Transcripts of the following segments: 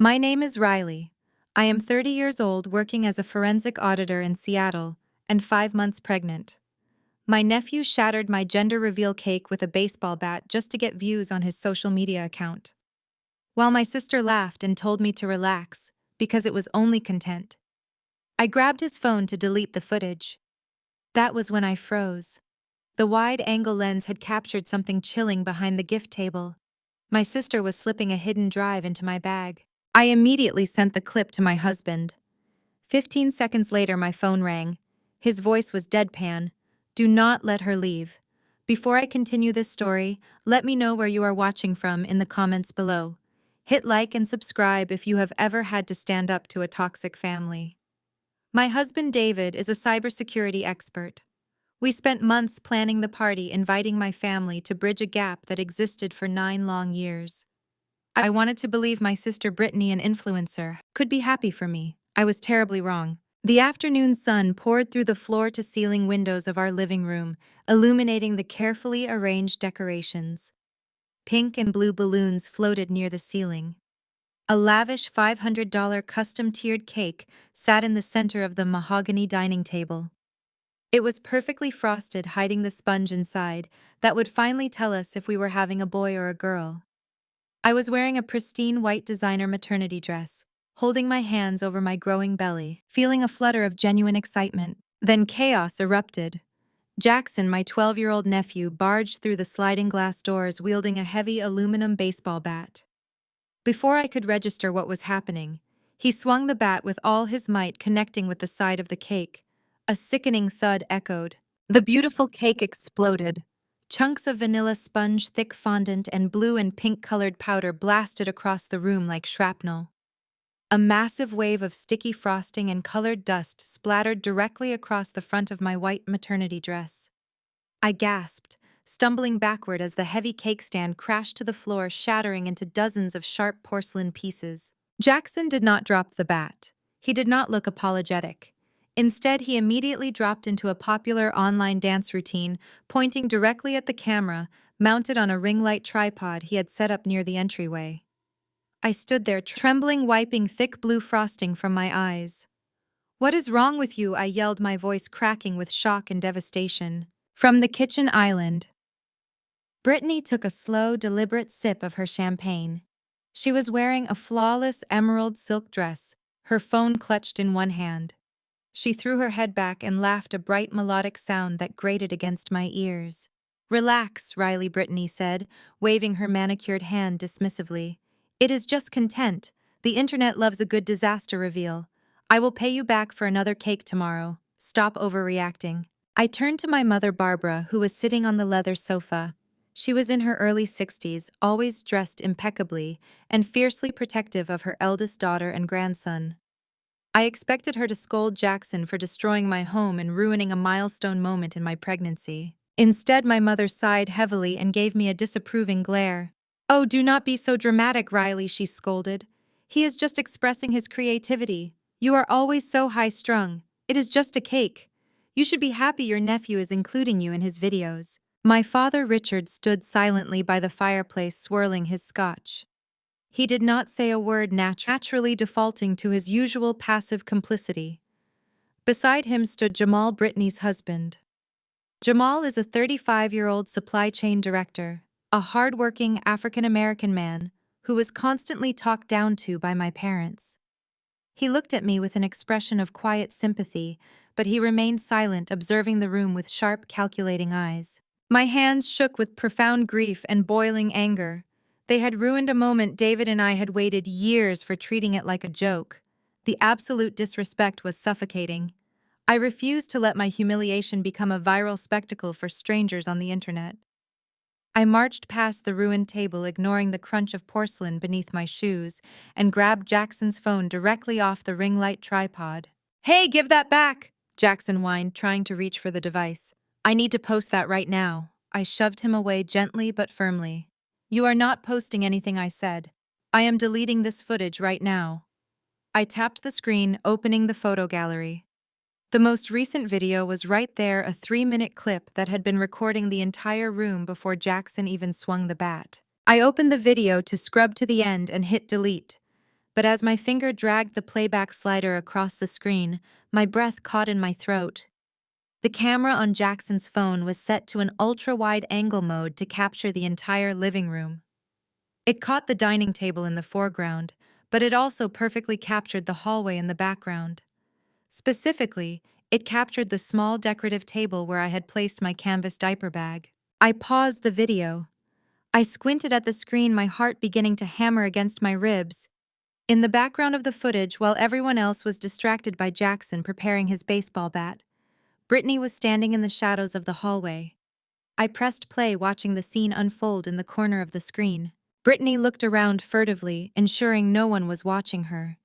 My name is Riley. I am 30 years old working as a forensic auditor in Seattle and 5 months pregnant. My nephew shattered my gender reveal cake with a baseball bat just to get views on his social media account. While my sister laughed and told me to relax because it was only content. I grabbed his phone to delete the footage. That was when I froze. The wide-angle lens had captured something chilling behind the gift table. My sister was slipping a hidden drive into my bag. I immediately sent the clip to my husband. 15 seconds later, my phone rang. His voice was deadpan. Do not let her leave. Before I continue this story, let me know where you are watching from in the comments below. Hit like and subscribe if you have ever had to stand up to a toxic family. My husband David is a cybersecurity expert. We spent months planning the party, inviting my family to bridge a gap that existed for 9 long years. I wanted to believe my sister Brittany, an influencer, could be happy for me. I was terribly wrong. The afternoon sun poured through the floor-to-ceiling windows of our living room, illuminating the carefully arranged decorations. Pink and blue balloons floated near the ceiling. A lavish $500 custom-tiered cake sat in the center of the mahogany dining table. It was perfectly frosted, hiding the sponge inside that would finally tell us if we were having a boy or a girl. I was wearing a pristine white designer maternity dress, holding my hands over my growing belly, feeling a flutter of genuine excitement. Then chaos erupted. Jackson, my 12-year-old nephew, barged through the sliding glass doors wielding a heavy aluminum baseball bat. Before I could register what was happening, he swung the bat with all his might, connecting with the side of the cake. A sickening thud echoed. The beautiful cake exploded. Chunks of vanilla sponge, thick fondant, and blue and pink-colored powder blasted across the room like shrapnel. A massive wave of sticky frosting and colored dust splattered directly across the front of my white maternity dress. I gasped, stumbling backward as the heavy cake stand crashed to the floor, shattering into dozens of sharp porcelain pieces. Jackson did not drop the bat. He did not look apologetic. Instead, he immediately dropped into a popular online dance routine, pointing directly at the camera, mounted on a ring light tripod he had set up near the entryway. I stood there, trembling, wiping thick blue frosting from my eyes. "What is wrong with you?" I yelled, my voice cracking with shock and devastation. From the kitchen island, Brittany took a slow, deliberate sip of her champagne. She was wearing a flawless emerald silk dress, her phone clutched in one hand. She threw her head back and laughed, a bright melodic sound that grated against my ears. "Relax, Riley," Brittany said, waving her manicured hand dismissively. "It is just content. The internet loves a good disaster reveal. I will pay you back for another cake tomorrow. Stop overreacting." I turned to my mother Barbara, who was sitting on the leather sofa. She was in her early 60s, always dressed impeccably, and fiercely protective of her eldest daughter and grandson. I expected her to scold Jackson for destroying my home and ruining a milestone moment in my pregnancy. Instead, my mother sighed heavily and gave me a disapproving glare. "Oh, do not be so dramatic, Riley," she scolded. "He is just expressing his creativity. You are always so high-strung. It is just a cake. You should be happy your nephew is including you in his videos." My father Richard stood silently by the fireplace, swirling his scotch. He did not say a word, naturally defaulting to his usual passive complicity. Beside him stood Jamal, Brittany's husband. Jamal is a 35-year-old supply chain director, a hard-working African-American man who was constantly talked down to by my parents. He looked at me with an expression of quiet sympathy, but he remained silent, observing the room with sharp, calculating eyes. My hands shook with profound grief and boiling anger. They had ruined a moment David and I had waited years for, treating it like a joke. The absolute disrespect was suffocating. I refused to let my humiliation become a viral spectacle for strangers on the internet. I marched past the ruined table, ignoring the crunch of porcelain beneath my shoes, and grabbed Jackson's phone directly off the ring light tripod. "Hey, give that back!" Jackson whined, trying to reach for the device. "I need to post that right now." I shoved him away gently but firmly. "You are not posting anything," I said. "I am deleting this footage right now." I tapped the screen, opening the photo gallery. The most recent video was right there, a 3-minute clip that had been recording the entire room before Jackson even swung the bat. I opened the video to scrub to the end and hit delete. but as my finger dragged the playback slider across the screen, my breath caught in my throat. The camera on Jackson's phone was set to an ultra-wide angle mode to capture the entire living room. It caught the dining table in the foreground, but it also perfectly captured the hallway in the background. Specifically, it captured the small decorative table where I had placed my canvas diaper bag. I paused the video. I squinted at the screen, my heart beginning to hammer against my ribs. In the background of the footage, while everyone else was distracted by Jackson preparing his baseball bat, Brittany was standing in the shadows of the hallway. I pressed play, watching the scene unfold in the corner of the screen. Brittany looked around furtively, ensuring no one was watching her.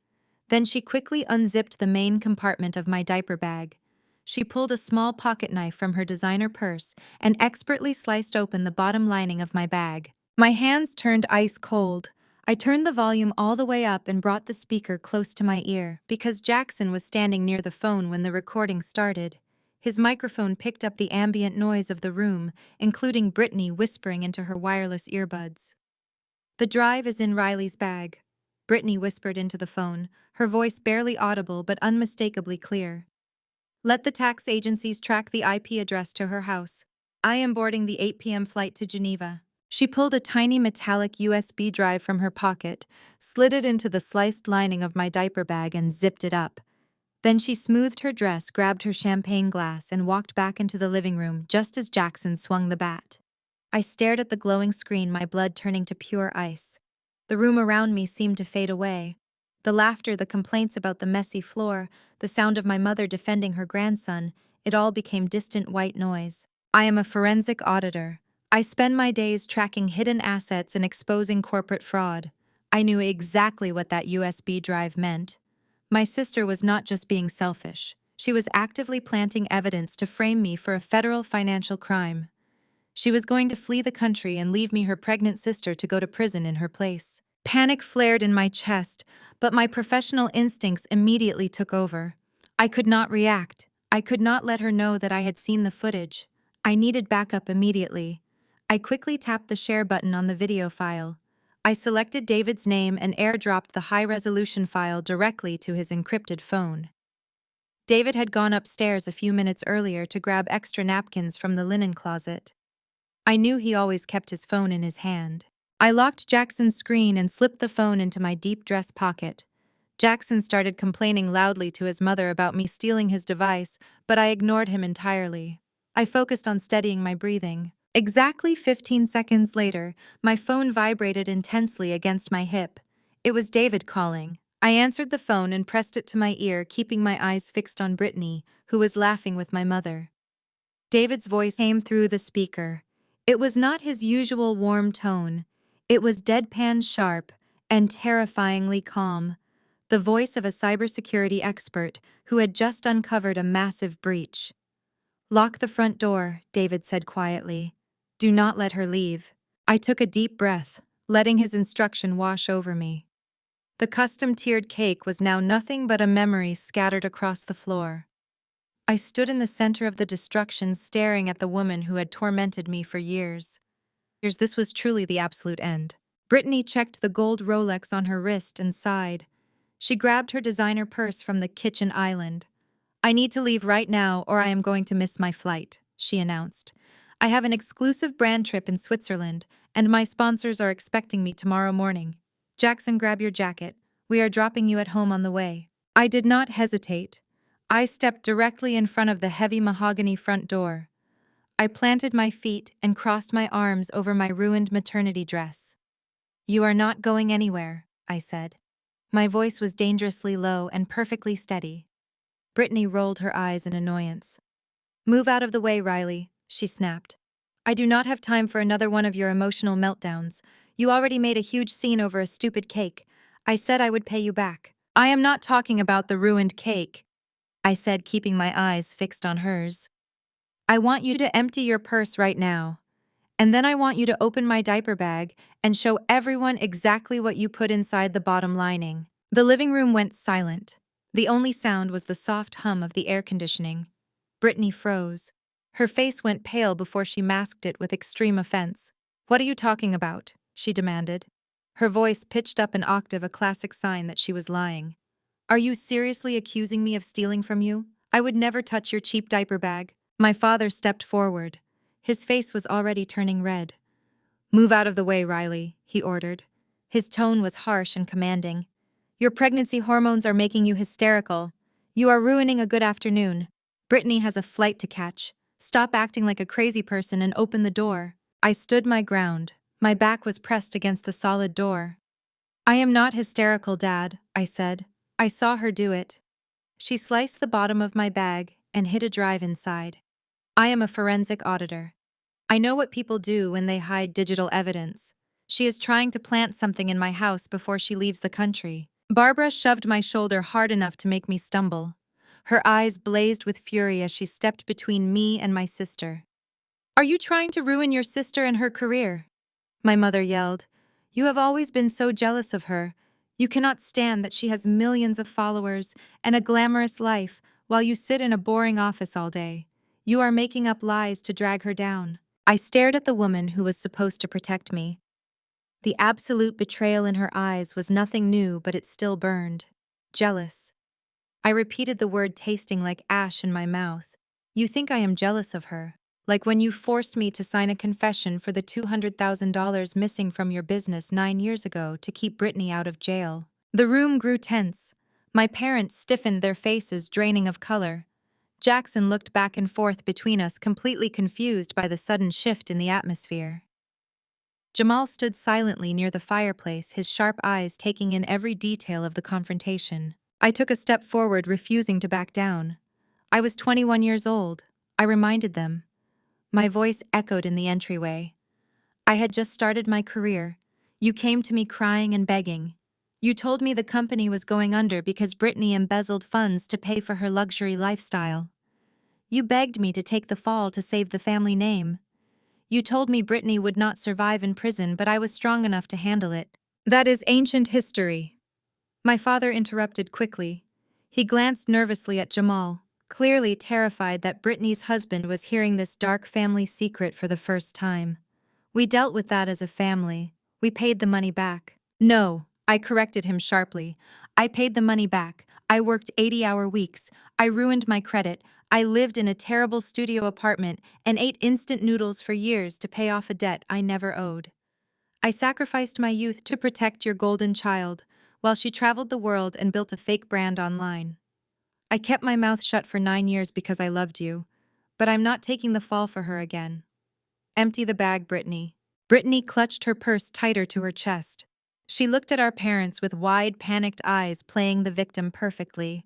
Then she quickly unzipped the main compartment of my diaper bag. She pulled a small pocket knife from her designer purse and expertly sliced open the bottom lining of my bag. My hands turned ice cold. I turned the volume all the way up and brought the speaker close to my ear because Jackson was standing near the phone when the recording started. His microphone picked up the ambient noise of the room, including Brittany whispering into her wireless earbuds. "The drive is in Riley's bag," Brittany whispered into the phone, her voice barely audible but unmistakably clear. "Let the tax agencies track the IP address to her house. I am boarding the 8 p.m. flight to Geneva." She pulled a tiny metallic USB drive from her pocket, slid it into the sliced lining of my diaper bag and zipped it up. Then she smoothed her dress, grabbed her champagne glass, and walked back into the living room just as Jackson swung the bat. I stared at the glowing screen, my blood turning to pure ice. The room around me seemed to fade away. The laughter, the complaints about the messy floor, the sound of my mother defending her grandson, it all became distant white noise. I am a forensic auditor. I spend my days tracking hidden assets and exposing corporate fraud. I knew exactly what that USB drive meant. My sister was not just being selfish. She was actively planting evidence to frame me for a federal financial crime. She was going to flee the country and leave me her pregnant sister to go to prison in her place. Panic flared in my chest, but my professional instincts immediately took over. I could not react. I could not let her know that I had seen the footage. I needed backup immediately. I quickly tapped the share button on the video file. I selected David's name and airdropped the high-resolution file directly to his encrypted phone. David had gone upstairs a few minutes earlier to grab extra napkins from the linen closet. I knew he always kept his phone in his hand. I locked Jackson's screen and slipped the phone into my deep dress pocket. Jackson started complaining loudly to his mother about me stealing his device, but I ignored him entirely. I focused on steadying my breathing. Exactly 15 seconds later, my phone vibrated intensely against my hip. It was David calling. I answered the phone and pressed it to my ear, keeping my eyes fixed on Brittany, who was laughing with my mother. David's voice came through the speaker. It was not his usual warm tone. It was deadpan sharp and terrifyingly calm, the voice of a cybersecurity expert who had just uncovered a massive breach. "Lock the front door," David said quietly. "Do not let her leave." I took a deep breath, letting his instruction wash over me. The custom-tiered cake was now nothing but a memory scattered across the floor. I stood in the center of the destruction, staring at the woman who had tormented me for years. This was truly the absolute end. Brittany checked the gold Rolex on her wrist and sighed. She grabbed her designer purse from the kitchen island. "I need to leave right now or I am going to miss my flight," she announced. "I have an exclusive brand trip in Switzerland, and my sponsors are expecting me tomorrow morning. Jackson, grab your jacket. We are dropping you at home on the way." I did not hesitate. I stepped directly in front of the heavy mahogany front door. I planted my feet and crossed my arms over my ruined maternity dress. "You are not going anywhere," I said. My voice was dangerously low and perfectly steady. Brittany rolled her eyes in annoyance. "Move out of the way, Riley," she snapped. "I do not have time for another one of your emotional meltdowns. You already made a huge scene over a stupid cake. I said I would pay you back." "I am not talking about the ruined cake," I said, keeping my eyes fixed on hers. "I want you to empty your purse right now. And then I want you to open my diaper bag and show everyone exactly what you put inside the bottom lining." The living room went silent. The only sound was the soft hum of the air conditioning. Brittany froze. Her face went pale before she masked it with extreme offense. "What are you talking about?" she demanded. Her voice pitched up an octave, a classic sign that she was lying. Are you seriously accusing me of stealing from you? I would never touch your cheap diaper bag. My father stepped forward. His face was already turning red. Move out of the way, Riley, he ordered. His tone was harsh and commanding. Your pregnancy hormones are making you hysterical. You are ruining a good afternoon. Brittany has a flight to catch. Stop acting like a crazy person and open the door. I stood my ground. My back was pressed against the solid door. I am not hysterical, Dad, I said. I saw her do it. She sliced the bottom of my bag and hid a drive inside. I am a forensic auditor. I know what people do when they hide digital evidence. She is trying to plant something in my house before she leaves the country. Barbara shoved my shoulder hard enough to make me stumble. Her eyes blazed with fury as she stepped between me and my sister. Are you trying to ruin your sister and her career? My mother yelled. You have always been so jealous of her. You cannot stand that she has millions of followers and a glamorous life while you sit in a boring office all day. You are making up lies to drag her down. I stared at the woman who was supposed to protect me. The absolute betrayal in her eyes was nothing new, but it still burned. Jealous. I repeated the word, tasting like ash in my mouth. You think I am jealous of her? Like when you forced me to sign a confession for the $200,000 missing from your business 9 years ago to keep Brittany out of jail. The room grew tense. My parents stiffened their faces, draining of color. Jackson looked back and forth between us, completely confused by the sudden shift in the atmosphere. Jamal stood silently near the fireplace, his sharp eyes taking in every detail of the confrontation. I took a step forward, refusing to back down. I was 21 years old, I reminded them. My voice echoed in the entryway. I had just started my career. You came to me crying and begging. You told me the company was going under because Brittany embezzled funds to pay for her luxury lifestyle. You begged me to take the fall to save the family name. You told me Brittany would not survive in prison, but I was strong enough to handle it. That is ancient history. My father interrupted quickly. He glanced nervously at Jamal, clearly terrified that Brittany's husband was hearing this dark family secret for the first time. We dealt with that as a family. We paid the money back. No, I corrected him sharply. I paid the money back. I worked 80-hour weeks. I ruined my credit. I lived in a terrible studio apartment and ate instant noodles for years to pay off a debt I never owed. I sacrificed my youth to protect your golden child, while she traveled the world and built a fake brand online. I kept my mouth shut for 9 years because I loved you, but I'm not taking the fall for her again. Empty the bag, Brittany. Brittany clutched her purse tighter to her chest. She looked at our parents with wide, panicked eyes, playing the victim perfectly.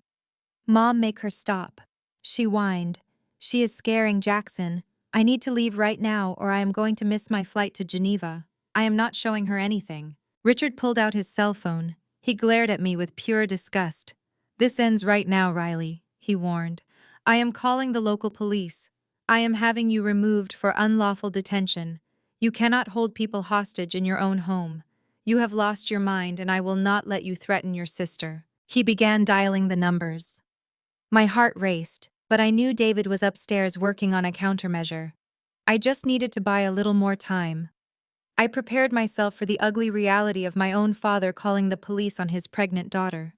Mom, make her stop. She whined. She is scaring Jackson. I need to leave right now or I am going to miss my flight to Geneva. I am not showing her anything. Richard pulled out his cell phone. He glared at me with pure disgust. This ends right now, Riley, he warned. I am calling the local police. I am having you removed for unlawful detention. You cannot hold people hostage in your own home. You have lost your mind and I will not let you threaten your sister. He began dialing the numbers. My heart raced, but I knew David was upstairs working on a countermeasure. I just needed to buy a little more time. I prepared myself for the ugly reality of my own father calling the police on his pregnant daughter.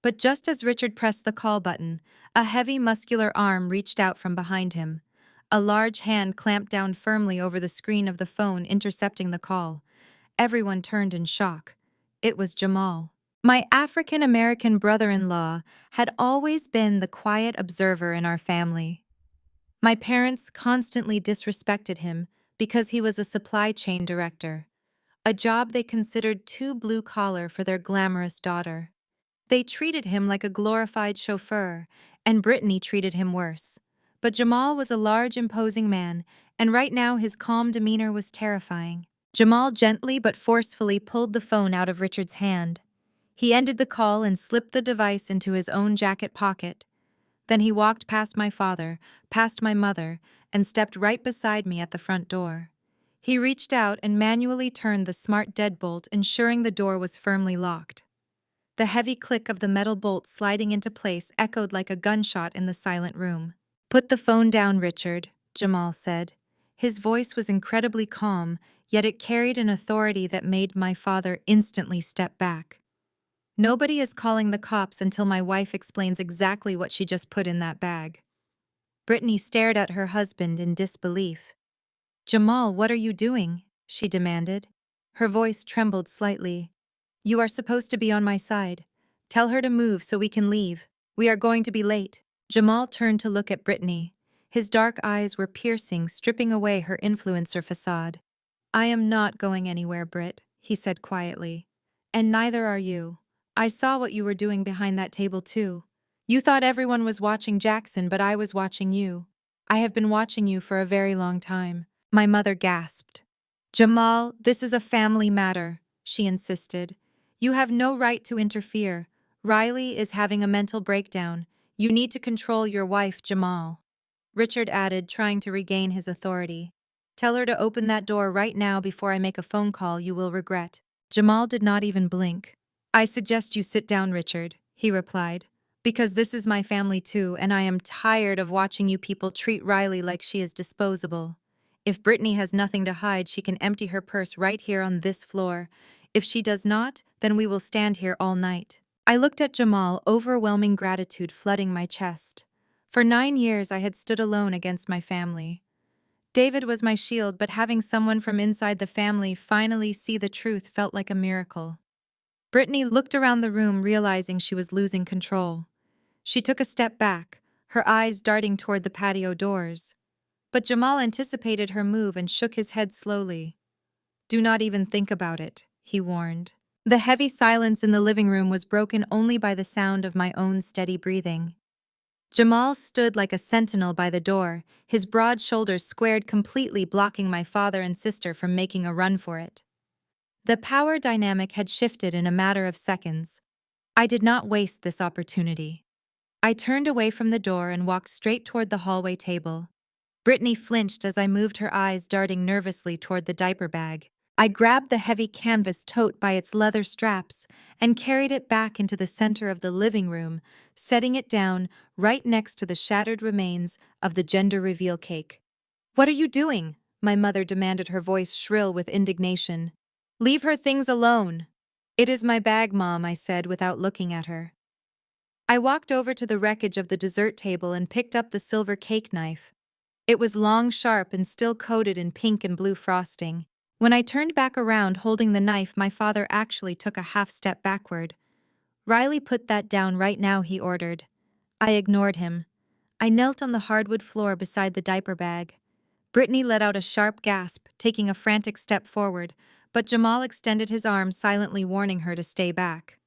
But just as Richard pressed the call button, a heavy, muscular arm reached out from behind him. A large hand clamped down firmly over the screen of the phone, intercepting the call. Everyone turned in shock. It was Jamal. My African-American brother-in-law had always been the quiet observer in our family. My parents constantly disrespected him because he was a supply chain director, a job they considered too blue-collar for their glamorous daughter. They treated him like a glorified chauffeur, and Brittany treated him worse. But Jamal was a large, imposing man, and right now his calm demeanor was terrifying. Jamal gently but forcefully pulled the phone out of Richard's hand. He ended the call and slipped the device into his own jacket pocket. Then he walked past my father, past my mother, and stepped right beside me at the front door. He reached out and manually turned the smart deadbolt, ensuring the door was firmly locked. The heavy click of the metal bolt sliding into place echoed like a gunshot in the silent room. Put the phone down, Richard, Jamal said. His voice was incredibly calm, yet it carried an authority that made my father instantly step back. Nobody is calling the cops until my wife explains exactly what she just put in that bag. Brittany stared at her husband in disbelief. Jamal, what are you doing? She demanded. Her voice trembled slightly. You are supposed to be on my side. Tell her to move so we can leave. We are going to be late. Jamal turned to look at Brittany. His dark eyes were piercing, stripping away her influencer facade. I am not going anywhere, Britt, he said quietly. And neither are you. I saw what you were doing behind that table too. You thought everyone was watching Jackson, but I was watching you. I have been watching you for a very long time. My mother gasped. Jamal, this is a family matter, she insisted. You have no right to interfere. Riley is having a mental breakdown. You need to control your wife, Jamal. Richard added, trying to regain his authority. Tell her to open that door right now before I make a phone call you will regret. Jamal did not even blink. I suggest you sit down, Richard, he replied. Because this is my family too, and I am tired of watching you people treat Riley like she is disposable. If Brittany has nothing to hide, she can empty her purse right here on this floor. If she does not, then we will stand here all night. I looked at Jamal, overwhelming gratitude flooding my chest. For 9 years I had stood alone against my family. David was my shield, but having someone from inside the family finally see the truth felt like a miracle. Brittany looked around the room, realizing she was losing control. She took a step back, her eyes darting toward the patio doors. But Jamal anticipated her move and shook his head slowly. Do not even think about it, he warned. The heavy silence in the living room was broken only by the sound of my own steady breathing. Jamal stood like a sentinel by the door, his broad shoulders squared completely, blocking my father and sister from making a run for it. The power dynamic had shifted in a matter of seconds. I did not waste this opportunity. I turned away from the door and walked straight toward the hallway table. Brittany flinched as I moved, her eyes darting nervously toward the diaper bag. I grabbed the heavy canvas tote by its leather straps and carried it back into the center of the living room, setting it down right next to the shattered remains of the gender reveal cake. What are you doing? My mother demanded, her voice shrill with indignation. Leave her things alone. It is my bag, Mom, I said without looking at her. I walked over to the wreckage of the dessert table and picked up the silver cake knife. It was long, sharp, and still coated in pink and blue frosting. When I turned back around holding the knife, my father actually took a half step backward. Riley, put that down right now, he ordered. I ignored him. I knelt on the hardwood floor beside the diaper bag. Brittany let out a sharp gasp, taking a frantic step forward, but Jamal extended his arm, silently warning her to stay back.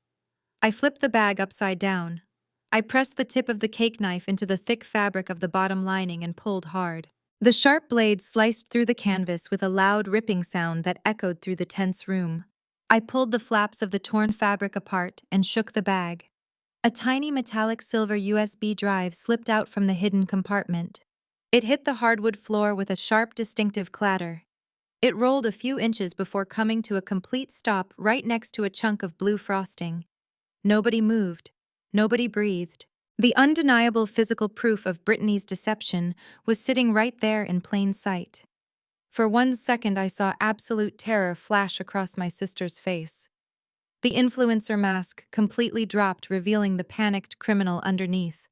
I flipped the bag upside down. I pressed the tip of the cake knife into the thick fabric of the bottom lining and pulled hard. The sharp blade sliced through the canvas with a loud ripping sound that echoed through the tense room. I pulled the flaps of the torn fabric apart and shook the bag. A tiny metallic silver USB drive slipped out from the hidden compartment. It hit the hardwood floor with a sharp, distinctive clatter. It rolled a few inches before coming to a complete stop right next to a chunk of blue frosting. Nobody moved. Nobody breathed. The undeniable physical proof of Brittany's deception was sitting right there in plain sight. For 1 second, I saw absolute terror flash across my sister's face. The influencer mask completely dropped, revealing the panicked criminal underneath.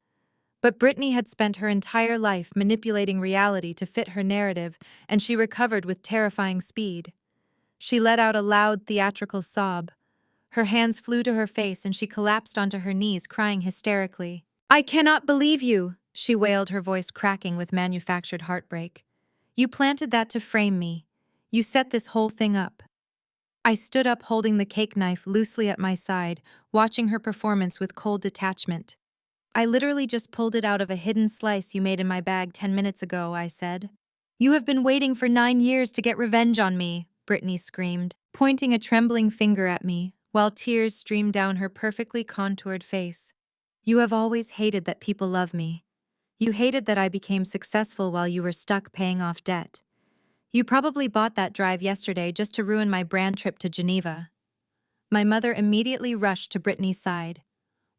But Brittany had spent her entire life manipulating reality to fit her narrative, and she recovered with terrifying speed. She let out a loud, theatrical sob. Her hands flew to her face and she collapsed onto her knees, crying hysterically. I cannot believe you, she wailed, her voice cracking with manufactured heartbreak. You planted that to frame me. You set this whole thing up. I stood up, holding the cake knife loosely at my side, watching her performance with cold detachment. I literally just pulled it out of a hidden slice you made in my bag 10 minutes ago, I said. You have been waiting for 9 years to get revenge on me, Brittany screamed, pointing a trembling finger at me, while tears streamed down her perfectly contoured face. You have always hated that people love me. You hated that I became successful while you were stuck paying off debt. You probably bought that drive yesterday just to ruin my brand trip to Geneva. My mother immediately rushed to Brittany's side.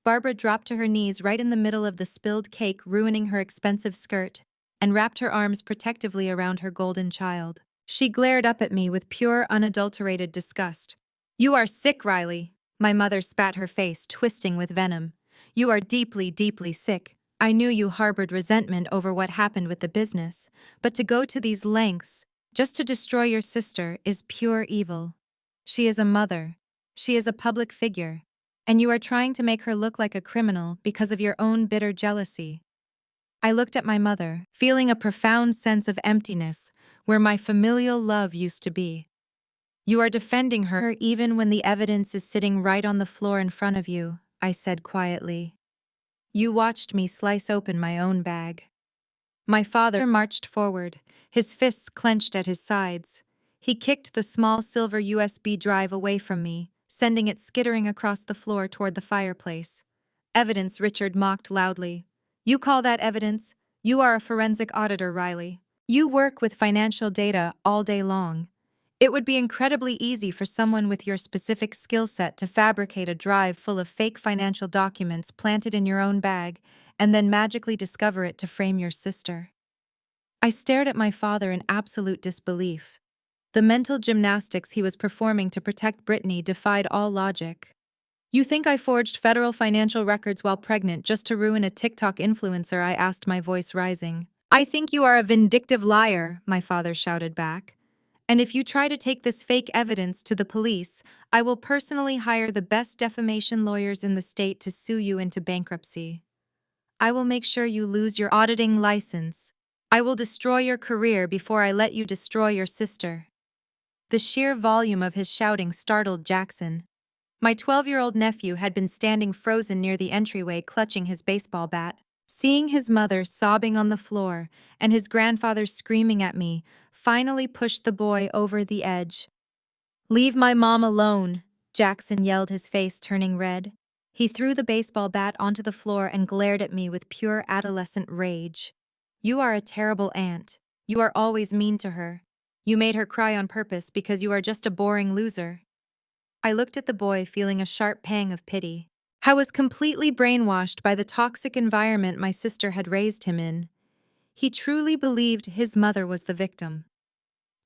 Barbara dropped to her knees right in the middle of the spilled cake, ruining her expensive skirt, and wrapped her arms protectively around her golden child. She glared up at me with pure, unadulterated disgust. "You are sick, Riley." My mother spat her face, twisting with venom. "You are deeply, deeply sick. I knew you harbored resentment over what happened with the business, but to go to these lengths, just to destroy your sister, is pure evil. She is a mother. She is a public figure. And you are trying to make her look like a criminal because of your own bitter jealousy." I looked at my mother, feeling a profound sense of emptiness where my familial love used to be. "You are defending her even when the evidence is sitting right on the floor in front of you," I said quietly. "You watched me slice open my own bag." My father marched forward, his fists clenched at his sides. He kicked the small silver USB drive away from me, sending it skittering across the floor toward the fireplace. "Evidence," Richard mocked loudly. "You call that evidence? You are a forensic auditor, Riley. You work with financial data all day long. It would be incredibly easy for someone with your specific skill set to fabricate a drive full of fake financial documents planted in your own bag and then magically discover it to frame your sister." I stared at my father in absolute disbelief. The mental gymnastics he was performing to protect Brittany defied all logic. "You think I forged federal financial records while pregnant just to ruin a TikTok influencer?" I asked, my voice rising. "I think you are a vindictive liar," my father shouted back. "And if you try to take this fake evidence to the police, I will personally hire the best defamation lawyers in the state to sue you into bankruptcy. I will make sure you lose your auditing license. I will destroy your career before I let you destroy your sister." The sheer volume of his shouting startled Jackson. My 12-year-old nephew had been standing frozen near the entryway clutching his baseball bat. Seeing his mother sobbing on the floor and his grandfather screaming at me finally pushed the boy over the edge. "Leave my mom alone," Jackson yelled, his face turning red. He threw the baseball bat onto the floor and glared at me with pure adolescent rage. "You are a terrible aunt. You are always mean to her. You made her cry on purpose because you are just a boring loser." I looked at the boy, feeling a sharp pang of pity. I was completely brainwashed by the toxic environment my sister had raised him in. He truly believed his mother was the victim.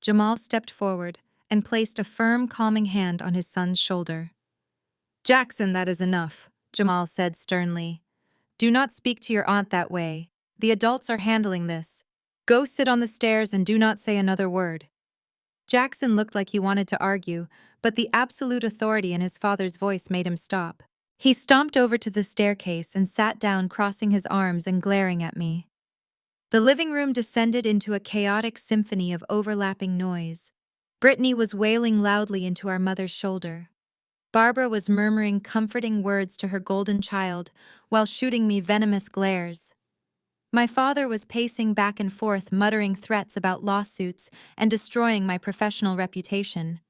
Jamal stepped forward and placed a firm, calming hand on his son's shoulder. "Jackson, that is enough," Jamal said sternly. "Do not speak to your aunt that way. The adults are handling this. Go sit on the stairs and do not say another word." Jackson looked like he wanted to argue, but the absolute authority in his father's voice made him stop. He stomped over to the staircase and sat down, crossing his arms and glaring at me. The living room descended into a chaotic symphony of overlapping noise. Brittany was wailing loudly into our mother's shoulder. Barbara was murmuring comforting words to her golden child while shooting me venomous glares. My father was pacing back and forth, muttering threats about lawsuits and destroying my professional reputation.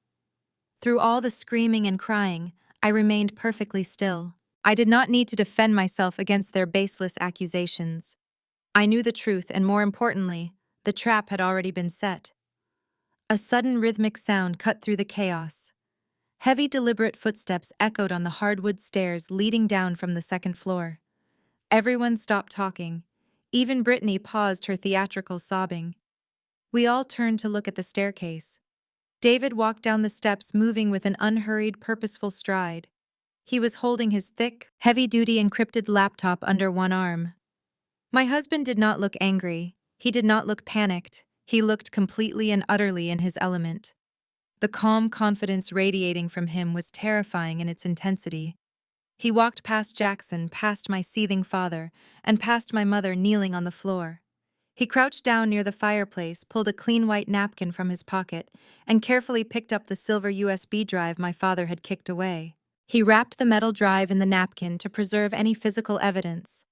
Through all the screaming and crying, I remained perfectly still. I did not need to defend myself against their baseless accusations. I knew the truth, and more importantly, the trap had already been set. A sudden rhythmic sound cut through the chaos. Heavy, deliberate footsteps echoed on the hardwood stairs leading down from the second floor. Everyone stopped talking. Even Brittany paused her theatrical sobbing. We all turned to look at the staircase. David walked down the steps, moving with an unhurried, purposeful stride. He was holding his thick, heavy-duty encrypted laptop under one arm. My husband did not look angry. He did not look panicked. He looked completely and utterly in his element. The calm confidence radiating from him was terrifying in its intensity. He walked past Jackson, past my seething father, and past my mother kneeling on the floor. He crouched down near the fireplace, pulled a clean white napkin from his pocket, and carefully picked up the silver USB drive my father had kicked away. He wrapped the metal drive in the napkin to preserve any physical evidence.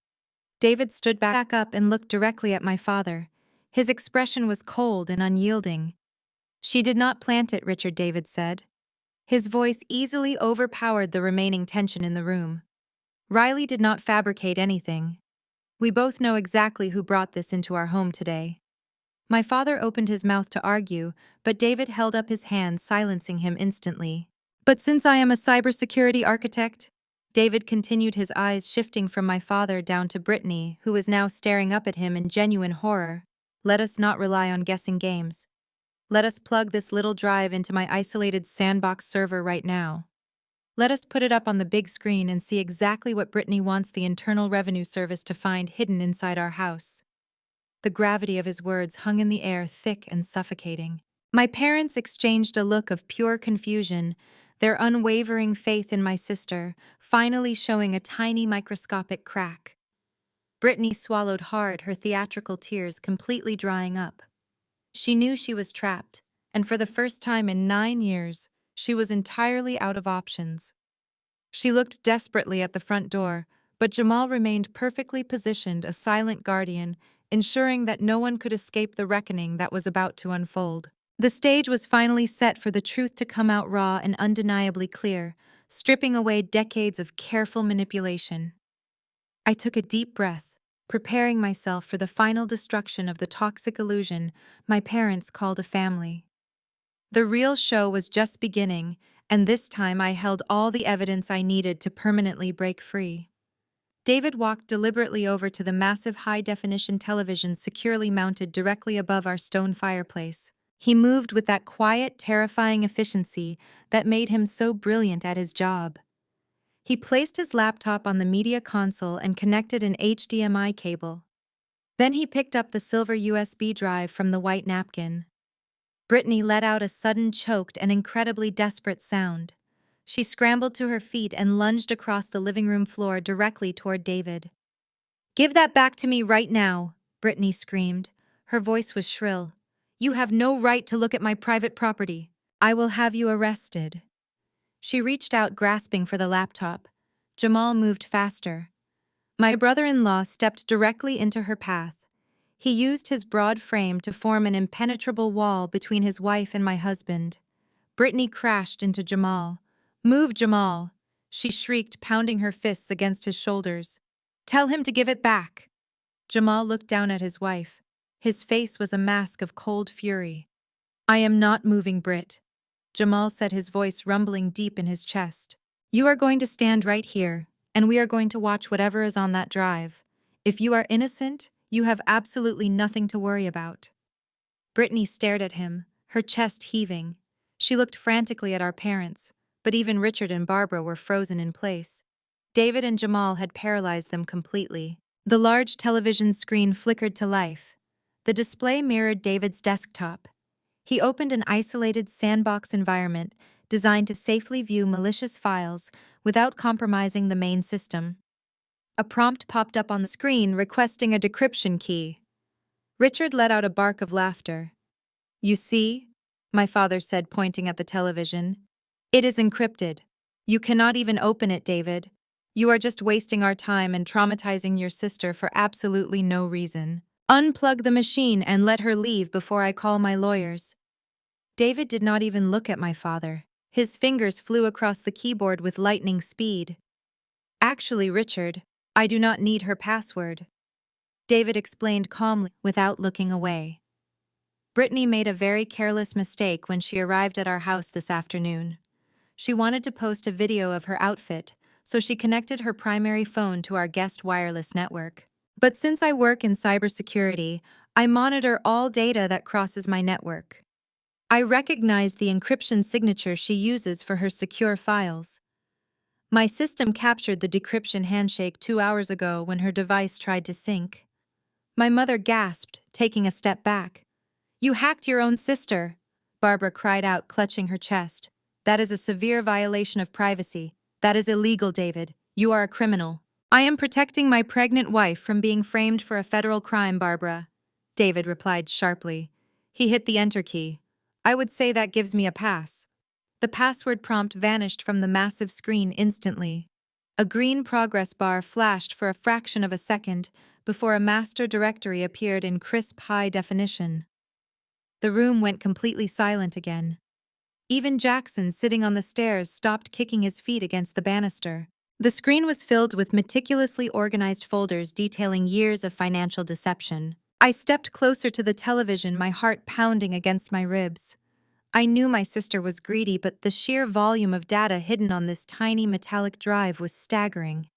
David stood back up and looked directly at my father. His expression was cold and unyielding. "She did not plant it," Richard David said. His voice easily overpowered the remaining tension in the room. "Riley did not fabricate anything. We both know exactly who brought this into our home today." My father opened his mouth to argue, but David held up his hand, silencing him instantly. "But since I am a cybersecurity architect," David continued, his eyes shifting from my father down to Brittany, who was now staring up at him in genuine horror, "let us not rely on guessing games. Let us plug this little drive into my isolated sandbox server right now. Let us put it up on the big screen and see exactly what Brittany wants the Internal Revenue Service to find hidden inside our house. The gravity of his words hung in the air, thick and suffocating. My parents exchanged a look of pure confusion, their unwavering faith in my sister finally showing a tiny microscopic crack. Brittany swallowed hard, her theatrical tears completely drying up. She knew she was trapped, and for the first time in 9 years, she was entirely out of options. She looked desperately at the front door, but Jamal remained perfectly positioned, a silent guardian, ensuring that no one could escape the reckoning that was about to unfold. The stage was finally set for the truth to come out raw and undeniably clear, stripping away decades of careful manipulation. I took a deep breath, preparing myself for the final destruction of the toxic illusion my parents called a family. The real show was just beginning, and this time I held all the evidence I needed to permanently break free. David walked deliberately over to the massive high-definition television securely mounted directly above our stone fireplace. He moved with that quiet, terrifying efficiency that made him so brilliant at his job. He placed his laptop on the media console and connected an HDMI cable. Then he picked up the silver USB drive from the white napkin. Brittany let out a sudden, choked and incredibly desperate sound. She scrambled to her feet and lunged across the living room floor directly toward David. "Give that back to me right now," Brittany screamed. Her voice was shrill. "You have no right to look at my private property. I will have you arrested." She reached out, grasping for the laptop. Jamal moved faster. My brother-in-law stepped directly into her path. He used his broad frame to form an impenetrable wall between his wife and my husband. Brittany crashed into Jamal. "Move, Jamal!" she shrieked, pounding her fists against his shoulders. "Tell him to give it back!" Jamal looked down at his wife. His face was a mask of cold fury. "I am not moving, Britt," Jamal said, his voice rumbling deep in his chest. "You are going to stand right here, and we are going to watch whatever is on that drive. If you are innocent, you have absolutely nothing to worry about." Brittany stared at him, her chest heaving. She looked frantically at our parents, but even Richard and Barbara were frozen in place. David and Jamal had paralyzed them completely. The large television screen flickered to life. The display mirrored David's desktop. He opened an isolated sandbox environment designed to safely view malicious files without compromising the main system. A prompt popped up on the screen requesting a decryption key. Richard let out a bark of laughter. "You see?" my father said, pointing at the television. "It is encrypted. You cannot even open it, David. You are just wasting our time and traumatizing your sister for absolutely no reason. Unplug the machine and let her leave before I call my lawyers." David did not even look at my father. His fingers flew across the keyboard with lightning speed. "Actually, Richard, I do not need her password," David explained calmly without looking away. "Brittany made a very careless mistake when she arrived at our house this afternoon. She wanted to post a video of her outfit, so she connected her primary phone to our guest wireless network. But since I work in cybersecurity, I monitor all data that crosses my network. I recognized the encryption signature she uses for her secure files. My system captured the decryption handshake 2 hours ago when her device tried to sync." My mother gasped, taking a step back. "You hacked your own sister," Barbara cried out, clutching her chest. "That is a severe violation of privacy. That is illegal, David. You are a criminal." "I am protecting my pregnant wife from being framed for a federal crime, Barbara," David replied sharply. He hit the enter key. "I would say that gives me a pass." The password prompt vanished from the massive screen instantly. A green progress bar flashed for a fraction of a second before a master directory appeared in crisp high definition. The room went completely silent again. Even Jackson, sitting on the stairs, stopped kicking his feet against the banister. The screen was filled with meticulously organized folders detailing years of financial deception. I stepped closer to the television, my heart pounding against my ribs. I knew my sister was greedy, but the sheer volume of data hidden on this tiny metallic drive was staggering.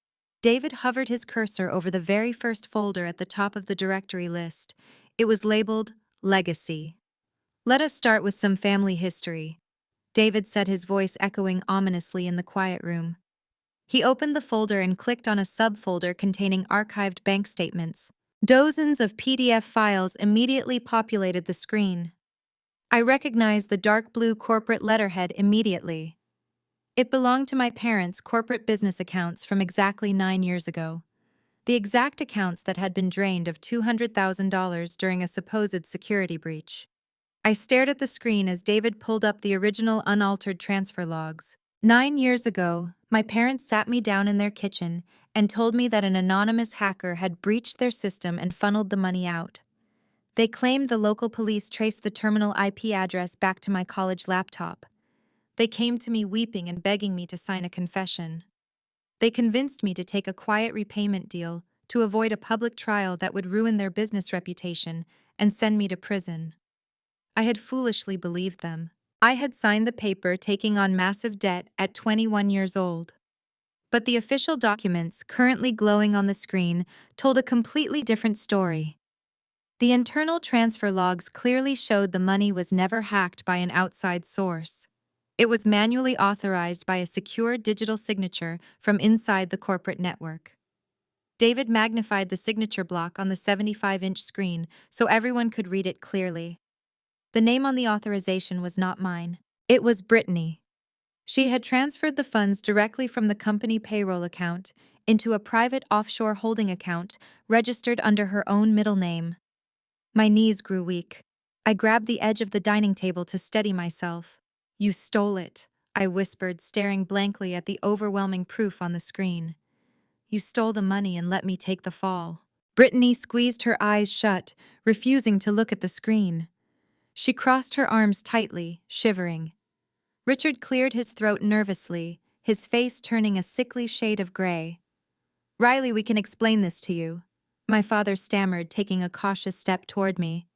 David hovered his cursor over the very first folder at the top of the directory list. It was labeled Legacy. Let us start with some family history, David said, his voice echoing ominously in the quiet room. He opened the folder and clicked on a subfolder containing archived bank statements. Dozens of PDF files immediately populated the screen. I recognized the dark blue corporate letterhead immediately. It belonged to my parents' corporate business accounts from exactly 9 years ago. The exact accounts that had been drained of $200,000 during a supposed security breach. I stared at the screen as David pulled up the original unaltered transfer logs. 9 years ago, my parents sat me down in their kitchen and told me that an anonymous hacker had breached their system and funneled the money out. They claimed the local police traced the terminal IP address back to my college laptop. They came to me weeping and begging me to sign a confession. They convinced me to take a quiet repayment deal to avoid a public trial that would ruin their business reputation and send me to prison. I had foolishly believed them. I had signed the paper taking on massive debt at 21 years old. But the official documents currently glowing on the screen told a completely different story. The internal transfer logs clearly showed the money was never hacked by an outside source. It was manually authorized by a secure digital signature from inside the corporate network. David magnified the signature block on the 75-inch screen so everyone could read it clearly. The name on the authorization was not mine. It was Brittany. She had transferred the funds directly from the company payroll account into a private offshore holding account registered under her own middle name. My knees grew weak. I grabbed the edge of the dining table to steady myself. "You stole it," I whispered, staring blankly at the overwhelming proof on the screen. "You stole the money and let me take the fall." Brittany squeezed her eyes shut, refusing to look at the screen. She crossed her arms tightly, shivering. Richard cleared his throat nervously, his face turning a sickly shade of gray. "Riley, we can explain this to you," my father stammered, taking a cautious step toward me.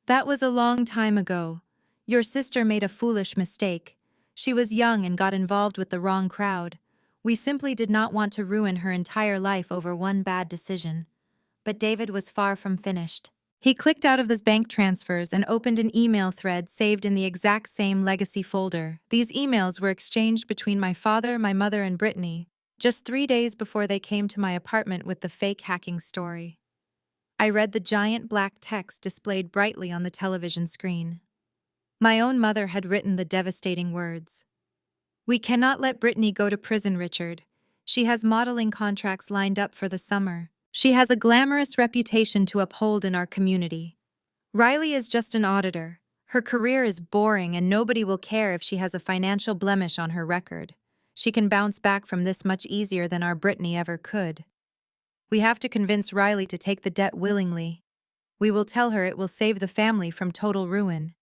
"That was a long time ago. Your sister made a foolish mistake. She was young and got involved with the wrong crowd. We simply did not want to ruin her entire life over one bad decision." But David was far from finished. He clicked out of his bank transfers and opened an email thread saved in the exact same legacy folder. These emails were exchanged between my father, my mother, and Brittany, just 3 days before they came to my apartment with the fake hacking story. I read the giant black text displayed brightly on the television screen. My own mother had written the devastating words. "We cannot let Brittany go to prison, Richard. She has modeling contracts lined up for the summer. She has a glamorous reputation to uphold in our community. Riley is just an auditor. Her career is boring and nobody will care if she has a financial blemish on her record. She can bounce back from this much easier than our Brittany ever could. We have to convince Riley to take the debt willingly. We will tell her it will save the family from total ruin."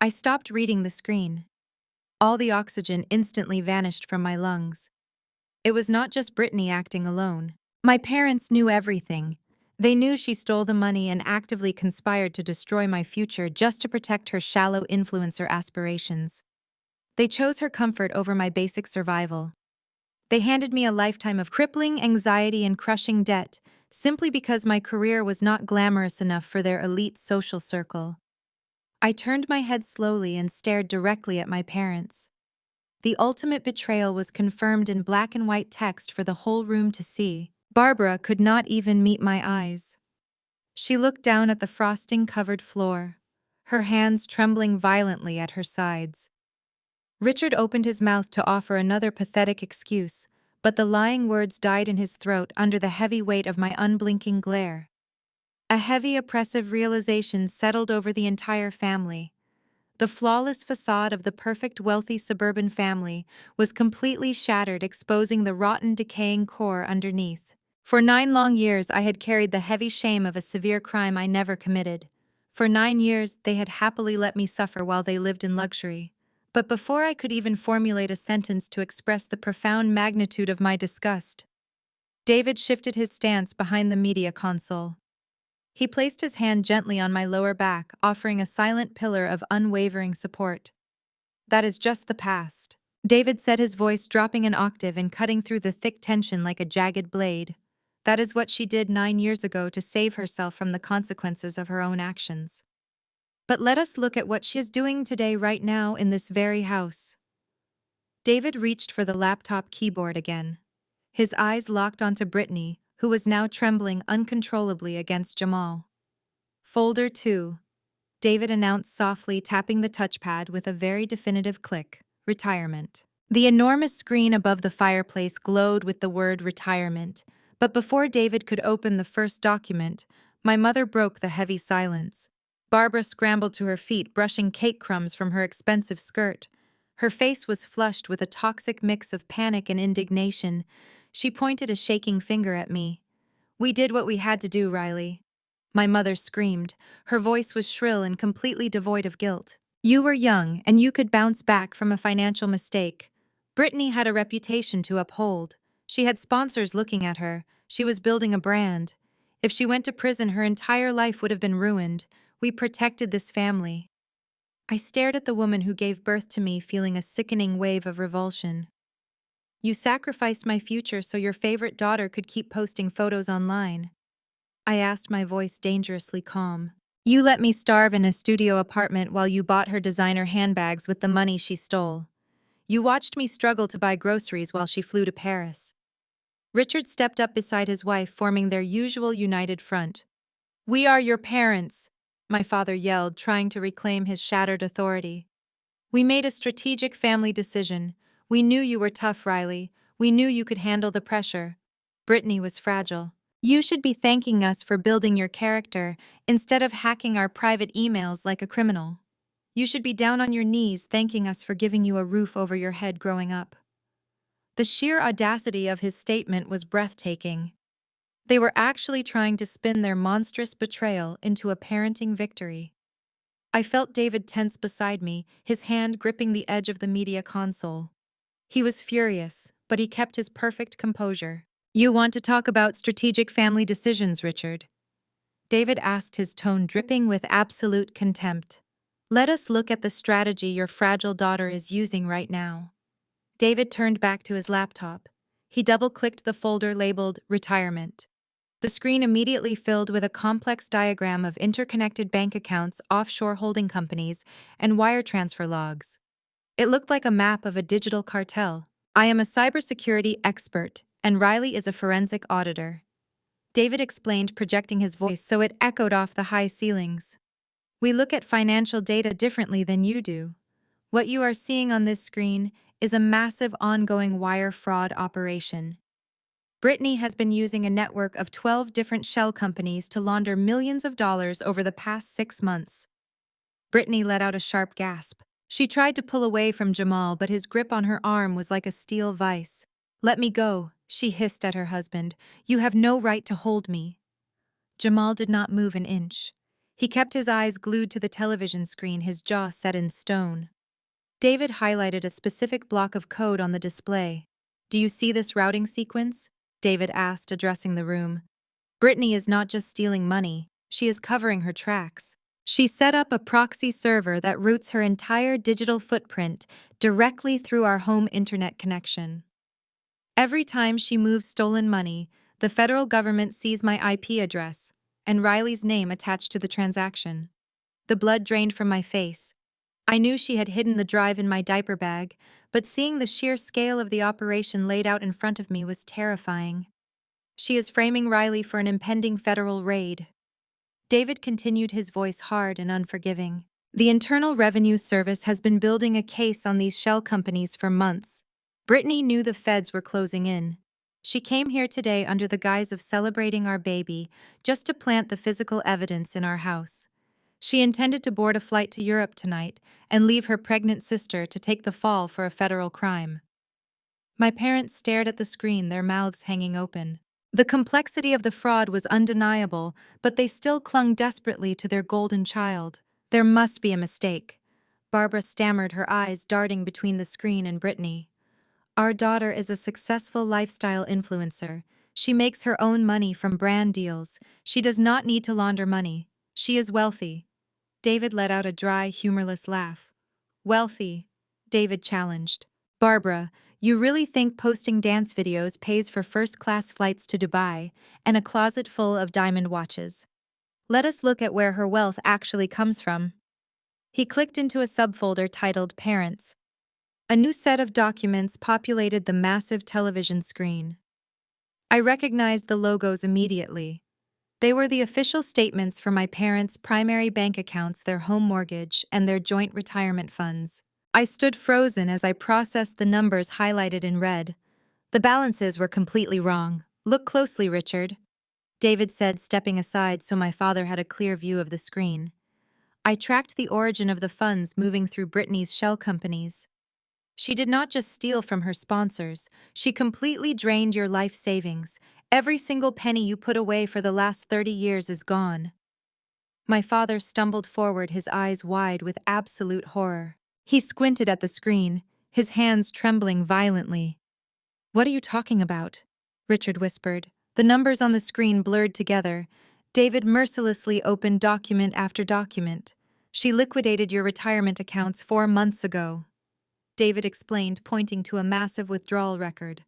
I stopped reading the screen. All the oxygen instantly vanished from my lungs. It was not just Brittany acting alone. My parents knew everything. They knew she stole the money and actively conspired to destroy my future just to protect her shallow influencer aspirations. They chose her comfort over my basic survival. They handed me a lifetime of crippling anxiety and crushing debt, simply because my career was not glamorous enough for their elite social circle. I turned my head slowly and stared directly at my parents. The ultimate betrayal was confirmed in black and white text for the whole room to see. Barbara could not even meet my eyes. She looked down at the frosting-covered floor, her hands trembling violently at her sides. Richard opened his mouth to offer another pathetic excuse, but the lying words died in his throat under the heavy weight of my unblinking glare. A heavy, oppressive realization settled over the entire family. The flawless facade of the perfect, wealthy suburban family was completely shattered, exposing the rotten, decaying core underneath. For 9 long years, I had carried the heavy shame of a severe crime I never committed. For 9 years, they had happily let me suffer while they lived in luxury. But before I could even formulate a sentence to express the profound magnitude of my disgust, David shifted his stance behind the media console. He placed his hand gently on my lower back, offering a silent pillar of unwavering support. "That is just the past," David said, his voice dropping an octave and cutting through the thick tension like a jagged blade. "That is what she did 9 years ago to save herself from the consequences of her own actions. But let us look at what she is doing today right now in this very house. David reached for the laptop keyboard again. His eyes locked onto Brittany, who was now trembling uncontrollably against Jamal. Folder 2. David announced softly, tapping the touchpad with a very definitive click. Retirement. The enormous screen above the fireplace glowed with the word retirement, but before David could open the first document, my mother broke the heavy silence. Barbara scrambled to her feet, brushing cake crumbs from her expensive skirt. Her face was flushed with a toxic mix of panic and indignation. She pointed a shaking finger at me. "We did what we had to do, Riley." My mother screamed. Her voice was shrill and completely devoid of guilt. "You were young, and you could bounce back from a financial mistake." Brittany had a reputation to uphold. She had sponsors looking at her. She was building a brand. If she went to prison, her entire life would have been ruined. We protected this family. I stared at the woman who gave birth to me, feeling a sickening wave of revulsion. "You sacrificed my future so your favorite daughter could keep posting photos online." I asked, my voice dangerously calm. "You let me starve in a studio apartment while you bought her designer handbags with the money she stole. You watched me struggle to buy groceries while she flew to Paris." Richard stepped up beside his wife, forming their usual united front. "We are your parents," my father yelled, trying to reclaim his shattered authority. "We made a strategic family decision. We knew you were tough, Riley. We knew you could handle the pressure." Brittany was fragile. "You should be thanking us for building your character instead of hacking our private emails like a criminal. You should be down on your knees thanking us for giving you a roof over your head growing up." The sheer audacity of his statement was breathtaking. They were actually trying to spin their monstrous betrayal into a parenting victory. I felt David tense beside me, his hand gripping the edge of the media console. He was furious, but he kept his perfect composure. "You want to talk about strategic family decisions, Richard?" David asked, his tone dripping with absolute contempt. "Let us look at the strategy your fragile daughter is using right now." David turned back to his laptop. He double-clicked the folder labeled Retirement. The screen immediately filled with a complex diagram of interconnected bank accounts, offshore holding companies, and wire transfer logs. It looked like a map of a digital cartel. "I am a cybersecurity expert, and Riley is a forensic auditor," David explained, projecting his voice so it echoed off the high ceilings. "We look at financial data differently than you do. What you are seeing on this screen is a massive ongoing wire fraud operation. Brittany has been using a network of 12 different shell companies to launder millions of dollars over the past 6 months." Brittany let out a sharp gasp. She tried to pull away from Jamal, but his grip on her arm was like a steel vise. "Let me go," she hissed at her husband. "You have no right to hold me." Jamal did not move an inch. He kept his eyes glued to the television screen, his jaw set in stone. David highlighted a specific block of code on the display. "Do you see this routing sequence?" David asked, addressing the room. "Brittany is not just stealing money, she is covering her tracks. She set up a proxy server that routes her entire digital footprint directly through our home internet connection. Every time she moves stolen money, the federal government sees my IP address and Riley's name attached to the transaction." The blood drained from my face. I knew she had hidden the drive in my diaper bag, but seeing the sheer scale of the operation laid out in front of me was terrifying. "She is framing Riley for an impending federal raid." David continued, his voice hard and unforgiving. "The Internal Revenue Service has been building a case on these shell companies for months. Brittany knew the feds were closing in. She came here today under the guise of celebrating our baby, just to plant the physical evidence in our house. She intended to board a flight to Europe tonight and leave her pregnant sister to take the fall for a federal crime." My parents stared at the screen, their mouths hanging open. The complexity of the fraud was undeniable, but they still clung desperately to their golden child. "There must be a mistake," Barbara stammered, her eyes darting between the screen and Brittany. "Our daughter is a successful lifestyle influencer. She makes her own money from brand deals. She does not need to launder money. She is wealthy." David let out a dry, humorless laugh. "Wealthy?" David challenged. "Barbara, you really think posting dance videos pays for first-class flights to Dubai and a closet full of diamond watches? Let us look at where her wealth actually comes from." He clicked into a subfolder titled Parents. A new set of documents populated the massive television screen. I recognized the logos immediately. They were the official statements for my parents' primary bank accounts, their home mortgage, and their joint retirement funds. I stood frozen as I processed the numbers highlighted in red. The balances were completely wrong. "Look closely, Richard," David said, stepping aside so my father had a clear view of the screen. I tracked the origin of the funds moving through Brittany's shell companies. She did not just steal from her sponsors, she completely drained your life savings. Every single penny you put away for the last 30 years is gone. My father stumbled forward, his eyes wide with absolute horror. He squinted at the screen, his hands trembling violently. "What are you talking about?" Richard whispered. The numbers on the screen blurred together. David mercilessly opened document after document. "She liquidated your retirement accounts 4 months ago," David explained, pointing to a massive withdrawal record.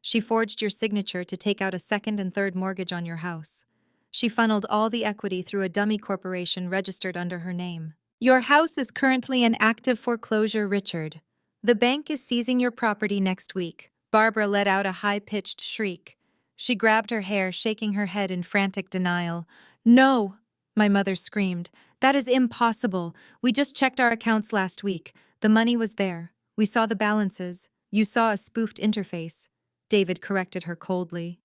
"She forged your signature to take out a second and third mortgage on your house. She funneled all the equity through a dummy corporation registered under her name. Your house is currently in active foreclosure, Richard. The bank is seizing your property next week." Barbara let out a high-pitched shriek. She grabbed her hair, shaking her head in frantic denial. "No!" my mother screamed. "That is impossible. We just checked our accounts last week. The money was there. We saw the balances." "You saw a spoofed interface," David corrected her coldly.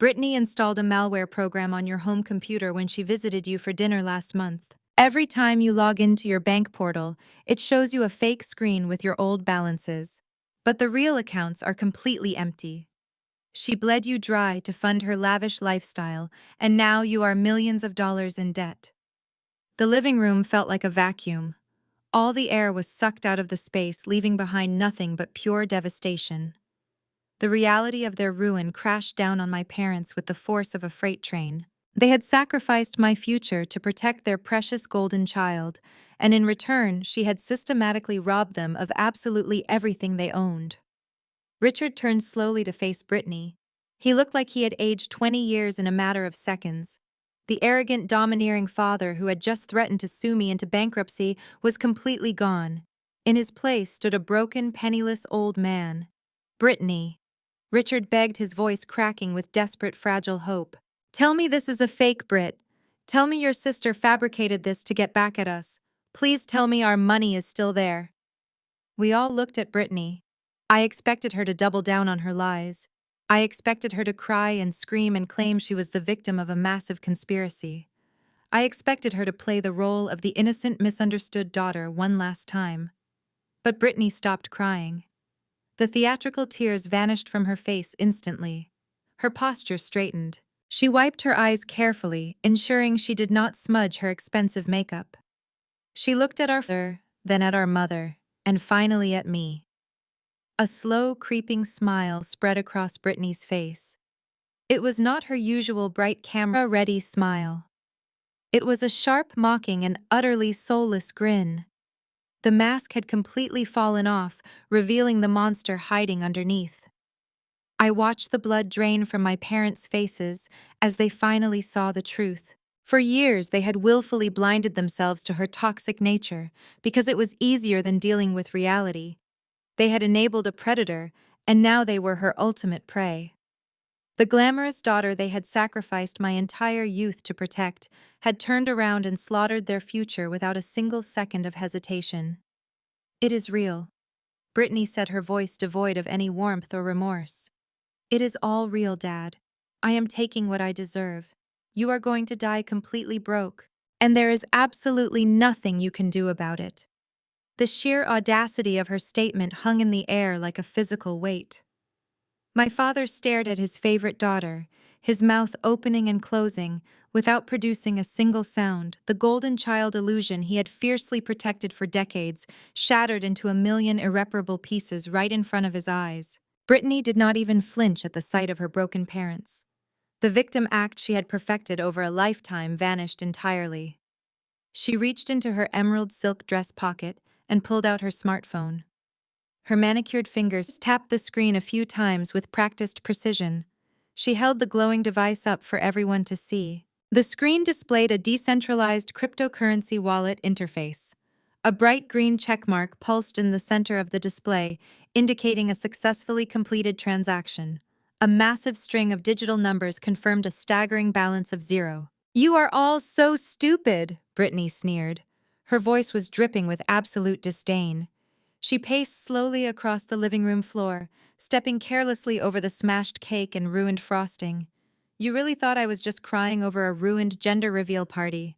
"Brittany installed a malware program on your home computer when she visited you for dinner last month. Every time you log into your bank portal, it shows you a fake screen with your old balances. But the real accounts are completely empty. She bled you dry to fund her lavish lifestyle, and now you are millions of dollars in debt." The living room felt like a vacuum. All the air was sucked out of the space, leaving behind nothing but pure devastation. The reality of their ruin crashed down on my parents with the force of a freight train. They had sacrificed my future to protect their precious golden child, and in return, she had systematically robbed them of absolutely everything they owned. Richard turned slowly to face Brittany. He looked like he had aged 20 years in a matter of seconds. The arrogant, domineering father who had just threatened to sue me into bankruptcy was completely gone. In his place stood a broken, penniless old man. "Brittany," Richard begged, his voice cracking with desperate, fragile hope. "Tell me this is a fake, Britt. Tell me your sister fabricated this to get back at us. Please tell me our money is still there." We all looked at Brittany. I expected her to double down on her lies. I expected her to cry and scream and claim she was the victim of a massive conspiracy. I expected her to play the role of the innocent, misunderstood daughter one last time. But Brittany stopped crying. The theatrical tears vanished from her face instantly. Her posture straightened. She wiped her eyes carefully, ensuring she did not smudge her expensive makeup. She looked at our father, then at our mother, and finally at me. A slow, creeping smile spread across Brittany's face. It was not her usual bright camera-ready smile. It was a sharp, mocking, and utterly soulless grin. The mask had completely fallen off, revealing the monster hiding underneath. I watched the blood drain from my parents' faces as they finally saw the truth. For years, they had willfully blinded themselves to her toxic nature because it was easier than dealing with reality. They had enabled a predator, and now they were her ultimate prey. The glamorous daughter they had sacrificed my entire youth to protect had turned around and slaughtered their future without a single second of hesitation. "It is real," Brittany said, her voice devoid of any warmth or remorse. "It is all real, Dad. I am taking what I deserve. You are going to die completely broke, and there is absolutely nothing you can do about it." The sheer audacity of her statement hung in the air like a physical weight. My father stared at his favorite daughter, his mouth opening and closing, without producing a single sound. The golden child illusion he had fiercely protected for decades shattered into a million irreparable pieces right in front of his eyes. Brittany did not even flinch at the sight of her broken parents. The victim act she had perfected over a lifetime vanished entirely. She reached into her emerald silk dress pocket and pulled out her smartphone. Her manicured fingers tapped the screen a few times with practiced precision. She held the glowing device up for everyone to see. The screen displayed a decentralized cryptocurrency wallet interface. A bright green checkmark pulsed in the center of the display, indicating a successfully completed transaction. A massive string of digital numbers confirmed a staggering balance of 0. "You are all so stupid," Brittany sneered. Her voice was dripping with absolute disdain. She paced slowly across the living room floor, stepping carelessly over the smashed cake and ruined frosting. "You really thought I was just crying over a ruined gender reveal party?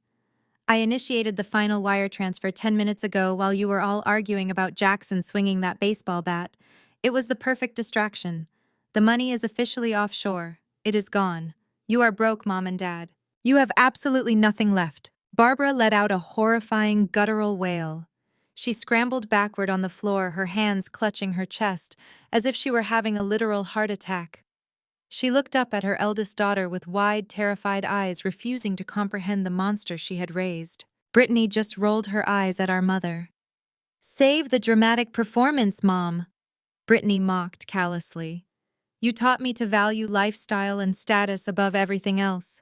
I initiated the final wire transfer 10 minutes ago while you were all arguing about Jackson swinging that baseball bat. It was the perfect distraction. The money is officially offshore. It is gone. You are broke, Mom and Dad. You have absolutely nothing left." Barbara let out a horrifying, guttural wail. She scrambled backward on the floor, her hands clutching her chest, as if she were having a literal heart attack. She looked up at her eldest daughter with wide, terrified eyes, refusing to comprehend the monster she had raised. Brittany just rolled her eyes at our mother. "Save the dramatic performance, Mom," Brittany mocked callously. "You taught me to value lifestyle and status above everything else.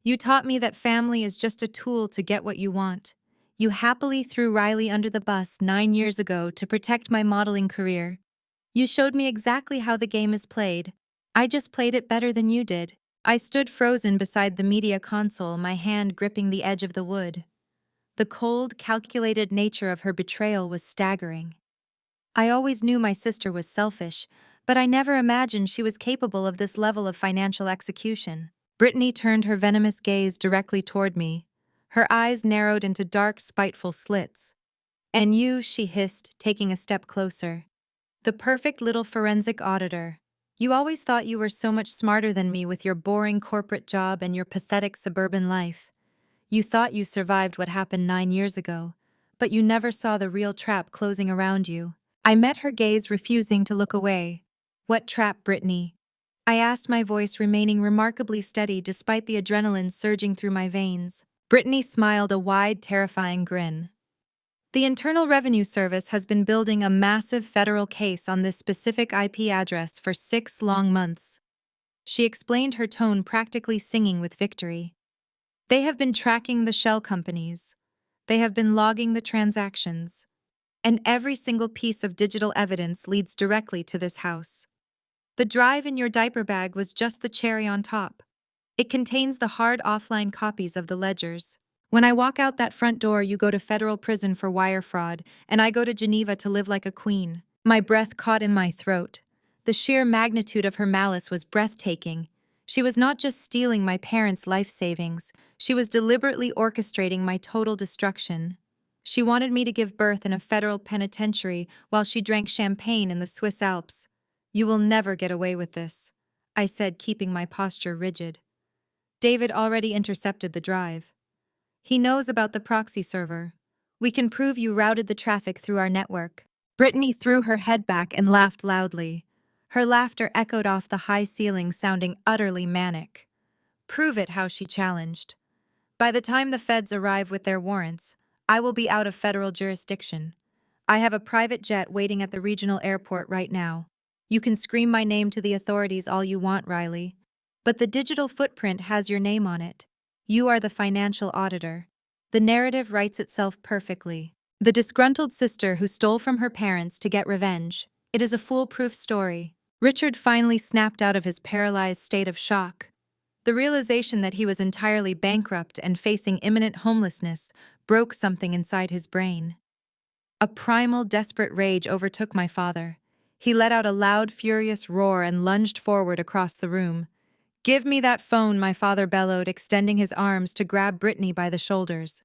You taught me that family is just a tool to get what you want. You happily threw Riley under the bus 9 years ago to protect my modeling career. You showed me exactly how the game is played. I just played it better than you did." I stood frozen beside the media console, my hand gripping the edge of the wood. The cold, calculated nature of her betrayal was staggering. I always knew my sister was selfish, but I never imagined she was capable of this level of financial execution. Brittany turned her venomous gaze directly toward me. Her eyes narrowed into dark, spiteful slits. "And you," she hissed, taking a step closer. "The perfect little forensic auditor. You always thought you were so much smarter than me with your boring corporate job and your pathetic suburban life. You thought you survived what happened 9 years ago, but you never saw the real trap closing around you." I met her gaze, refusing to look away. "What trap, Brittany?" I asked, my voice remaining remarkably steady despite the adrenaline surging through my veins. Brittany smiled a wide, terrifying grin. "The Internal Revenue Service has been building a massive federal case on this specific IP address for 6 long months." She explained, her tone practically singing with victory. "They have been tracking the shell companies. They have been logging the transactions. And every single piece of digital evidence leads directly to this house. The drive in your diaper bag was just the cherry on top. It contains the hard offline copies of the ledgers. When I walk out that front door, you go to federal prison for wire fraud, and I go to Geneva to live like a queen." My breath caught in my throat. The sheer magnitude of her malice was breathtaking. She was not just stealing my parents' life savings, she was deliberately orchestrating my total destruction. She wanted me to give birth in a federal penitentiary while she drank champagne in the Swiss Alps. "You will never get away with this," I said, keeping my posture rigid. "David already intercepted the drive. He knows about the proxy server. We can prove you routed the traffic through our network." Brittany threw her head back and laughed loudly. Her laughter echoed off the high ceiling, sounding utterly manic. "Prove it," how she challenged. "By the time the feds arrive with their warrants, I will be out of federal jurisdiction. I have a private jet waiting at the regional airport right now. You can scream my name to the authorities all you want, Riley. But the digital footprint has your name on it. You are the financial auditor. The narrative writes itself perfectly. The disgruntled sister who stole from her parents to get revenge. It is a foolproof story." Richard finally snapped out of his paralyzed state of shock. The realization that he was entirely bankrupt and facing imminent homelessness broke something inside his brain. A primal, desperate rage overtook my father. He let out a loud, furious roar and lunged forward across the room. "Give me that phone," my father bellowed, extending his arms to grab Brittany by the shoulders.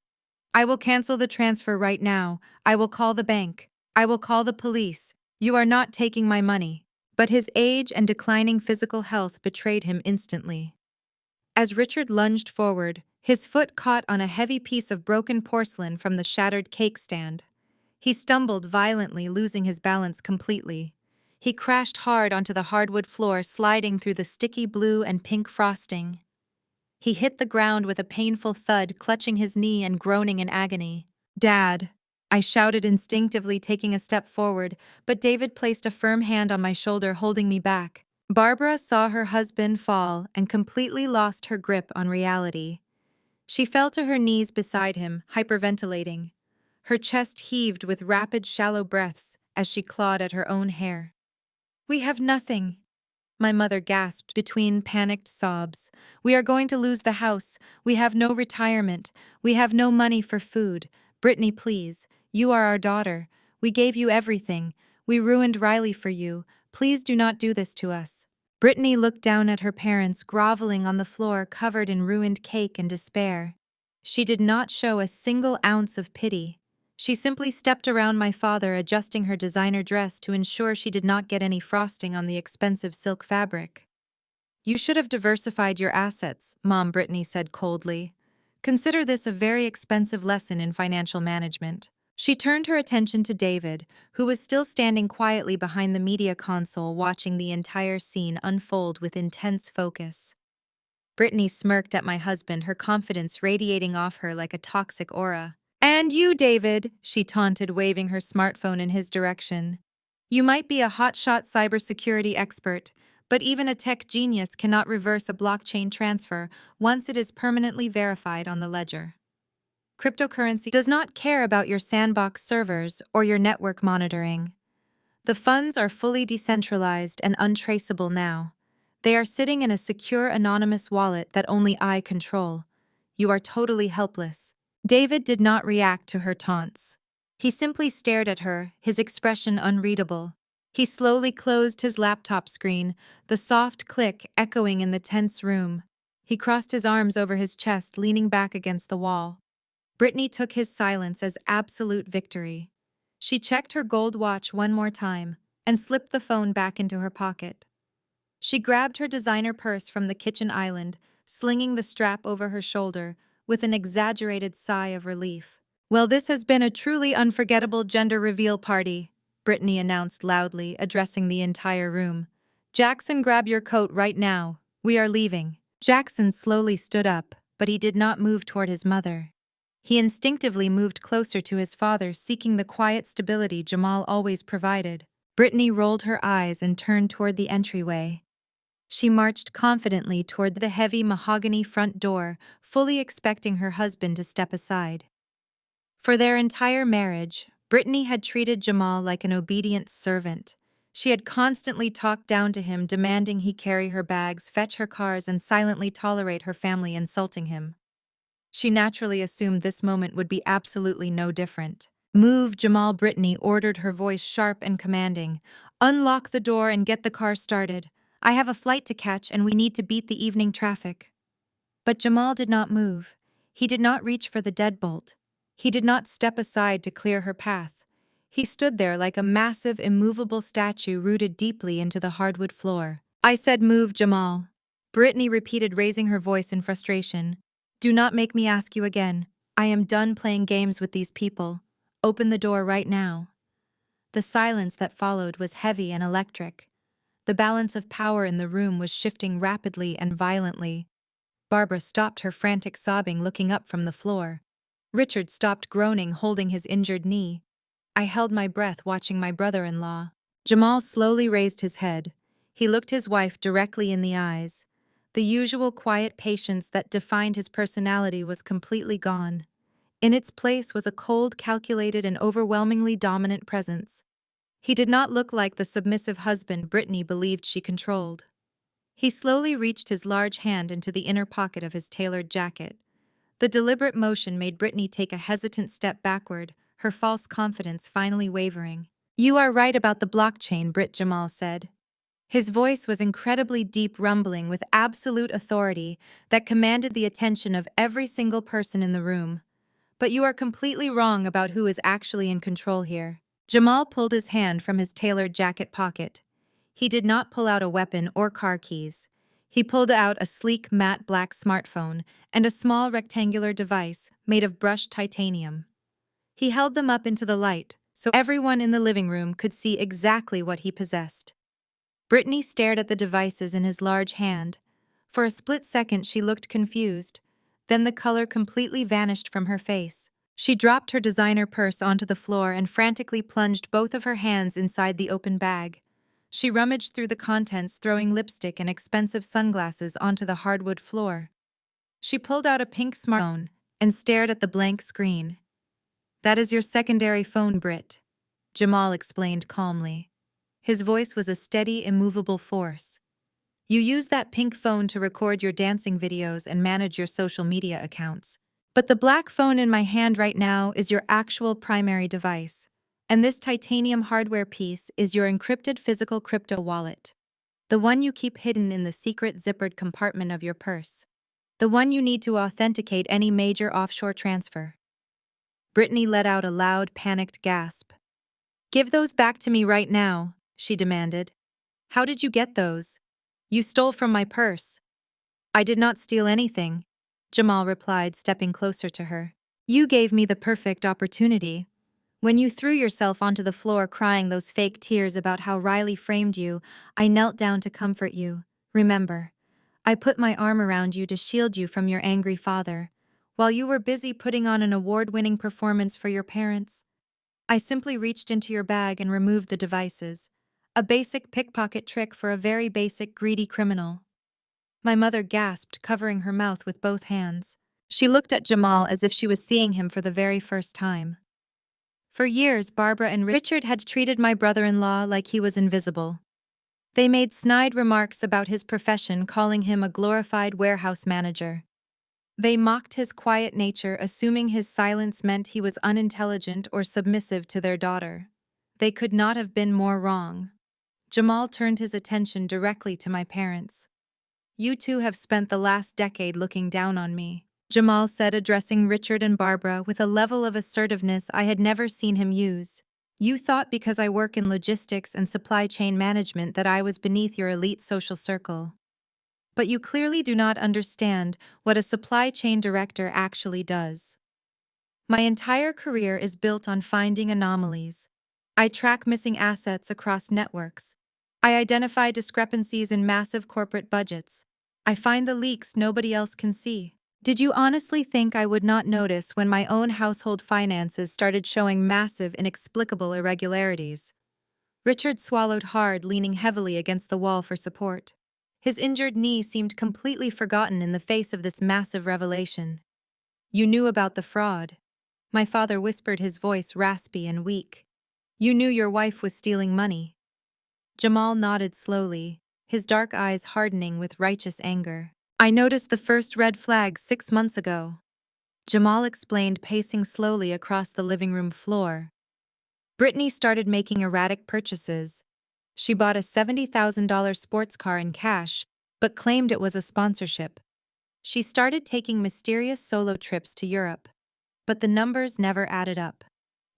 "I will cancel the transfer right now. I will call the bank. I will call the police. You are not taking my money." But his age and declining physical health betrayed him instantly. As Richard lunged forward, his foot caught on a heavy piece of broken porcelain from the shattered cake stand. He stumbled violently, losing his balance completely. He crashed hard onto the hardwood floor, sliding through the sticky blue and pink frosting. He hit the ground with a painful thud, clutching his knee and groaning in agony. "Dad!" I shouted instinctively, taking a step forward, but David placed a firm hand on my shoulder, holding me back. Barbara saw her husband fall and completely lost her grip on reality. She fell to her knees beside him, hyperventilating. Her chest heaved with rapid, shallow breaths as she clawed at her own hair. "We have nothing," my mother gasped between panicked sobs. "We are going to lose the house. We have no retirement. We have no money for food. Brittany, please. You are our daughter. We gave you everything. We ruined Riley for you. Please do not do this to us." Brittany looked down at her parents groveling on the floor covered in ruined cake and despair. She did not show a single ounce of pity. She simply stepped around my father, adjusting her designer dress to ensure she did not get any frosting on the expensive silk fabric. "You should have diversified your assets," Mom Brittany said coldly. "Consider this a very expensive lesson in financial management." She turned her attention to David, who was still standing quietly behind the media console watching the entire scene unfold with intense focus. Brittany smirked at my husband, her confidence radiating off her like a toxic aura. "And you, David," she taunted, waving her smartphone in his direction. "You might be a hotshot cybersecurity expert, but even a tech genius cannot reverse a blockchain transfer once it is permanently verified on the ledger. Cryptocurrency does not care about your sandbox servers or your network monitoring. The funds are fully decentralized and untraceable now. They are sitting in a secure anonymous wallet that only I control. You are totally helpless." David did not react to her taunts. He simply stared at her, his expression unreadable. He slowly closed his laptop screen, the soft click echoing in the tense room. He crossed his arms over his chest, leaning back against the wall. Brittany took his silence as absolute victory. She checked her gold watch one more time and slipped the phone back into her pocket. She grabbed her designer purse from the kitchen island, slinging the strap over her shoulder with an exaggerated sigh of relief. "Well, this has been a truly unforgettable gender reveal party," Brittany announced loudly, addressing the entire room. "Jackson, grab your coat right now. We are leaving." Jackson slowly stood up, but he did not move toward his mother. He instinctively moved closer to his father, seeking the quiet stability Jamal always provided. Brittany rolled her eyes and turned toward the entryway. She marched confidently toward the heavy mahogany front door, fully expecting her husband to step aside. For their entire marriage, Brittany had treated Jamal like an obedient servant. She had constantly talked down to him, demanding he carry her bags, fetch her cars, and silently tolerate her family insulting him. She naturally assumed this moment would be absolutely no different. "Move, Jamal," Brittany ordered, her voice sharp and commanding. "Unlock the door and get the car started. I have a flight to catch and we need to beat the evening traffic." But Jamal did not move. He did not reach for the deadbolt. He did not step aside to clear her path. He stood there like a massive, immovable statue rooted deeply into the hardwood floor. "I said move, Jamal," Brittany repeated, raising her voice in frustration. "Do not make me ask you again. I am done playing games with these people. Open the door right now." The silence that followed was heavy and electric. The balance of power in the room was shifting rapidly and violently. Barbara stopped her frantic sobbing, looking up from the floor. Richard stopped groaning, holding his injured knee. I held my breath, watching my brother-in-law. Jamal slowly raised his head. He looked his wife directly in the eyes. The usual quiet patience that defined his personality was completely gone. In its place was a cold, calculated, and overwhelmingly dominant presence. He did not look like the submissive husband Brittany believed she controlled. He slowly reached his large hand into the inner pocket of his tailored jacket. The deliberate motion made Brittany take a hesitant step backward, her false confidence finally wavering. "You are right about the blockchain," Jamal said. His voice was incredibly deep, rumbling with absolute authority that commanded the attention of every single person in the room. "But you are completely wrong about who is actually in control here." Jamal pulled his hand from his tailored jacket pocket. He did not pull out a weapon or car keys. He pulled out a sleek matte black smartphone and a small rectangular device made of brushed titanium. He held them up into the light so everyone in the living room could see exactly what he possessed. Brittany stared at the devices in his large hand. For a split second she looked confused. Then the color completely vanished from her face. She dropped her designer purse onto the floor and frantically plunged both of her hands inside the open bag. She rummaged through the contents, throwing lipstick and expensive sunglasses onto the hardwood floor. She pulled out a pink smartphone and stared at the blank screen. That is your secondary phone, Brit, Jamal explained calmly. His voice was a steady, immovable force. You use that pink phone to record your dancing videos and manage your social media accounts. But the black phone in my hand right now is your actual primary device. And this titanium hardware piece is your encrypted physical crypto wallet. The one you keep hidden in the secret zippered compartment of your purse. The one you need to authenticate any major offshore transfer. Brittany let out a loud, panicked gasp. Give those back to me right now, she demanded. How did you get those? You stole from my purse. I did not steal anything, Jamal replied, stepping closer to her. You gave me the perfect opportunity. When you threw yourself onto the floor crying those fake tears about how Riley framed you, I knelt down to comfort you. Remember, I put my arm around you to shield you from your angry father. While you were busy putting on an award-winning performance for your parents, I simply reached into your bag and removed the devices. A basic pickpocket trick for a very basic, greedy criminal. My mother gasped, covering her mouth with both hands. She looked at Jamal as if she was seeing him for the very first time. For years, Barbara and Richard had treated my brother-in-law like he was invisible. They made snide remarks about his profession, calling him a glorified warehouse manager. They mocked his quiet nature, assuming his silence meant he was unintelligent or submissive to their daughter. They could not have been more wrong. Jamal turned his attention directly to my parents. You two have spent the last decade looking down on me, Jamal said, addressing Richard and Barbara with a level of assertiveness I had never seen him use. You thought because I work in logistics and supply chain management that I was beneath your elite social circle. But you clearly do not understand what a supply chain director actually does. My entire career is built on finding anomalies. I track missing assets across networks. I identify discrepancies in massive corporate budgets. I find the leaks nobody else can see. Did you honestly think I would not notice when my own household finances started showing massive, inexplicable irregularities? Richard swallowed hard, leaning heavily against the wall for support. His injured knee seemed completely forgotten in the face of this massive revelation. You knew about the fraud. My father whispered, his voice raspy and weak. You knew your wife was stealing money. Jamal nodded slowly, his dark eyes hardening with righteous anger. I noticed the first red flag 6 months ago, Jamal explained, pacing slowly across the living room floor. Brittany started making erratic purchases. She bought a $70,000 sports car in cash, but claimed it was a sponsorship. She started taking mysterious solo trips to Europe, but the numbers never added up.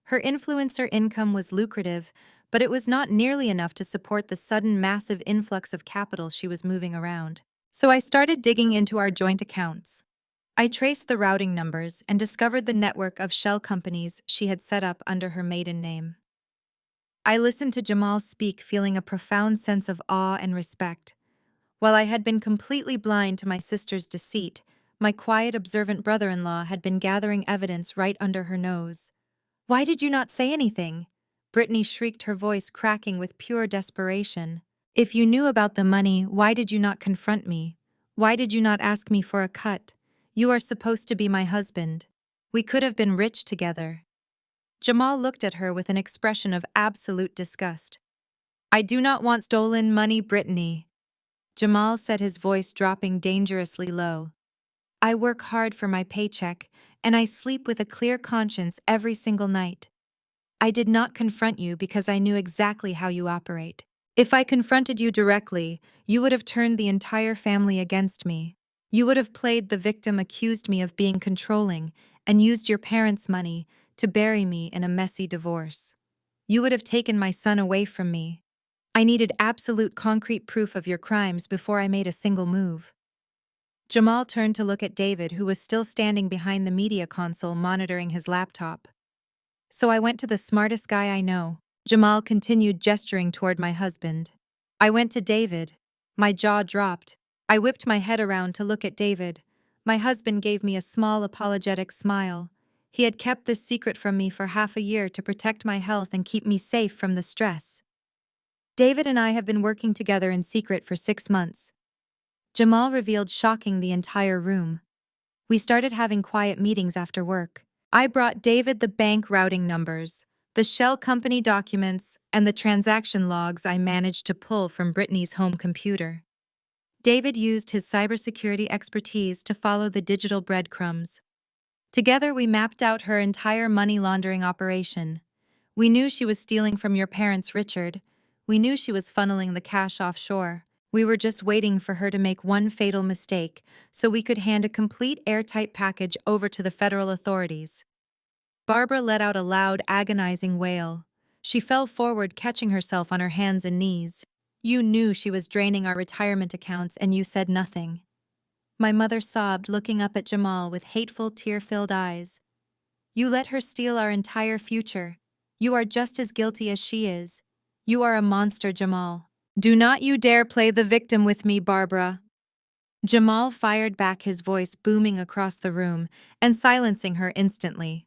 Her influencer income was lucrative, but it was not nearly enough to support the sudden massive influx of capital she was moving around. So I started digging into our joint accounts. I traced the routing numbers and discovered the network of shell companies she had set up under her maiden name. I listened to Jamal speak, feeling a profound sense of awe and respect. While I had been completely blind to my sister's deceit, my quiet, observant brother-in-law had been gathering evidence right under her nose. Why did you not say anything? Brittany shrieked, her voice cracking with pure desperation. If you knew about the money, why did you not confront me? Why did you not ask me for a cut? You are supposed to be my husband. We could have been rich together. Jamal looked at her with an expression of absolute disgust. I do not want stolen money, Brittany, Jamal said, his voice dropping dangerously low. I work hard for my paycheck, and I sleep with a clear conscience every single night. I did not confront you because I knew exactly how you operate. If I confronted you directly, you would have turned the entire family against me. You would have played the victim, accused me of being controlling, and used your parents' money to bury me in a messy divorce. You would have taken my son away from me. I needed absolute concrete proof of your crimes before I made a single move. Jamal turned to look at David, who was still standing behind the media console monitoring his laptop. So I went to the smartest guy I know, Jamal continued, gesturing toward my husband. I went to David. My jaw dropped. I whipped my head around to look at David. My husband gave me a small, apologetic smile. He had kept this secret from me for half a year to protect my health and keep me safe from the stress. David and I have been working together in secret for 6 months. Jamal revealed, shocking the entire room. We started having quiet meetings after work. I brought David the bank routing numbers, the shell company documents, and the transaction logs I managed to pull from Brittany's home computer. David used his cybersecurity expertise to follow the digital breadcrumbs. Together, we mapped out her entire money laundering operation. We knew she was stealing from your parents, Richard. We knew she was funneling the cash offshore. We were just waiting for her to make one fatal mistake so we could hand a complete airtight package over to the federal authorities. Barbara let out a loud, agonizing wail. She fell forward, catching herself on her hands and knees. You knew she was draining our retirement accounts and you said nothing. My mother sobbed, looking up at Jamal with hateful, tear-filled eyes. You let her steal our entire future. You are just as guilty as she is. You are a monster, Jamal. Do not you dare play the victim with me, Barbara. Jamal fired back, his voice booming across the room and silencing her instantly.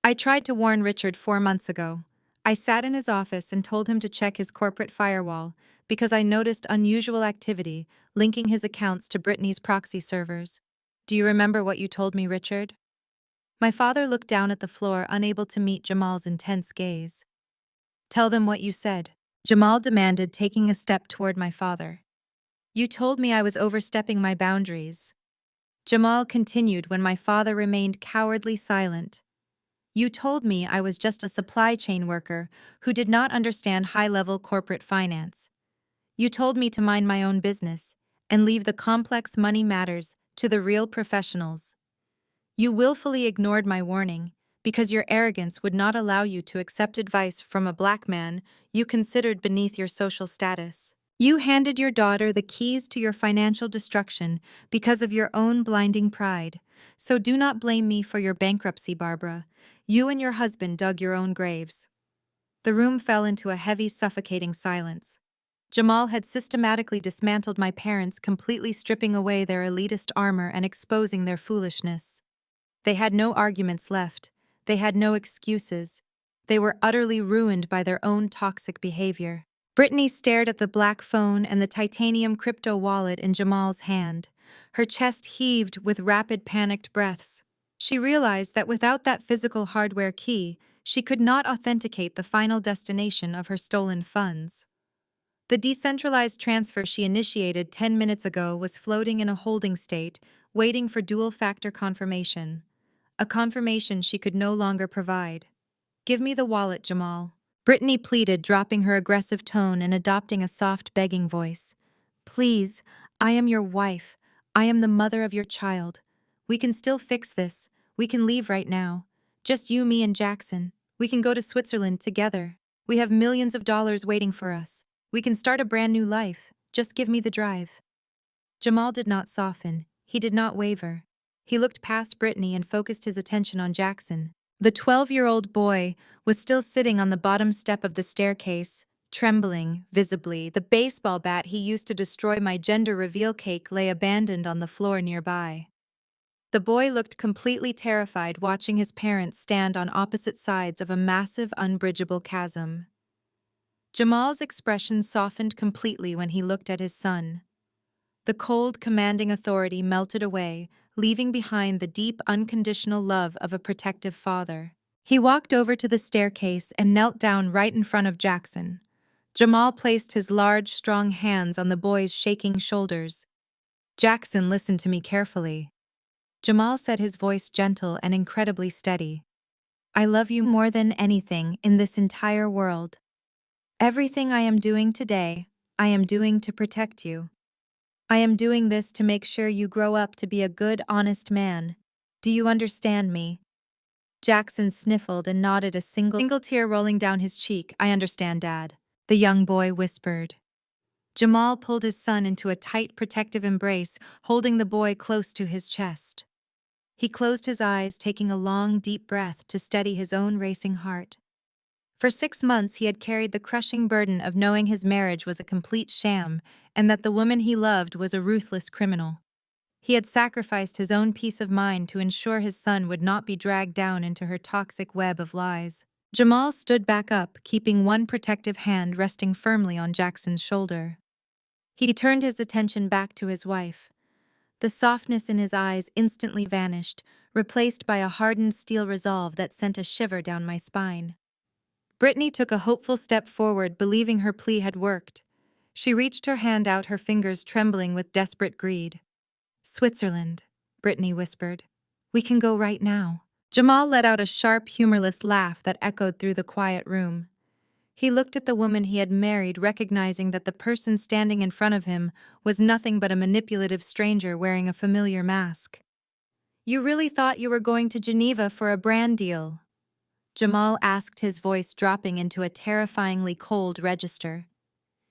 I tried to warn Richard 4 months ago. I sat in his office and told him to check his corporate firewall because I noticed unusual activity linking his accounts to Brittany's proxy servers. Do you remember what you told me, Richard? My father looked down at the floor, unable to meet Jamal's intense gaze. Tell them what you said, Jamal demanded, taking a step toward my father. You told me I was overstepping my boundaries. Jamal continued when my father remained cowardly silent. You told me I was just a supply chain worker who did not understand high-level corporate finance. You told me to mind my own business and leave the complex money matters to the real professionals. You willfully ignored my warning because your arrogance would not allow you to accept advice from a black man you considered beneath your social status. You handed your daughter the keys to your financial destruction because of your own blinding pride. So do not blame me for your bankruptcy, Barbara. You and your husband dug your own graves. The room fell into a heavy, suffocating silence. Jamal had systematically dismantled my parents, completely stripping away their elitist armor and exposing their foolishness. They had no arguments left. They had no excuses. They were utterly ruined by their own toxic behavior. Brittany stared at the black phone and the titanium crypto wallet in Jamal's hand. Her chest heaved with rapid, panicked breaths. She realized that without that physical hardware key, she could not authenticate the final destination of her stolen funds. The decentralized transfer she initiated 10 minutes ago was floating in a holding state, waiting for dual-factor confirmation. A confirmation she could no longer provide. Give me the wallet, Jamal. Brittany pleaded, dropping her aggressive tone and adopting a soft, begging voice. Please, I am your wife. I am the mother of your child. We can still fix this. We can leave right now. Just you, me, and Jackson. We can go to Switzerland together. We have millions of dollars waiting for us. We can start a brand new life. Just give me the drive. Jamal did not soften. He did not waver. He looked past Brittany and focused his attention on Jackson. The 12-year-old boy was still sitting on the bottom step of the staircase, trembling visibly. The baseball bat he used to destroy my gender reveal cake lay abandoned on the floor nearby. The boy looked completely terrified, watching his parents stand on opposite sides of a massive, unbridgeable chasm. Jamal's expression softened completely when he looked at his son. The cold, commanding authority melted away, leaving behind the deep, unconditional love of a protective father. He walked over to the staircase and knelt down right in front of Jackson. Jamal placed his large, strong hands on the boy's shaking shoulders. Jackson, listen to me carefully. Jamal said, his voice gentle and incredibly steady. I love you more than anything in this entire world. Everything I am doing today, I am doing to protect you. I am doing this to make sure you grow up to be a good, honest man. Do you understand me? Jackson sniffled and nodded, a single tear rolling down his cheek. I understand, Dad, the young boy whispered. Jamal pulled his son into a tight, protective embrace, holding the boy close to his chest. He closed his eyes, taking a long, deep breath to steady his own racing heart. For 6 months he had carried the crushing burden of knowing his marriage was a complete sham and that the woman he loved was a ruthless criminal. He had sacrificed his own peace of mind to ensure his son would not be dragged down into her toxic web of lies. Jamal stood back up, keeping one protective hand resting firmly on Jackson's shoulder. He turned his attention back to his wife. The softness in his eyes instantly vanished, replaced by a hardened steel resolve that sent a shiver down my spine. Brittany took a hopeful step forward, believing her plea had worked. She reached her hand out, her fingers trembling with desperate greed. "Switzerland," Brittany whispered. "We can go right now." Jamal let out a sharp, humorless laugh that echoed through the quiet room. He looked at the woman he had married, recognizing that the person standing in front of him was nothing but a manipulative stranger wearing a familiar mask. "You really thought you were going to Geneva for a brand deal?" Jamal asked, his voice dropping into a terrifyingly cold register.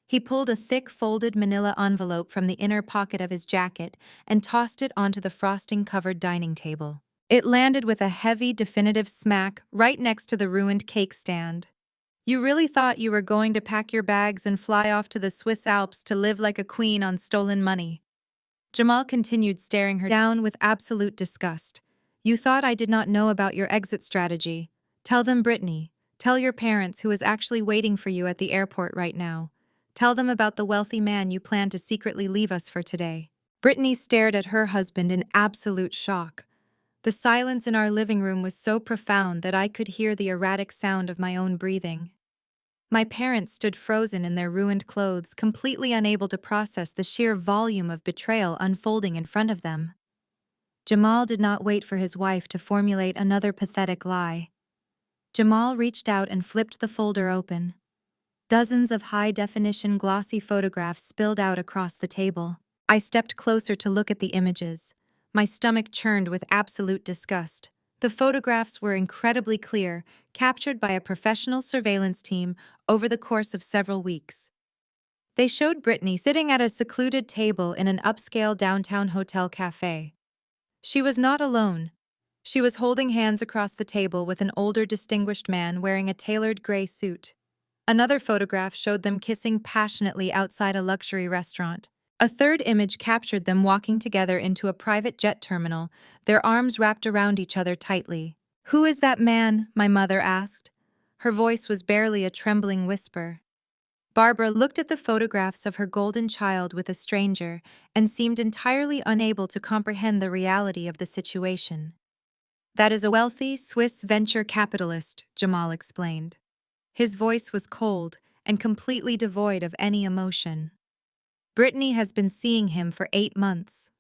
He pulled a thick, folded manila envelope from the inner pocket of his jacket and tossed it onto the frosting-covered dining table. It landed with a heavy, definitive smack right next to the ruined cake stand. "You really thought you were going to pack your bags and fly off to the Swiss Alps to live like a queen on stolen money?" Jamal continued, staring her down with absolute disgust. "You thought I did not know about your exit strategy. Tell them, Brittany. Tell your parents, who is actually waiting for you at the airport right now. Tell them about the wealthy man you plan to secretly leave us for today." Brittany stared at her husband in absolute shock. The silence in our living room was so profound that I could hear the erratic sound of my own breathing. My parents stood frozen in their ruined clothes, completely unable to process the sheer volume of betrayal unfolding in front of them. Jamal did not wait for his wife to formulate another pathetic lie. Jamal reached out and flipped the folder open. Dozens of high-definition glossy photographs spilled out across the table. I stepped closer to look at the images. My stomach churned with absolute disgust. The photographs were incredibly clear, captured by a professional surveillance team over the course of several weeks. They showed Brittany sitting at a secluded table in an upscale downtown hotel cafe. She was not alone. She was holding hands across the table with an older, distinguished man wearing a tailored gray suit. Another photograph showed them kissing passionately outside a luxury restaurant. A third image captured them walking together into a private jet terminal, their arms wrapped around each other tightly. "Who is that man?" my mother asked. Her voice was barely a trembling whisper. Barbara looked at the photographs of her golden child with a stranger and seemed entirely unable to comprehend the reality of the situation. "That is a wealthy Swiss venture capitalist," Jamal explained. His voice was cold and completely devoid of any emotion. "Brittany has been seeing him for 8 months.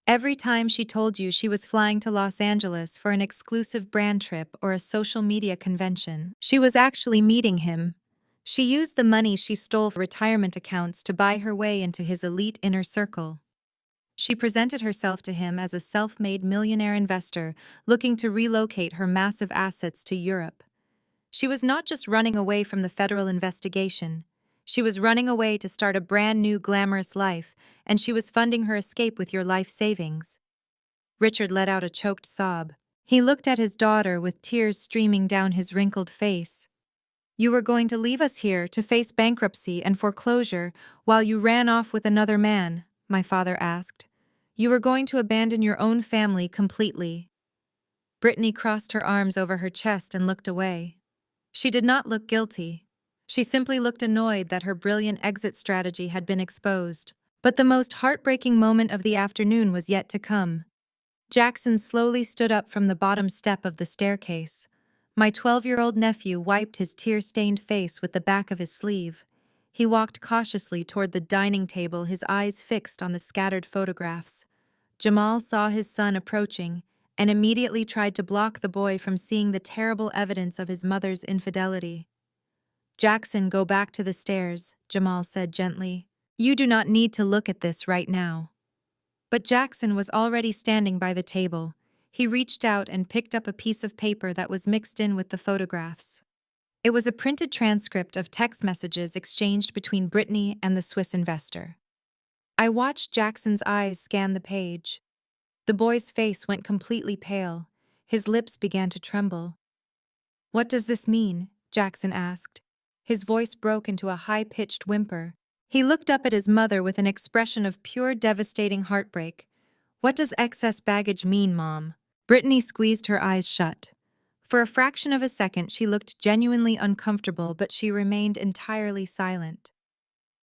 Every time she told you she was flying to Los Angeles for an exclusive brand trip or a social media convention, she was actually meeting him. She used the money she stole from retirement accounts to buy her way into his elite inner circle. She presented herself to him as a self-made millionaire investor looking to relocate her massive assets to Europe. She was not just running away from the federal investigation. She was running away to start a brand new glamorous life, and she was funding her escape with your life savings." Richard let out a choked sob. He looked at his daughter with tears streaming down his wrinkled face. "You were going to leave us here to face bankruptcy and foreclosure while you ran off with another man?" my father asked. "You were going to abandon your own family completely." Brittany crossed her arms over her chest and looked away. She did not look guilty. She simply looked annoyed that her brilliant exit strategy had been exposed. But the most heartbreaking moment of the afternoon was yet to come. Jackson slowly stood up from the bottom step of the staircase. My 12-year-old nephew wiped his tear-stained face with the back of his sleeve. He walked cautiously toward the dining table, his eyes fixed on the scattered photographs. Jamal saw his son approaching and immediately tried to block the boy from seeing the terrible evidence of his mother's infidelity. "Jackson, go back to the stairs," Jamal said gently. "You do not need to look at this right now." But Jackson was already standing by the table. He reached out and picked up a piece of paper that was mixed in with the photographs. It was a printed transcript of text messages exchanged between Brittany and the Swiss investor. I watched Jackson's eyes scan the page. The boy's face went completely pale. His lips began to tremble. "What does this mean?" Jackson asked. His voice broke into a high-pitched whimper. He looked up at his mother with an expression of pure, devastating heartbreak. "What does excess baggage mean, Mom?" Brittany squeezed her eyes shut. For a fraction of a second, she looked genuinely uncomfortable, but she remained entirely silent.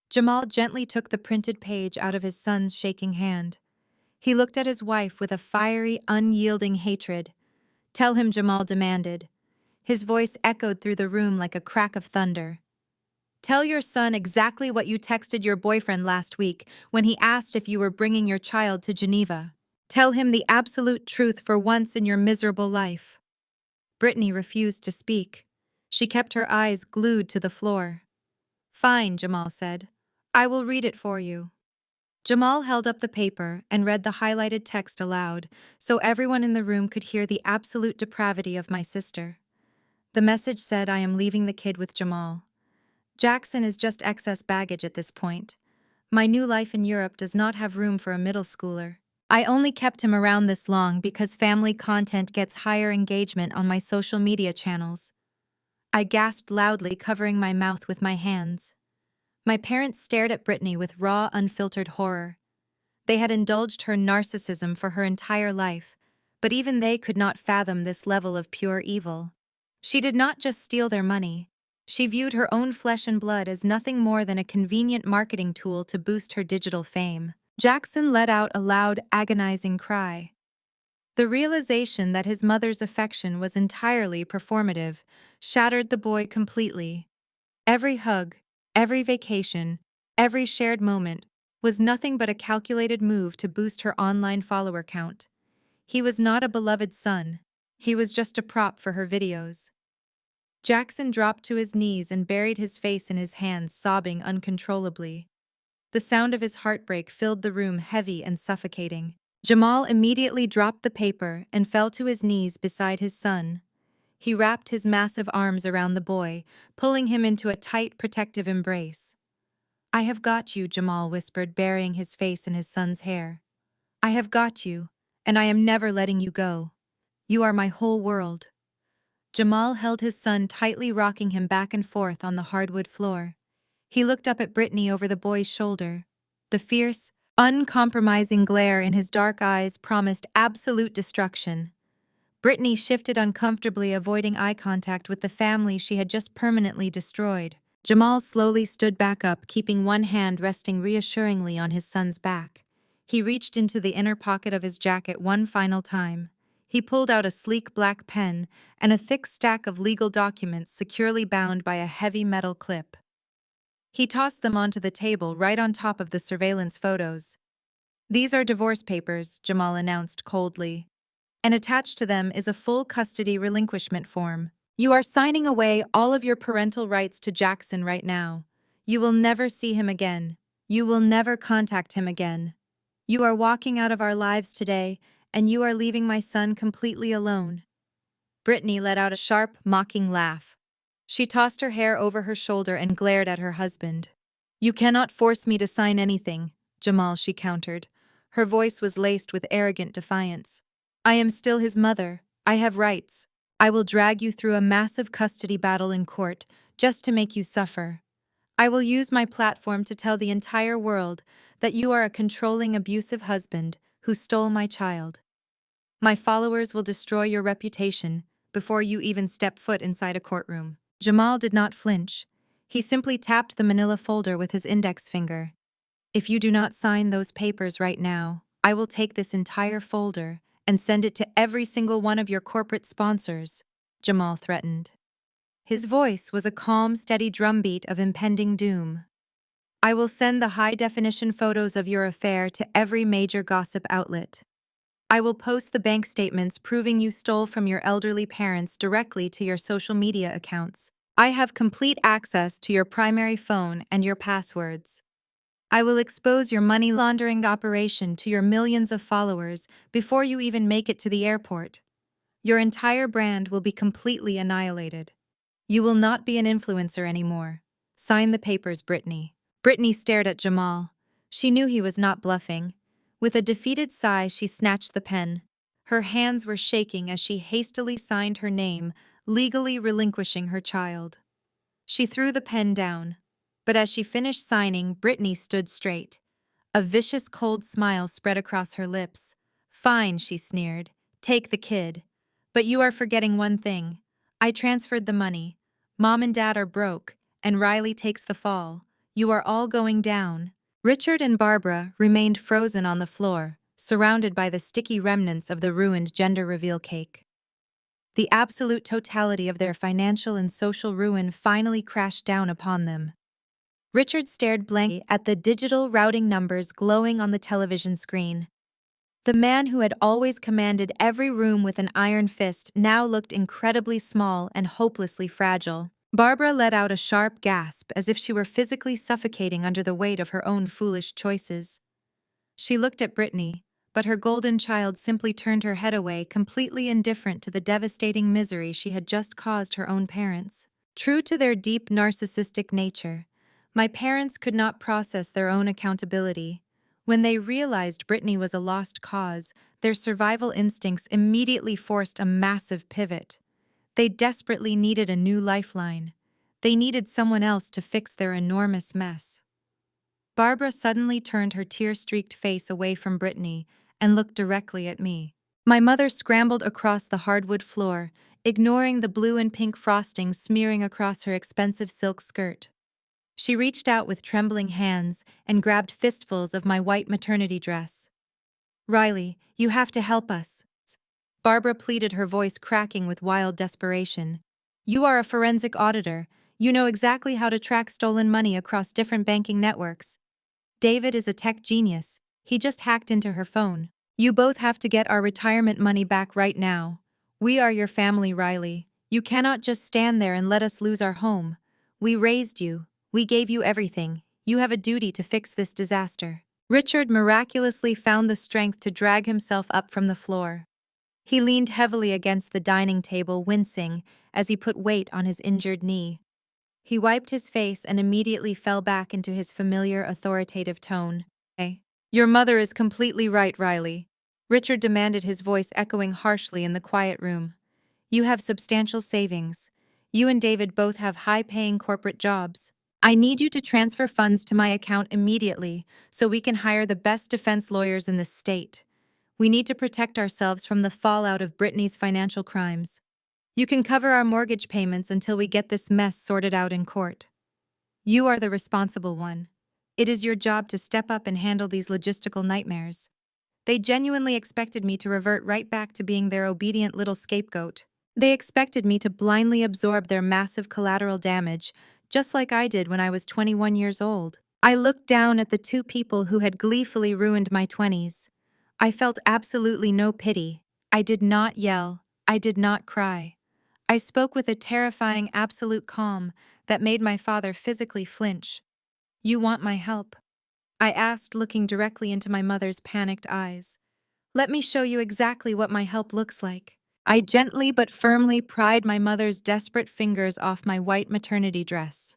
Jamal gently took the printed page out of his son's shaking hand. He looked at his wife with a fiery, unyielding hatred. "Tell him," Jamal demanded. His voice echoed through the room like a crack of thunder. "Tell your son exactly what you texted your boyfriend last week when he asked if you were bringing your child to Geneva. Tell him the absolute truth for once in your miserable life." Brittany refused to speak. She kept her eyes glued to the floor. "Fine," Jamal said. "I will read it for you." Jamal held up the paper and read the highlighted text aloud, so everyone in the room could hear the absolute depravity of my sister. The message said, "I am leaving the kid with Jamal. Jackson is just excess baggage at this point. My new life in Europe does not have room for a middle schooler. I only kept him around this long because family content gets higher engagement on my social media channels." I gasped loudly, covering my mouth with my hands. My parents stared at Brittany with raw, unfiltered horror. They had indulged her narcissism for her entire life, but even they could not fathom this level of pure evil. She did not just steal their money. She viewed her own flesh and blood as nothing more than a convenient marketing tool to boost her digital fame. Jackson let out a loud, agonizing cry. The realization that his mother's affection was entirely performative shattered the boy completely. Every hug, every vacation, every shared moment was nothing but a calculated move to boost her online follower count. He was not a beloved son. He was just a prop for her videos. Jackson dropped to his knees and buried his face in his hands, sobbing uncontrollably. The sound of his heartbreak filled the room, heavy and suffocating. Jamal immediately dropped the paper and fell to his knees beside his son. He wrapped his massive arms around the boy, pulling him into a tight, protective embrace. "I have got you," Jamal whispered, burying his face in his son's hair. "I have got you, and I am never letting you go. You are my whole world." Jamal held his son tightly, rocking him back and forth on the hardwood floor. He looked up at Brittany over the boy's shoulder. The fierce, uncompromising glare in his dark eyes promised absolute destruction. Brittany shifted uncomfortably, avoiding eye contact with the family she had just permanently destroyed. Jamal slowly stood back up, keeping one hand resting reassuringly on his son's back. He reached into the inner pocket of his jacket one final time. He pulled out a sleek black pen and a thick stack of legal documents securely bound by a heavy metal clip. He tossed them onto the table right on top of the surveillance photos. "These are divorce papers," Jamal announced coldly. "And attached to them is a full custody relinquishment form. You are signing away all of your parental rights to Jackson right now. You will never see him again. You will never contact him again. You are walking out of our lives today, and you are leaving my son completely alone." Brittany let out a sharp, mocking laugh. She tossed her hair over her shoulder and glared at her husband. "You cannot force me to sign anything, Jamal," she countered. Her voice was laced with arrogant defiance. "I am still his mother. I have rights. I will drag you through a massive custody battle in court just to make you suffer. I will use my platform to tell the entire world that you are a controlling, abusive husband who stole my child. My followers will destroy your reputation before you even step foot inside a courtroom." Jamal did not flinch. He simply tapped the manila folder with his index finger. "If you do not sign those papers right now, I will take this entire folder and send it to every single one of your corporate sponsors," Jamal threatened. His voice was a calm, steady drumbeat of impending doom. "I will send the high-definition photos of your affair to every major gossip outlet. I will post the bank statements proving you stole from your elderly parents directly to your social media accounts. I have complete access to your primary phone and your passwords. I will expose your money laundering operation to your millions of followers before you even make it to the airport. Your entire brand will be completely annihilated. You will not be an influencer anymore. Sign the papers, Brittany." Brittany stared at Jamal. She knew he was not bluffing. With a defeated sigh, she snatched the pen. Her hands were shaking as she hastily signed her name, legally relinquishing her child. She threw the pen down. But as she finished signing, Brittany stood straight. A vicious, cold smile spread across her lips. "Fine," she sneered. "Take the kid. But you are forgetting one thing. I transferred the money. Mom and Dad are broke, and Riley takes the fall. You are all going down." Richard and Barbara remained frozen on the floor, surrounded by the sticky remnants of the ruined gender reveal cake. The absolute totality of their financial and social ruin finally crashed down upon them. Richard stared blankly at the digital routing numbers glowing on the television screen. The man who had always commanded every room with an iron fist now looked incredibly small and hopelessly fragile. Barbara let out a sharp gasp as if she were physically suffocating under the weight of her own foolish choices. She looked at Brittany, but her golden child simply turned her head away, completely indifferent to the devastating misery she had just caused her own parents. True to their deep narcissistic nature, my parents could not process their own accountability. When they realized Brittany was a lost cause, their survival instincts immediately forced a massive pivot. They desperately needed a new lifeline. They needed someone else to fix their enormous mess. Barbara suddenly turned her tear-streaked face away from Brittany and looked directly at me. My mother scrambled across the hardwood floor, ignoring the blue and pink frosting smearing across her expensive silk skirt. She reached out with trembling hands and grabbed fistfuls of my white maternity dress. "Riley, you have to help us," Barbara pleaded, her voice cracking with wild desperation. "You are a forensic auditor. You know exactly how to track stolen money across different banking networks. David is a tech genius. He just hacked into her phone. You both have to get our retirement money back right now. We are your family, Riley. You cannot just stand there and let us lose our home. We raised you. We gave you everything. You have a duty to fix this disaster." Richard miraculously found the strength to drag himself up from the floor. He leaned heavily against the dining table, wincing as he put weight on his injured knee. He wiped his face and immediately fell back into his familiar authoritative tone. "Hey, your mother is completely right, Riley," Richard demanded, his voice echoing harshly in the quiet room. "You have substantial savings. You and David both have high-paying corporate jobs. I need you to transfer funds to my account immediately so we can hire the best defense lawyers in the state. We need to protect ourselves from the fallout of Brittany's financial crimes. You can cover our mortgage payments until we get this mess sorted out in court. You are the responsible one. It is your job to step up and handle these logistical nightmares." They genuinely expected me to revert right back to being their obedient little scapegoat. They expected me to blindly absorb their massive collateral damage, just like I did when I was 21 years old. I looked down at the two people who had gleefully ruined my 20s. I felt absolutely no pity. I did not yell. I did not cry. I spoke with a terrifying absolute calm that made my father physically flinch. "You want my help?" I asked, looking directly into my mother's panicked eyes. "Let me show you exactly what my help looks like." I gently but firmly pried my mother's desperate fingers off my white maternity dress.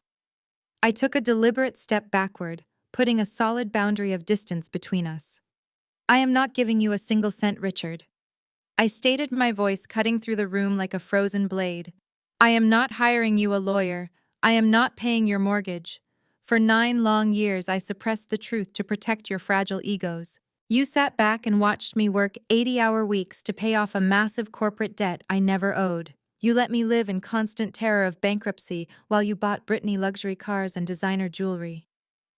I took a deliberate step backward, putting a solid boundary of distance between us. "I am not giving you a single cent, Richard," I stated, my voice cutting through the room like a frozen blade. "I am not hiring you a lawyer. I am not paying your mortgage. For 9 long years I suppressed the truth to protect your fragile egos. You sat back and watched me work 80-hour weeks to pay off a massive corporate debt I never owed. You let me live in constant terror of bankruptcy while you bought Brittany luxury cars and designer jewelry.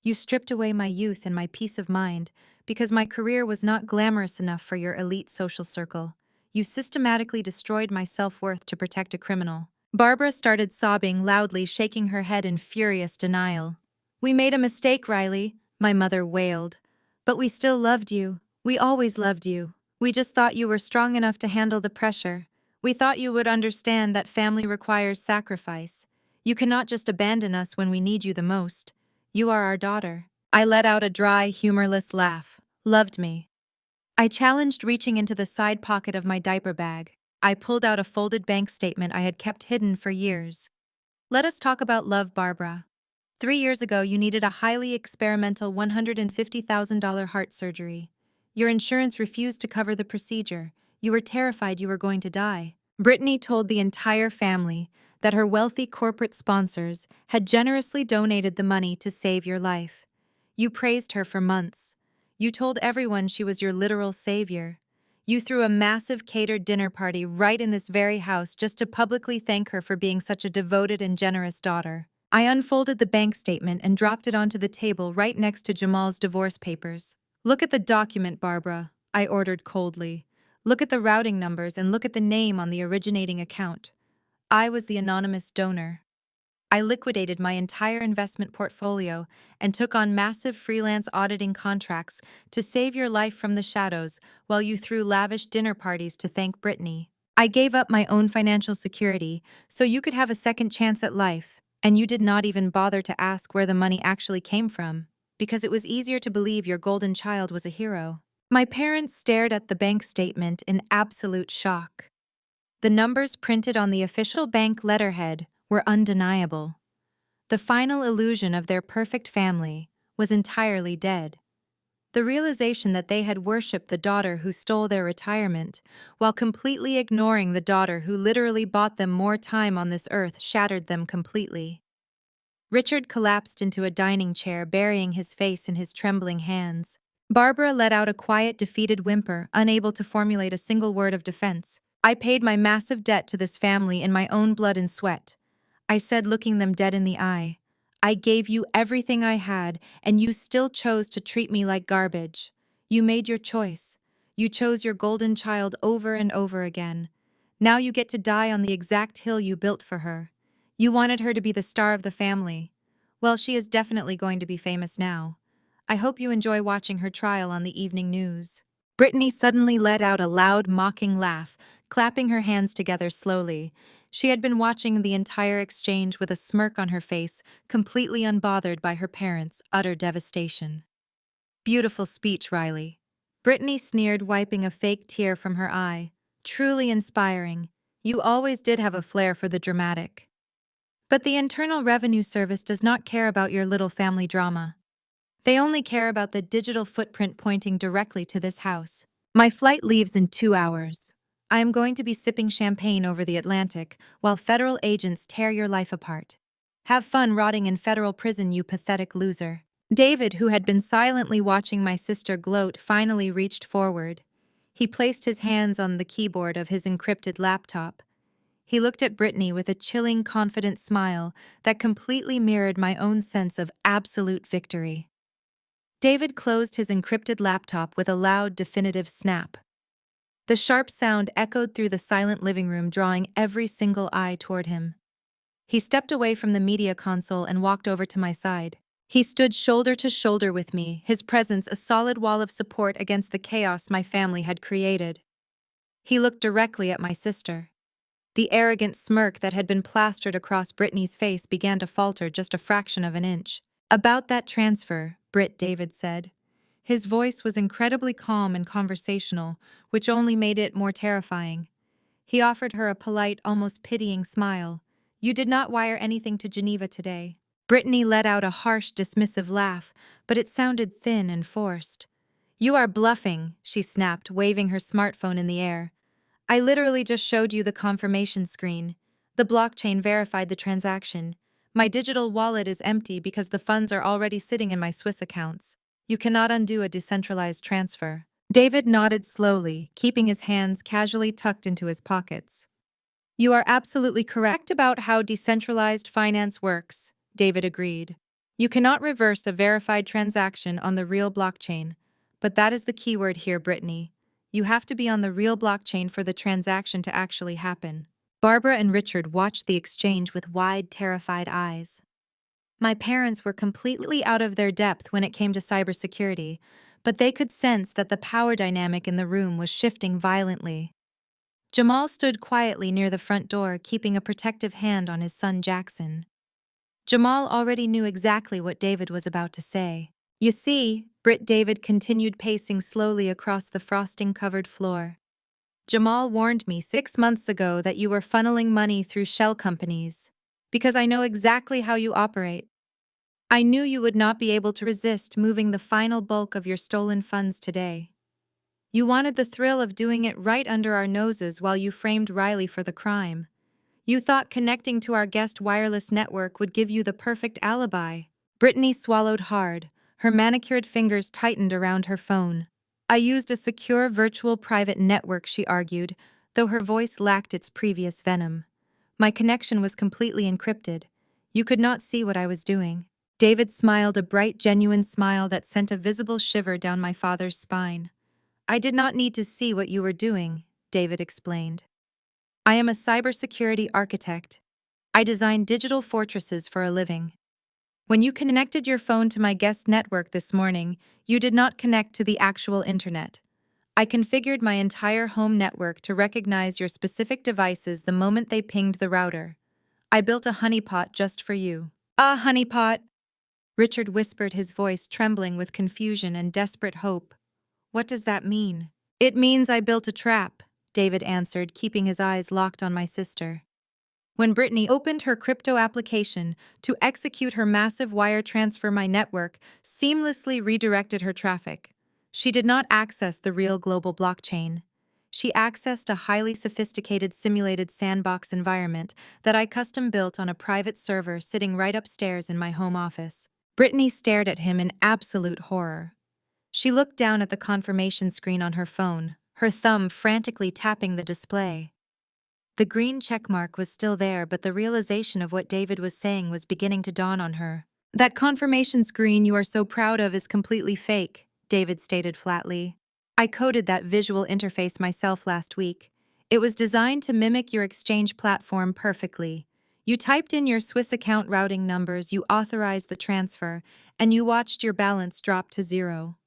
You stripped away my youth and my peace of mind because my career was not glamorous enough for your elite social circle. You systematically destroyed my self-worth to protect a criminal." Barbara started sobbing loudly, shaking her head in furious denial. "We made a mistake, Riley," my mother wailed. "But we still loved you. We always loved you. We just thought you were strong enough to handle the pressure. We thought you would understand that family requires sacrifice. You cannot just abandon us when we need you the most. You are our daughter." I let out a dry, humorless laugh. "Loved me?" I challenged, reaching into the side pocket of my diaper bag. I pulled out a folded bank statement I had kept hidden for years. "Let us talk about love, Barbara. 3 years ago, you needed a highly experimental $150,000 heart surgery. Your insurance refused to cover the procedure. You were terrified you were going to die." Brittany told the entire family that her wealthy corporate sponsors had generously donated the money to save your life. You praised her for months. You told everyone she was your literal savior. You threw a massive catered dinner party right in this very house just to publicly thank her for being such a devoted and generous daughter. I unfolded the bank statement and dropped it onto the table right next to Jamal's divorce papers. "Look at the document, Barbara. I ordered coldly. Look at the routing numbers and look at the name on the originating account. I was the anonymous donor. I liquidated my entire investment portfolio and took on massive freelance auditing contracts to save your life from the shadows while you threw lavish dinner parties to thank Brittany. I gave up my own financial security so you could have a second chance at life, and you did not even bother to ask where the money actually came from, because it was easier to believe your golden child was a hero. My parents stared at the bank statement in absolute shock. The numbers printed on the official bank letterhead were undeniable. The final illusion of their perfect family was entirely dead. The realization that they had worshipped the daughter who stole their retirement, while completely ignoring the daughter who literally bought them more time on this earth, shattered them completely. Richard collapsed into a dining chair, burying his face in his trembling hands. Barbara let out a quiet, defeated whimper, unable to formulate a single word of defense. I paid my massive debt to this family in my own blood and sweat. I said, looking them dead in the eye. I gave you everything I had, and you still chose to treat me like garbage. You made your choice. You chose your golden child over and over again. Now you get to die on the exact hill you built for her. You wanted her to be the star of the family. Well, she is definitely going to be famous now. I hope you enjoy watching her trial on the evening news. Brittany suddenly let out a loud, mocking laugh, clapping her hands together slowly. She had been watching the entire exchange with a smirk on her face, completely unbothered by her parents' utter devastation. Beautiful speech, Riley. Brittany sneered, wiping a fake tear from her eye. Truly inspiring. You always did have a flair for the dramatic. But the Internal Revenue Service does not care about your little family drama. They only care about the digital footprint pointing directly to this house. My flight leaves in 2 hours. I am going to be sipping champagne over the Atlantic while federal agents tear your life apart. Have fun rotting in federal prison, you pathetic loser. David, who had been silently watching my sister gloat, finally reached forward. He placed his hands on the keyboard of his encrypted laptop. He looked at Brittany with a chilling, confident smile that completely mirrored my own sense of absolute victory. David closed his encrypted laptop with a loud, definitive snap. The sharp sound echoed through the silent living room, drawing every single eye toward him. He stepped away from the media console and walked over to my side. He stood shoulder to shoulder with me, his presence a solid wall of support against the chaos my family had created. He looked directly at my sister. The arrogant smirk that had been plastered across Brittany's face began to falter just a fraction of an inch. About that transfer, David said. His voice was incredibly calm and conversational, which only made it more terrifying. He offered her a polite, almost pitying smile. You did not wire anything to Geneva today. Brittany let out a harsh, dismissive laugh, but it sounded thin and forced. You are bluffing, she snapped, waving her smartphone in the air. I literally just showed you the confirmation screen. The blockchain verified the transaction. My digital wallet is empty because the funds are already sitting in my Swiss accounts. You cannot undo a decentralized transfer. David nodded slowly, keeping his hands casually tucked into his pockets. You are absolutely correct about how decentralized finance works, David agreed. You cannot reverse a verified transaction on the real blockchain. But that is the keyword here, Brittany. You have to be on the real blockchain for the transaction to actually happen. Barbara and Richard watched the exchange with wide, terrified eyes. My parents were completely out of their depth when it came to cybersecurity, but they could sense that the power dynamic in the room was shifting violently. Jamal stood quietly near the front door, keeping a protective hand on his son Jackson. Jamal already knew exactly what David was about to say. You see, David continued, pacing slowly across the frosting-covered floor. Jamal warned me 6 months ago that you were funneling money through shell companies. Because I know exactly how you operate. I knew you would not be able to resist moving the final bulk of your stolen funds today. You wanted the thrill of doing it right under our noses while you framed Riley for the crime. You thought connecting to our guest wireless network would give you the perfect alibi. Brittany swallowed hard. Her manicured fingers tightened around her phone. I used a secure virtual private network, she argued, though her voice lacked its previous venom. My connection was completely encrypted. You could not see what I was doing. David smiled, a bright, genuine smile that sent a visible shiver down my father's spine. I did not need to see what you were doing, David explained. I am a cybersecurity architect. I design digital fortresses for a living. When you connected your phone to my guest network this morning, you did not connect to the actual internet. I configured my entire home network to recognize your specific devices the moment they pinged the router. I built a honeypot just for you. A honeypot? Richard whispered, his voice trembling with confusion and desperate hope. What does that mean? It means I built a trap, David answered, keeping his eyes locked on my sister. When Brittany opened her crypto application to execute her massive wire transfer, my network seamlessly redirected her traffic. She did not access the real global blockchain. She accessed a highly sophisticated simulated sandbox environment that I custom built on a private server sitting right upstairs in my home office. Brittany stared at him in absolute horror. She looked down at the confirmation screen on her phone, her thumb frantically tapping the display. The green checkmark was still there, but the realization of what David was saying was beginning to dawn on her. That confirmation screen you are so proud of is completely fake, David stated flatly. I coded that visual interface myself last week. It was designed to mimic your exchange platform perfectly. You typed in your Swiss account routing numbers, you authorized the transfer, and you watched your balance drop to zero.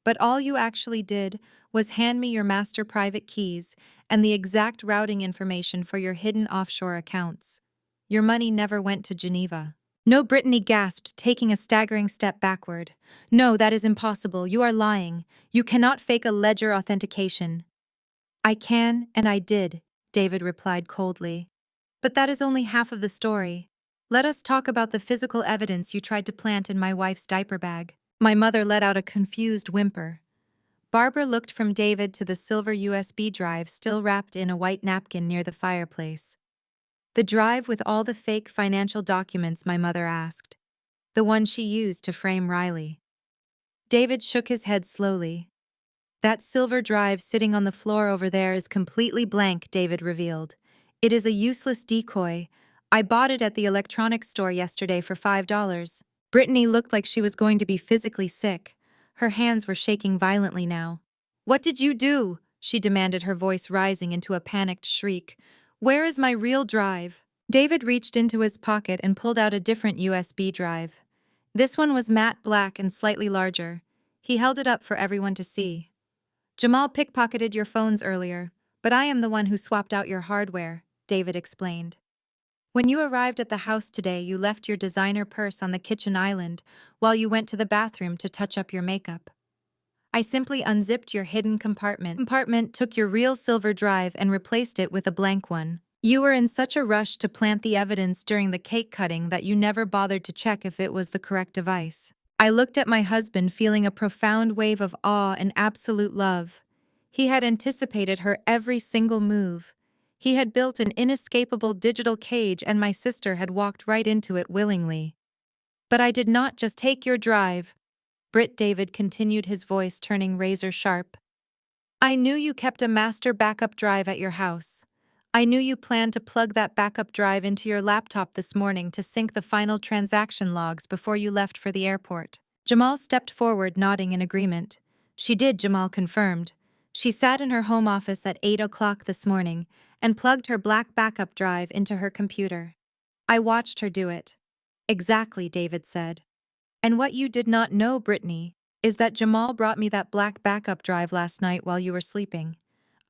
But all you actually did was hand me your master private keys and the exact routing information for your hidden offshore accounts. Your money never went to Geneva. No, Brittany gasped, taking a staggering step backward. No, that is impossible. You are lying. You cannot fake a ledger authentication. I can, and I did, David replied coldly. But that is only half of the story. Let us talk about the physical evidence you tried to plant in my wife's diaper bag. My mother let out a confused whimper. Barbara looked from David to the silver USB drive still wrapped in a white napkin near the fireplace. The drive with all the fake financial documents, my mother asked. The one she used to frame Riley. David shook his head slowly. That silver drive sitting on the floor over there is completely blank, David revealed. It is a useless decoy. I bought it at the electronics store yesterday for $5. Brittany looked like she was going to be physically sick. Her hands were shaking violently now. What did you do? She demanded, her voice rising into a panicked shriek. Where is my real drive? David reached into his pocket and pulled out a different USB drive. This one was matte black and slightly larger. He held it up for everyone to see. Jamal pickpocketed your phones earlier, but I am the one who swapped out your hardware, David explained. When you arrived at the house today, you left your designer purse on the kitchen island while you went to the bathroom to touch up your makeup. I simply unzipped your hidden compartment, took your real silver drive and replaced it with a blank one. You were in such a rush to plant the evidence during the cake cutting that you never bothered to check if it was the correct device. I looked at my husband, feeling a profound wave of awe and absolute love. He had anticipated her every single move. He had built an inescapable digital cage, and my sister had walked right into it willingly. But I did not just take your drive. David continued, his voice turning razor sharp. I knew you kept a master backup drive at your house. I knew you planned to plug that backup drive into your laptop this morning to sync the final transaction logs before you left for the airport. Jamal stepped forward, nodding in agreement. She did, Jamal confirmed. She sat in her home office at 8 o'clock this morning and plugged her black backup drive into her computer. I watched her do it. Exactly, David said. And what you did not know, Brittany, is that Jamal brought me that black backup drive last night while you were sleeping.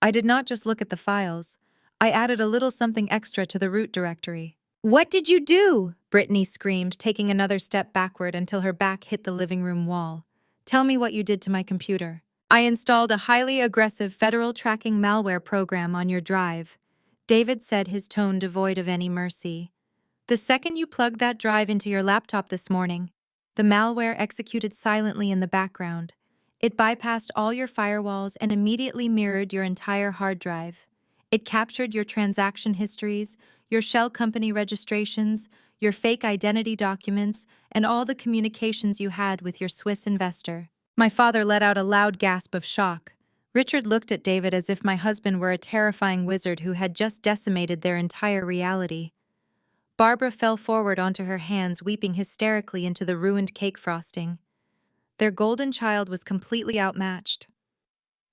I did not just look at the files. I added a little something extra to the root directory. What did you do? Brittany screamed, taking another step backward until her back hit the living room wall. Tell me what you did to my computer. I installed a highly aggressive federal tracking malware program on your drive, David said, his tone devoid of any mercy. The second you plugged that drive into your laptop this morning, the malware executed silently in the background. It bypassed all your firewalls and immediately mirrored your entire hard drive. It captured your transaction histories, your shell company registrations, your fake identity documents, and all the communications you had with your Swiss investor. My father let out a loud gasp of shock. Richard looked at David as if my husband were a terrifying wizard who had just decimated their entire reality. Barbara fell forward onto her hands, weeping hysterically into the ruined cake frosting. Their golden child was completely outmatched.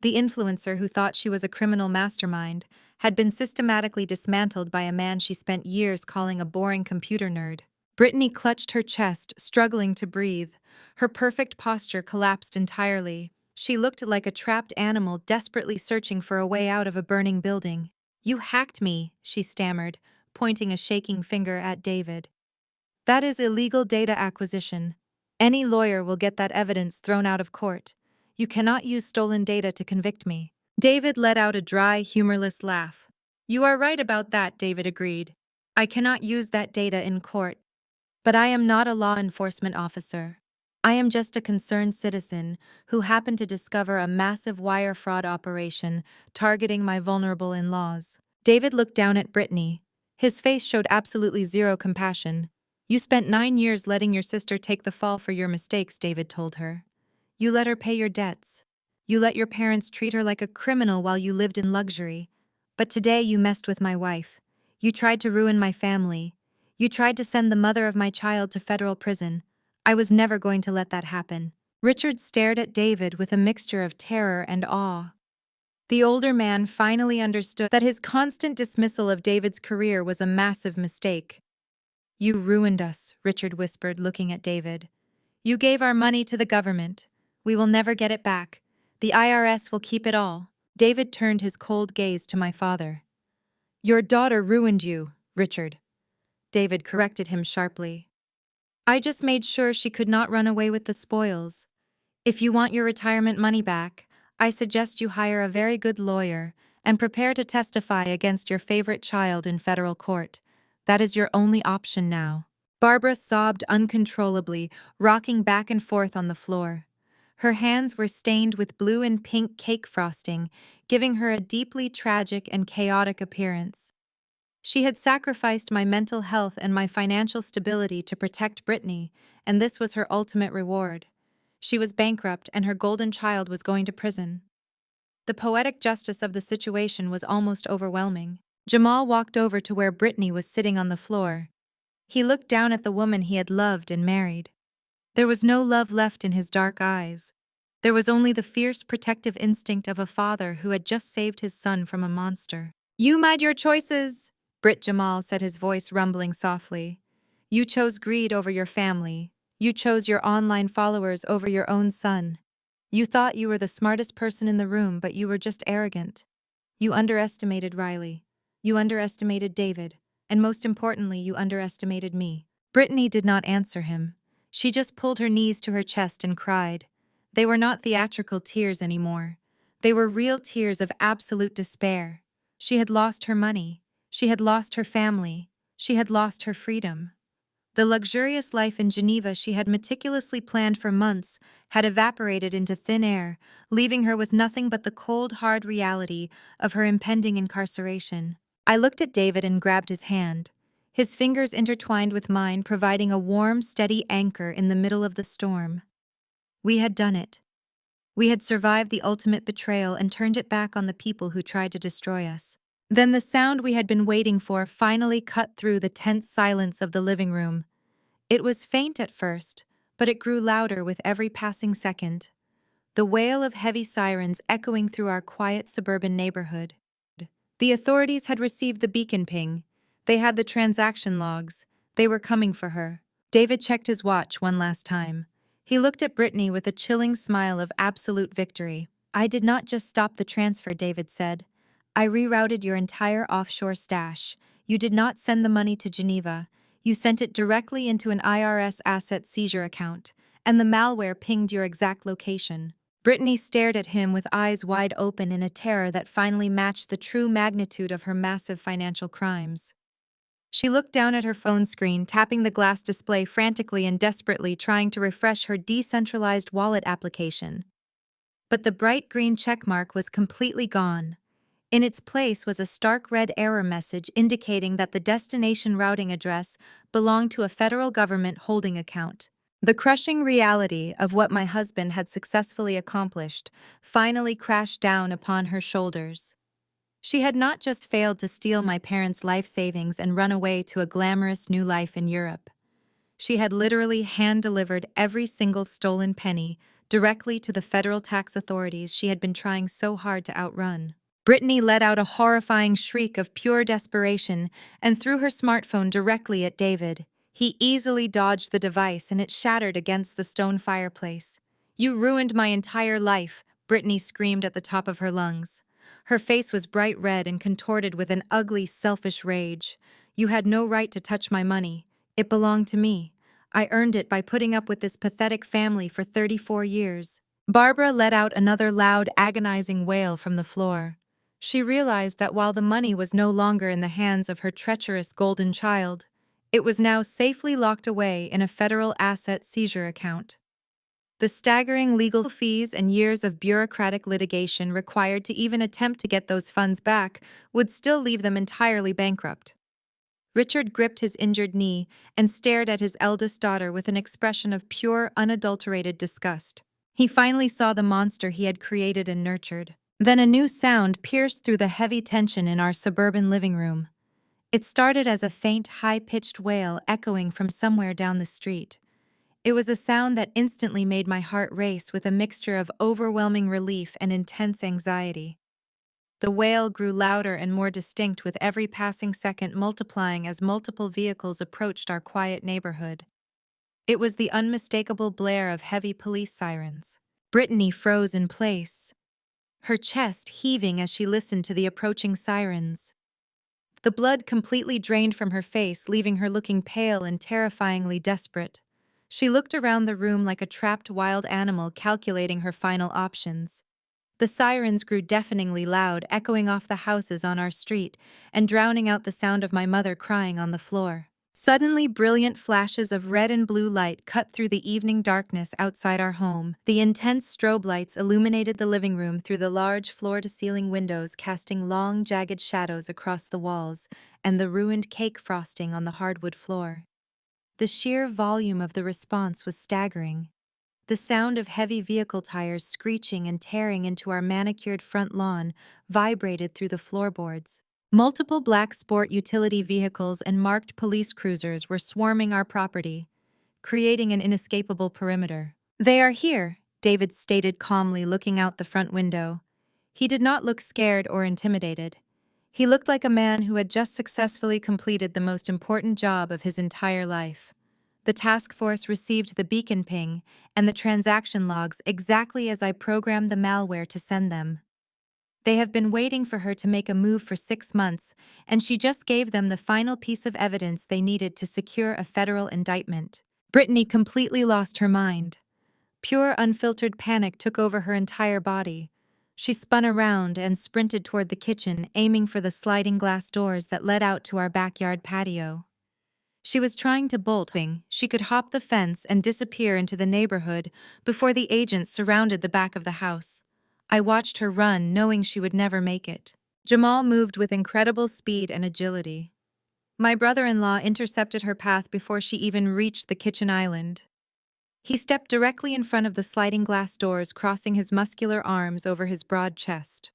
The influencer who thought she was a criminal mastermind had been systematically dismantled by a man she spent years calling a boring computer nerd. Brittany clutched her chest, struggling to breathe. Her perfect posture collapsed entirely. She looked like a trapped animal desperately searching for a way out of a burning building. "You hacked me," she stammered, pointing a shaking finger at David. "That is illegal data acquisition. Any lawyer will get that evidence thrown out of court. You cannot use stolen data to convict me." David let out a dry, humorless laugh. "You are right about that," David agreed. "I cannot use that data in court. But I am not a law enforcement officer. I am just a concerned citizen who happened to discover a massive wire fraud operation targeting my vulnerable in-laws." David looked down at Brittany. His face showed absolutely zero compassion. "You spent 9 years letting your sister take the fall for your mistakes," David told her. "You let her pay your debts. You let your parents treat her like a criminal while you lived in luxury. But today you messed with my wife. You tried to ruin my family. You tried to send the mother of my child to federal prison. I was never going to let that happen." Richard stared at David with a mixture of terror and awe. The older man finally understood that his constant dismissal of David's career was a massive mistake. "You ruined us," Richard whispered, looking at David. "You gave our money to the government. We will never get it back. The IRS will keep it all." David turned his cold gaze to my father. "Your daughter ruined you, Richard." David corrected him sharply. "I just made sure she could not run away with the spoils. If you want your retirement money back, I suggest you hire a very good lawyer and prepare to testify against your favorite child in federal court. That is your only option now." Barbara sobbed uncontrollably, rocking back and forth on the floor. Her hands were stained with blue and pink cake frosting, giving her a deeply tragic and chaotic appearance. She had sacrificed my mental health and my financial stability to protect Brittany, and this was her ultimate reward. She was bankrupt and her golden child was going to prison. The poetic justice of the situation was almost overwhelming. Jamal walked over to where Brittany was sitting on the floor. He looked down at the woman he had loved and married. There was no love left in his dark eyes. There was only the fierce protective instinct of a father who had just saved his son from a monster. "You made your choices," Britt Jamal said, his voice rumbling softly. "You chose greed over your family. You chose your online followers over your own son. You thought you were the smartest person in the room, but you were just arrogant. You underestimated Riley. You underestimated David. And most importantly, you underestimated me." Brittany did not answer him. She just pulled her knees to her chest and cried. They were not theatrical tears anymore. They were real tears of absolute despair. She had lost her money. She had lost her family. She had lost her freedom. The luxurious life in Geneva she had meticulously planned for months had evaporated into thin air, leaving her with nothing but the cold, hard reality of her impending incarceration. I looked at David and grabbed his hand. His fingers intertwined with mine, providing a warm, steady anchor in the middle of the storm. We had done it. We had survived the ultimate betrayal and turned it back on the people who tried to destroy us. Then the sound we had been waiting for finally cut through the tense silence of the living room. It was faint at first, but it grew louder with every passing second. The wail of heavy sirens echoing through our quiet suburban neighborhood. The authorities had received the beacon ping. They had the transaction logs. They were coming for her. David checked his watch one last time. He looked at Brittany with a chilling smile of absolute victory. "I did not just stop the transfer," David said. "I rerouted your entire offshore stash. You did not send the money to Geneva. You sent it directly into an IRS asset seizure account, and the malware pinged your exact location." Brittany stared at him with eyes wide open in a terror that finally matched the true magnitude of her massive financial crimes. She looked down at her phone screen, tapping the glass display frantically and desperately, trying to refresh her decentralized wallet application. But the bright green checkmark was completely gone. In its place was a stark red error message indicating that the destination routing address belonged to a federal government holding account. The crushing reality of what my husband had successfully accomplished finally crashed down upon her shoulders. She had not just failed to steal my parents' life savings and run away to a glamorous new life in Europe. She had literally hand-delivered every single stolen penny directly to the federal tax authorities she had been trying so hard to outrun. Brittany let out a horrifying shriek of pure desperation and threw her smartphone directly at David. He easily dodged the device and it shattered against the stone fireplace. "You ruined my entire life," Brittany screamed at the top of her lungs. Her face was bright red and contorted with an ugly, selfish rage. "You had no right to touch my money. It belonged to me. I earned it by putting up with this pathetic family for 34 years. Barbara let out another loud, agonizing wail from the floor. She realized that while the money was no longer in the hands of her treacherous golden child, it was now safely locked away in a federal asset seizure account. The staggering legal fees and years of bureaucratic litigation required to even attempt to get those funds back would still leave them entirely bankrupt. Richard gripped his injured knee and stared at his eldest daughter with an expression of pure, unadulterated disgust. He finally saw the monster he had created and nurtured. Then a new sound pierced through the heavy tension in our suburban living room. It started as a faint, high-pitched wail echoing from somewhere down the street. It was a sound that instantly made my heart race with a mixture of overwhelming relief and intense anxiety. The wail grew louder and more distinct with every passing second, multiplying as multiple vehicles approached our quiet neighborhood. It was the unmistakable blare of heavy police sirens. Brittany froze in place, her chest heaving as she listened to the approaching sirens. The blood completely drained from her face, leaving her looking pale and terrifyingly desperate. She looked around the room like a trapped wild animal, calculating her final options. The sirens grew deafeningly loud, echoing off the houses on our street and drowning out the sound of my mother crying on the floor. Suddenly, brilliant flashes of red and blue light cut through the evening darkness outside our home. The intense strobe lights illuminated the living room through the large floor-to-ceiling windows, casting long, jagged shadows across the walls and the ruined cake frosting on the hardwood floor. The sheer volume of the response was staggering. The sound of heavy vehicle tires screeching and tearing into our manicured front lawn vibrated through the floorboards. Multiple black sport utility vehicles and marked police cruisers were swarming our property, creating an inescapable perimeter. "They are here," David stated calmly, looking out the front window. He did not look scared or intimidated. He looked like a man who had just successfully completed the most important job of his entire life. The task force received the beacon ping and the transaction logs exactly as I programmed the malware to send them. They have been waiting for her to make a move for 6 months, and she just gave them the final piece of evidence they needed to secure a federal indictment. Brittany completely lost her mind. Pure, unfiltered panic took over her entire body. She spun around and sprinted toward the kitchen, aiming for the sliding glass doors that led out to our backyard patio. She was trying to bolt. She could hop the fence and disappear into the neighborhood before the agents surrounded the back of the house. I watched her run, knowing she would never make it. Jamal moved with incredible speed and agility. My brother-in-law intercepted her path before she even reached the kitchen island. He stepped directly in front of the sliding glass doors, crossing his muscular arms over his broad chest.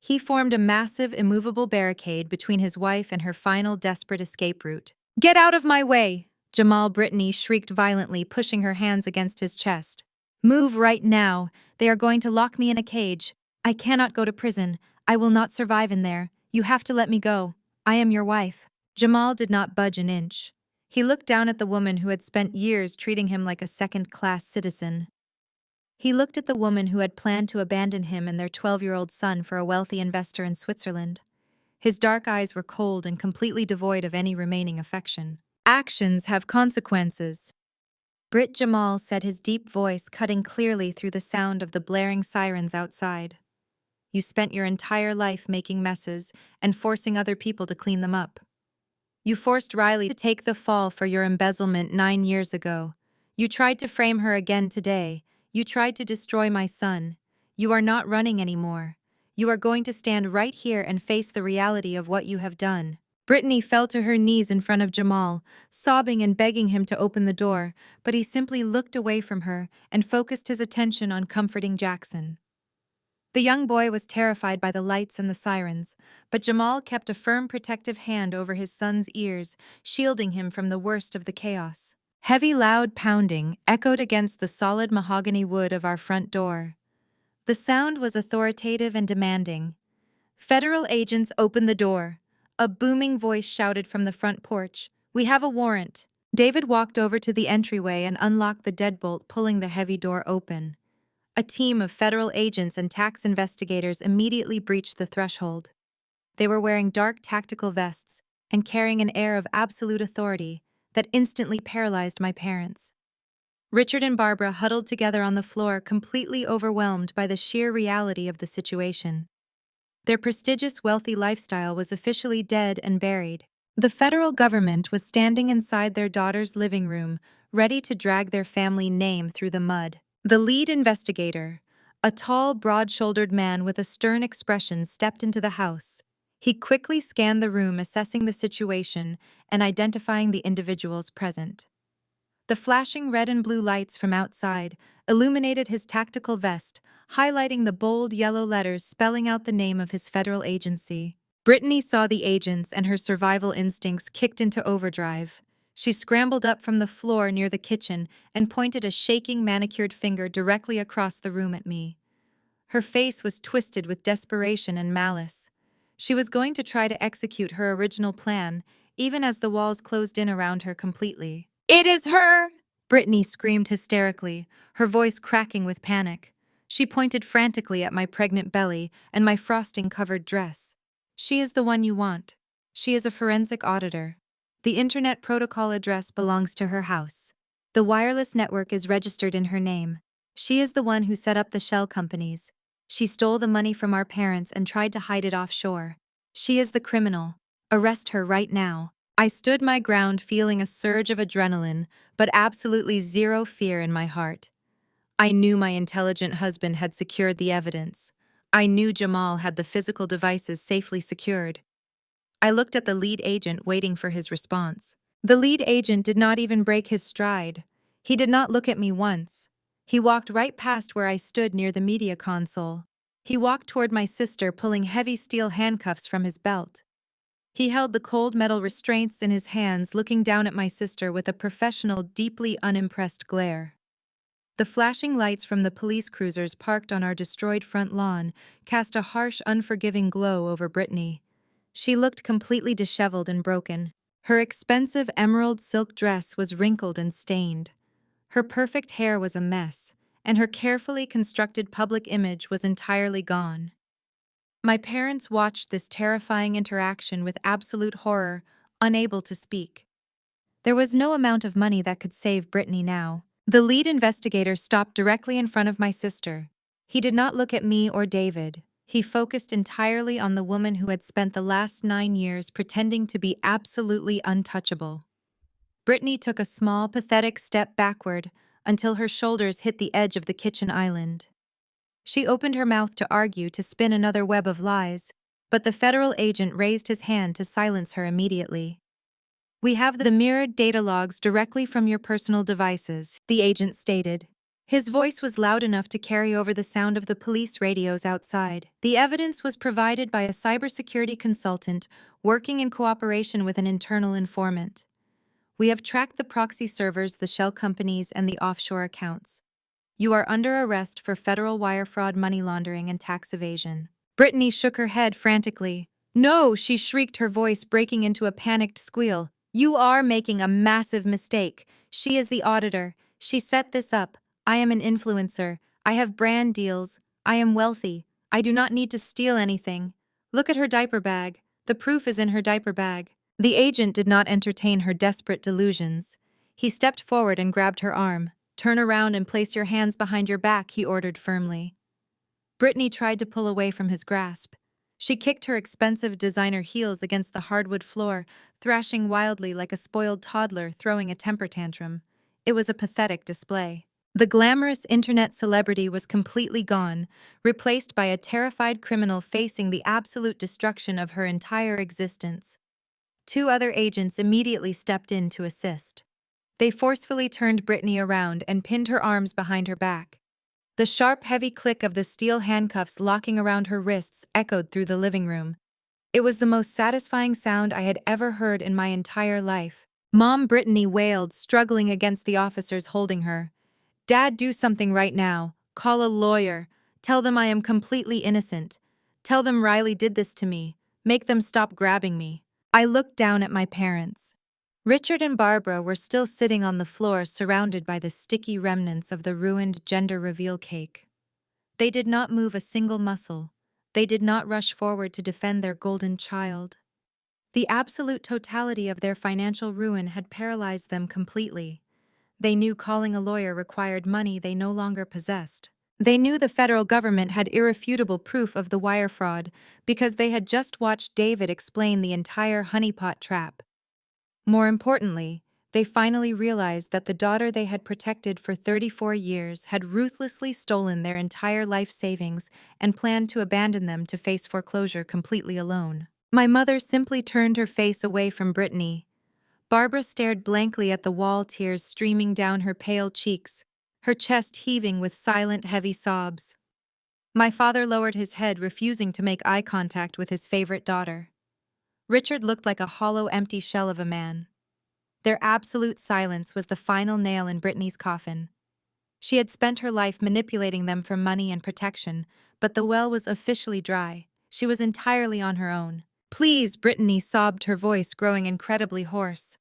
He formed a massive, immovable barricade between his wife and her final desperate escape route. "Get out of my way!" Brittany shrieked violently, pushing her hands against his chest. "Move right now. They are going to lock me in a cage. I cannot go to prison. I will not survive in there. You have to let me go. I am your wife." Jamal did not budge an inch. He looked down at the woman who had spent years treating him like a second-class citizen. He looked at the woman who had planned to abandon him and their 12-year-old son for a wealthy investor in Switzerland. His dark eyes were cold and completely devoid of any remaining affection. "Actions have consequences," Britt Jamal said, his deep voice cutting clearly through the sound of the blaring sirens outside. "You spent your entire life making messes and forcing other people to clean them up. You forced Riley to take the fall for your embezzlement 9 years ago. You tried to frame her again today. You tried to destroy my son. You are not running anymore. You are going to stand right here and face the reality of what you have done." Brittany fell to her knees in front of Jamal, sobbing and begging him to open the door, but he simply looked away from her and focused his attention on comforting Jackson. The young boy was terrified by the lights and the sirens, but Jamal kept a firm protective hand over his son's ears, shielding him from the worst of the chaos. Heavy, loud pounding echoed against the solid mahogany wood of our front door. The sound was authoritative and demanding. "Federal agents, open the door." A booming voice shouted from the front porch. "We have a warrant." David walked over to the entryway and unlocked the deadbolt, pulling the heavy door open. A team of federal agents and tax investigators immediately breached the threshold. They were wearing dark tactical vests and carrying an air of absolute authority that instantly paralyzed my parents. Richard and Barbara huddled together on the floor, completely overwhelmed by the sheer reality of the situation. Their prestigious, wealthy lifestyle was officially dead and buried. The federal government was standing inside their daughter's living room, ready to drag their family name through the mud. The lead investigator, a tall, broad-shouldered man with a stern expression, stepped into the house. He quickly scanned the room, assessing the situation and identifying the individuals present. The flashing red and blue lights from outside illuminated his tactical vest, highlighting the bold yellow letters spelling out the name of his federal agency. Brittany saw the agents and her survival instincts kicked into overdrive. She scrambled up from the floor near the kitchen and pointed a shaking, manicured finger directly across the room at me. Her face was twisted with desperation and malice. She was going to try to execute her original plan, even as the walls closed in around her completely. "It is her!" Brittany screamed hysterically, her voice cracking with panic. She pointed frantically at my pregnant belly and my frosting-covered dress. "She is the one you want. She is a forensic auditor. The internet protocol address belongs to her house. The wireless network is registered in her name. She is the one who set up the shell companies. She stole the money from our parents and tried to hide it offshore. She is the criminal. Arrest her right now." I stood my ground, feeling a surge of adrenaline, but absolutely zero fear in my heart. I knew my intelligent husband had secured the evidence. I knew Jamal had the physical devices safely secured. I looked at the lead agent, waiting for his response. The lead agent did not even break his stride. He did not look at me once. He walked right past where I stood near the media console. He walked toward my sister, pulling heavy steel handcuffs from his belt. He held the cold metal restraints in his hands, looking down at my sister with a professional, deeply unimpressed glare. The flashing lights from the police cruisers parked on our destroyed front lawn cast a harsh, unforgiving glow over Brittany. She looked completely disheveled and broken. Her expensive emerald silk dress was wrinkled and stained. Her perfect hair was a mess, and her carefully constructed public image was entirely gone. My parents watched this terrifying interaction with absolute horror, unable to speak. There was no amount of money that could save Brittany now. The lead investigator stopped directly in front of my sister. He did not look at me or David. He focused entirely on the woman who had spent the last 9 years pretending to be absolutely untouchable. Brittany took a small, pathetic step backward until her shoulders hit the edge of the kitchen island. She opened her mouth to argue, to spin another web of lies, but the federal agent raised his hand to silence her immediately. "We have the mirrored data logs directly from your personal devices," the agent stated. His voice was loud enough to carry over the sound of the police radios outside. "The evidence was provided by a cybersecurity consultant working in cooperation with an internal informant. We have tracked the proxy servers, the shell companies, and the offshore accounts. You are under arrest for federal wire fraud, money laundering, and tax evasion." Brittany shook her head frantically. "No," she shrieked, her voice breaking into a panicked squeal. "You are making a massive mistake. She is the auditor. She set this up. I am an influencer. I have brand deals. I am wealthy. I do not need to steal anything. Look at her diaper bag. The proof is in her diaper bag." The agent did not entertain her desperate delusions. He stepped forward and grabbed her arm. "Turn around and place your hands behind your back," he ordered firmly. Brittany tried to pull away from his grasp. She kicked her expensive designer heels against the hardwood floor, thrashing wildly like a spoiled toddler throwing a temper tantrum. It was a pathetic display. The glamorous internet celebrity was completely gone, replaced by a terrified criminal facing the absolute destruction of her entire existence. 2 other agents immediately stepped in to assist. They forcefully turned Brittany around and pinned her arms behind her back. The sharp, heavy click of the steel handcuffs locking around her wrists echoed through the living room. It was the most satisfying sound I had ever heard in my entire life. Mom Brittany wailed, struggling against the officers holding her. Dad, do something right now. Call a lawyer. Tell them I am completely innocent. Tell them Riley did this to me. Make them stop grabbing me. I looked down at my parents. Richard and Barbara were still sitting on the floor, surrounded by the sticky remnants of the ruined gender reveal cake. They did not move a single muscle. They did not rush forward to defend their golden child. The absolute totality of their financial ruin had paralyzed them completely. They knew calling a lawyer required money they no longer possessed. They knew the federal government had irrefutable proof of the wire fraud because they had just watched David explain the entire honeypot trap. More importantly, they finally realized that the daughter they had protected for 34 years had ruthlessly stolen their entire life savings and planned to abandon them to face foreclosure completely alone. My mother simply turned her face away from Brittany. Barbara stared blankly at the wall, tears streaming down her pale cheeks, her chest heaving with silent, heavy sobs. My father lowered his head, refusing to make eye contact with his favorite daughter. Richard looked like a hollow, empty shell of a man. Their absolute silence was the final nail in Brittany's coffin. She had spent her life manipulating them for money and protection, but the well was officially dry. She was entirely on her own. Please, Brittany sobbed, her voice growing incredibly hoarse.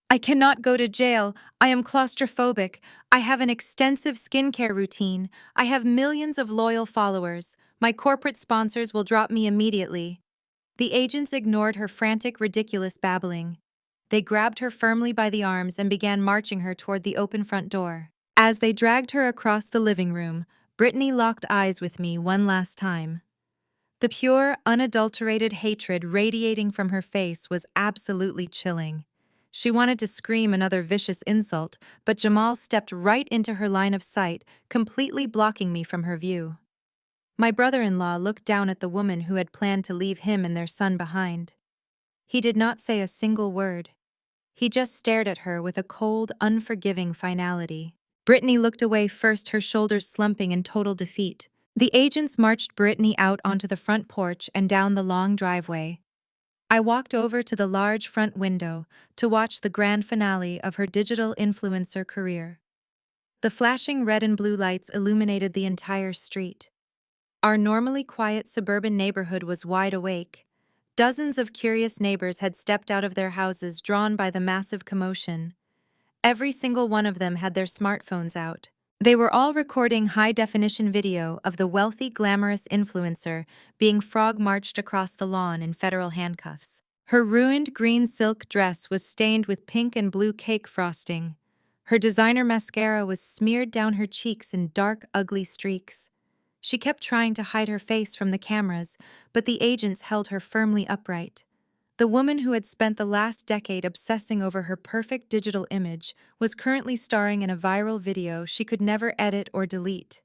I cannot go to jail. I am claustrophobic. I have an extensive skincare routine. I have millions of loyal followers. My corporate sponsors will drop me immediately. The agents ignored her frantic, ridiculous babbling. They grabbed her firmly by the arms and began marching her toward the open front door. As they dragged her across the living room, Brittany locked eyes with me one last time. The pure, unadulterated hatred radiating from her face was absolutely chilling. She wanted to scream another vicious insult, but Jamal stepped right into her line of sight, completely blocking me from her view. My brother-in-law looked down at the woman who had planned to leave him and their son behind. He did not say a single word. He just stared at her with a cold, unforgiving finality. Brittany looked away first, her shoulders slumping in total defeat. The agents marched Brittany out onto the front porch and down the long driveway. I walked over to the large front window to watch the grand finale of her digital influencer career. The flashing red and blue lights illuminated the entire street. Our normally quiet suburban neighborhood was wide awake. Dozens of curious neighbors had stepped out of their houses, drawn by the massive commotion. Every single one of them had their smartphones out. They were all recording high-definition video of the wealthy, glamorous influencer being frog-marched across the lawn in federal handcuffs. Her ruined green silk dress was stained with pink and blue cake frosting. Her designer mascara was smeared down her cheeks in dark, ugly streaks. She kept trying to hide her face from the cameras, but the agents held her firmly upright. The woman who had spent the last decade obsessing over her perfect digital image was currently starring in a viral video she could never edit or delete.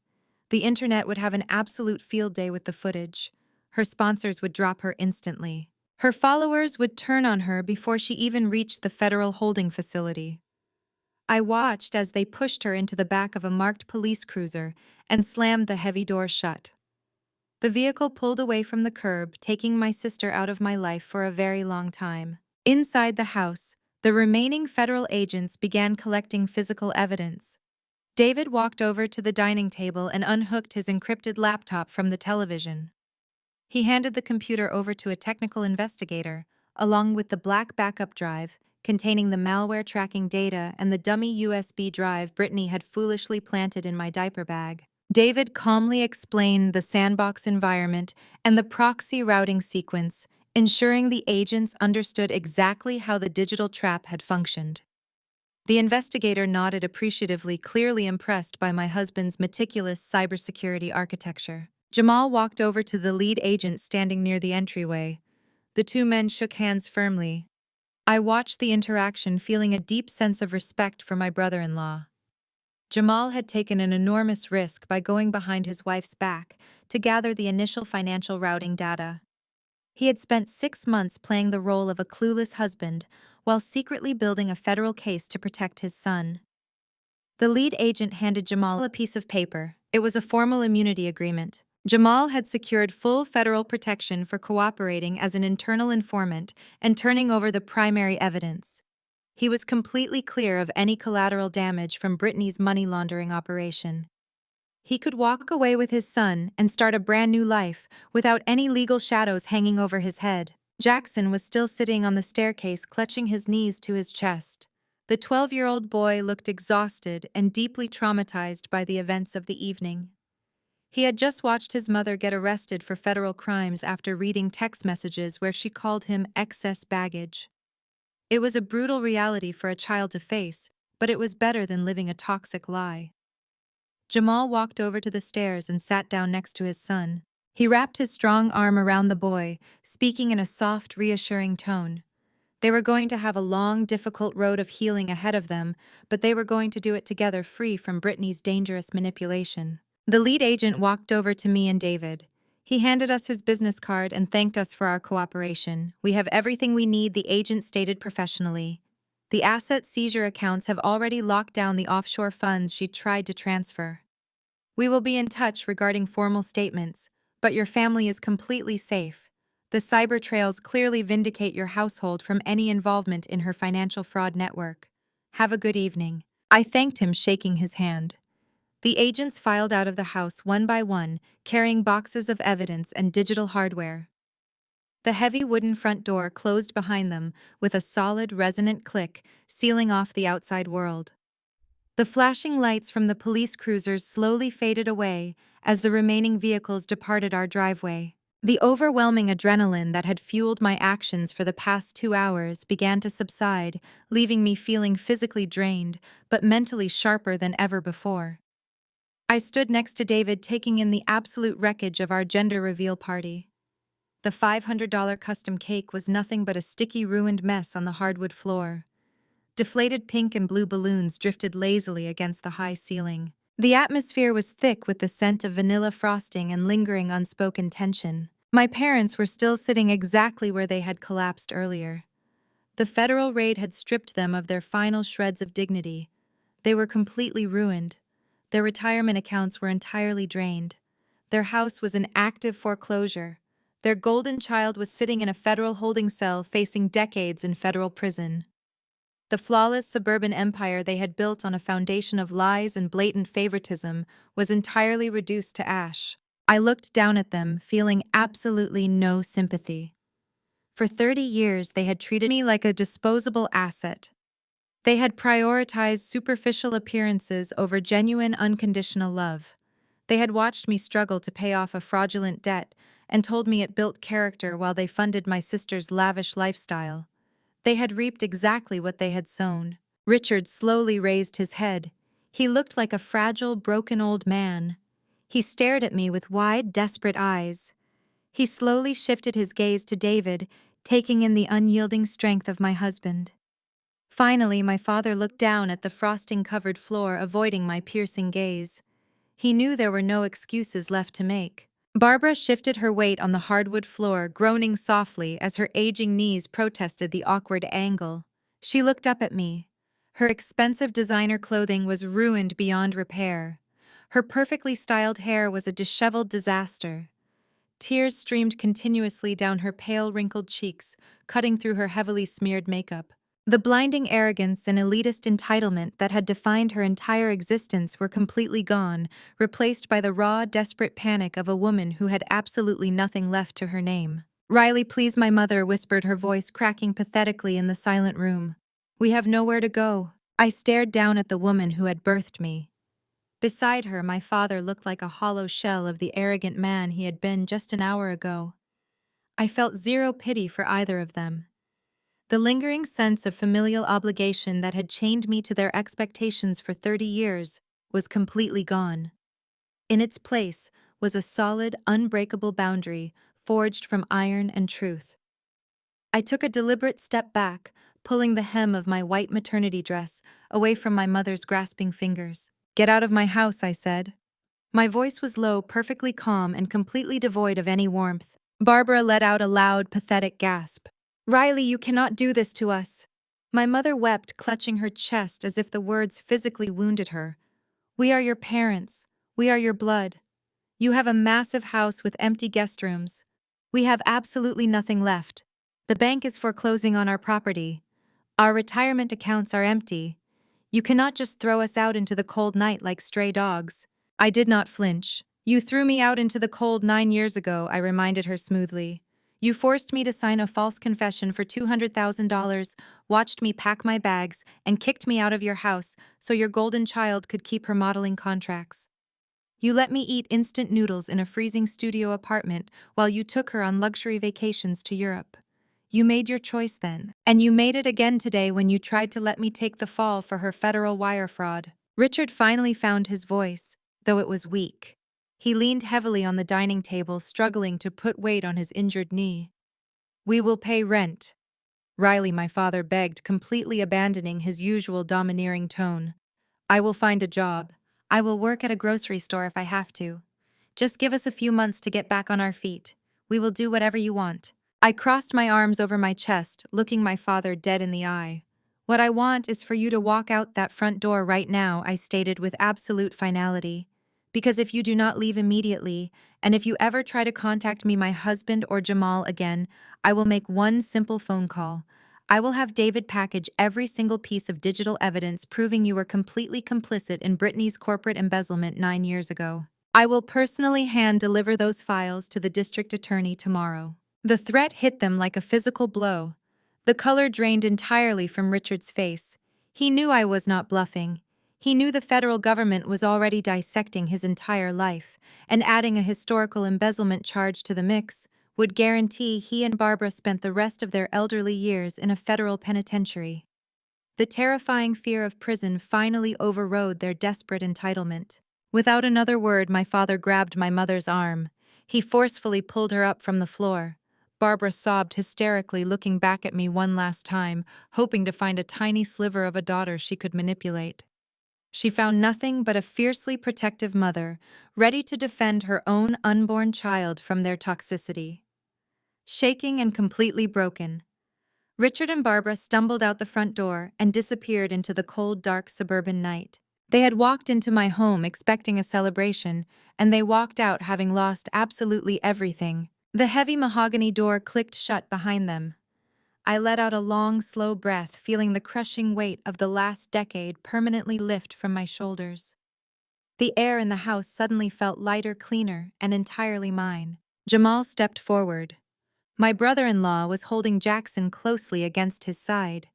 The internet would have an absolute field day with the footage. Her sponsors would drop her instantly. Her followers would turn on her before she even reached the federal holding facility. I watched as they pushed her into the back of a marked police cruiser and slammed the heavy door shut. The vehicle pulled away from the curb, taking my sister out of my life for a very long time. Inside the house, the remaining federal agents began collecting physical evidence. David walked over to the dining table and unhooked his encrypted laptop from the television. He handed the computer over to a technical investigator, along with the black backup drive containing the malware tracking data and the dummy USB drive Brittany had foolishly planted in my diaper bag. David calmly explained the sandbox environment and the proxy routing sequence, ensuring the agents understood exactly how the digital trap had functioned. The investigator nodded appreciatively, clearly impressed by my husband's meticulous cybersecurity architecture. Jamal walked over to the lead agent standing near the entryway. The two men shook hands firmly. I watched the interaction, feeling a deep sense of respect for my brother-in-law. Jamal had taken an enormous risk by going behind his wife's back to gather the initial financial routing data. He had spent 6 months playing the role of a clueless husband while secretly building a federal case to protect his son. The lead agent handed Jamal a piece of paper. It was a formal immunity agreement. Jamal had secured full federal protection for cooperating as an internal informant and turning over the primary evidence. He was completely clear of any collateral damage from Brittany's money laundering operation. He could walk away with his son and start a brand new life without any legal shadows hanging over his head. Jackson was still sitting on the staircase, clutching his knees to his chest. The 12-year-old boy looked exhausted and deeply traumatized by the events of the evening. He had just watched his mother get arrested for federal crimes after reading text messages where she called him excess baggage. It was a brutal reality for a child to face, but it was better than living a toxic lie. Jamal walked over to the stairs and sat down next to his son. He wrapped his strong arm around the boy, speaking in a soft, reassuring tone. They were going to have a long, difficult road of healing ahead of them, but they were going to do it together, free from Brittany's dangerous manipulation. The lead agent walked over to me and David. He handed us his business card and thanked us for our cooperation. "We have everything we need," the agent stated professionally. "The asset seizure accounts have already locked down the offshore funds she tried to transfer. We will be in touch regarding formal statements, but your family is completely safe. The cyber trails clearly vindicate your household from any involvement in her financial fraud network. Have a good evening." I thanked him, shaking his hand. The agents filed out of the house one by one, carrying boxes of evidence and digital hardware. The heavy wooden front door closed behind them with a solid, resonant click, sealing off the outside world. The flashing lights from the police cruisers slowly faded away as the remaining vehicles departed our driveway. The overwhelming adrenaline that had fueled my actions for the past 2 hours began to subside, leaving me feeling physically drained, but mentally sharper than ever before. I stood next to David, taking in the absolute wreckage of our gender reveal party. The $500 custom cake was nothing but a sticky, ruined mess on the hardwood floor. Deflated pink and blue balloons drifted lazily against the high ceiling. The atmosphere was thick with the scent of vanilla frosting and lingering unspoken tension. My parents were still sitting exactly where they had collapsed earlier. The federal raid had stripped them of their final shreds of dignity. They were completely ruined. Their retirement accounts were entirely drained. Their house was in active foreclosure. Their golden child was sitting in a federal holding cell, facing decades in federal prison. The flawless suburban empire they had built on a foundation of lies and blatant favoritism was entirely reduced to ash. I looked down at them, feeling absolutely no sympathy. For 30 years, they had treated me like a disposable asset. They had prioritized superficial appearances over genuine, unconditional love. They had watched me struggle to pay off a fraudulent debt and told me it built character while they funded my sister's lavish lifestyle. They had reaped exactly what they had sown. Richard slowly raised his head. He looked like a fragile, broken old man. He stared at me with wide, desperate eyes. He slowly shifted his gaze to David, taking in the unyielding strength of my husband. Finally, my father looked down at the frosting-covered floor, avoiding my piercing gaze. He knew there were no excuses left to make. Barbara shifted her weight on the hardwood floor, groaning softly as her aging knees protested the awkward angle. She looked up at me. Her expensive designer clothing was ruined beyond repair. Her perfectly styled hair was a disheveled disaster. Tears streamed continuously down her pale, wrinkled cheeks, cutting through her heavily smeared makeup. The blinding arrogance and elitist entitlement that had defined her entire existence were completely gone, replaced by the raw, desperate panic of a woman who had absolutely nothing left to her name. "Riley, please," my mother whispered, her voice cracking pathetically in the silent room. "We have nowhere to go." I stared down at the woman who had birthed me. Beside her, my father looked like a hollow shell of the arrogant man he had been just an hour ago. I felt zero pity for either of them. The lingering sense of familial obligation that had chained me to their expectations for 30 years was completely gone. In its place was a solid, unbreakable boundary forged from iron and truth. I took a deliberate step back, pulling the hem of my white maternity dress away from my mother's grasping fingers. "Get out of my house," I said. My voice was low, perfectly calm, and completely devoid of any warmth. Barbara let out a loud, pathetic gasp. "Riley, you cannot do this to us." My mother wept, clutching her chest as if the words physically wounded her. "We are your parents. We are your blood. You have a massive house with empty guest rooms. We have absolutely nothing left. The bank is foreclosing on our property. Our retirement accounts are empty. You cannot just throw us out into the cold night like stray dogs. I did not flinch. You threw me out into the cold 9 years ago, I reminded her smoothly. You forced me to sign a false confession for $200,000, watched me pack my bags, and kicked me out of your house so your golden child could keep her modeling contracts. You let me eat instant noodles in a freezing studio apartment while you took her on luxury vacations to Europe. You made your choice then, and you made it again today when you tried to let me take the fall for her federal wire fraud. Richard finally found his voice, though it was weak. He leaned heavily on the dining table, struggling to put weight on his injured knee. We will pay rent, Riley, my father begged, completely abandoning his usual domineering tone. I will find a job. I will work at a grocery store if I have to. Just give us a few months to get back on our feet. We will do whatever you want. I crossed my arms over my chest, looking my father dead in the eye. What I want is for you to walk out that front door right now, I stated with absolute finality. Because if you do not leave immediately, and if you ever try to contact me, my husband, or Jamal again, I will make one simple phone call. I will have David package every single piece of digital evidence proving you were completely complicit in Brittany's corporate embezzlement 9 years ago. I will personally hand-deliver those files to the district attorney tomorrow. The threat hit them like a physical blow. The color drained entirely from Richard's face. He knew I was not bluffing. He knew the federal government was already dissecting his entire life, and adding a historical embezzlement charge to the mix would guarantee he and Barbara spent the rest of their elderly years in a federal penitentiary. The terrifying fear of prison finally overrode their desperate entitlement. Without another word, my father grabbed my mother's arm. He forcefully pulled her up from the floor. Barbara sobbed hysterically, looking back at me one last time, hoping to find a tiny sliver of a daughter she could manipulate. She found nothing but a fiercely protective mother, ready to defend her own unborn child from their toxicity. Shaking and completely broken, Richard and Barbara stumbled out the front door and disappeared into the cold, dark suburban night. They had walked into my home expecting a celebration, and they walked out having lost absolutely everything. The heavy mahogany door clicked shut behind them. I let out a long, slow breath, feeling the crushing weight of the last decade permanently lift from my shoulders. The air in the house suddenly felt lighter, cleaner, and entirely mine. Jamal stepped forward. My brother-in-law was holding Jackson closely against his side.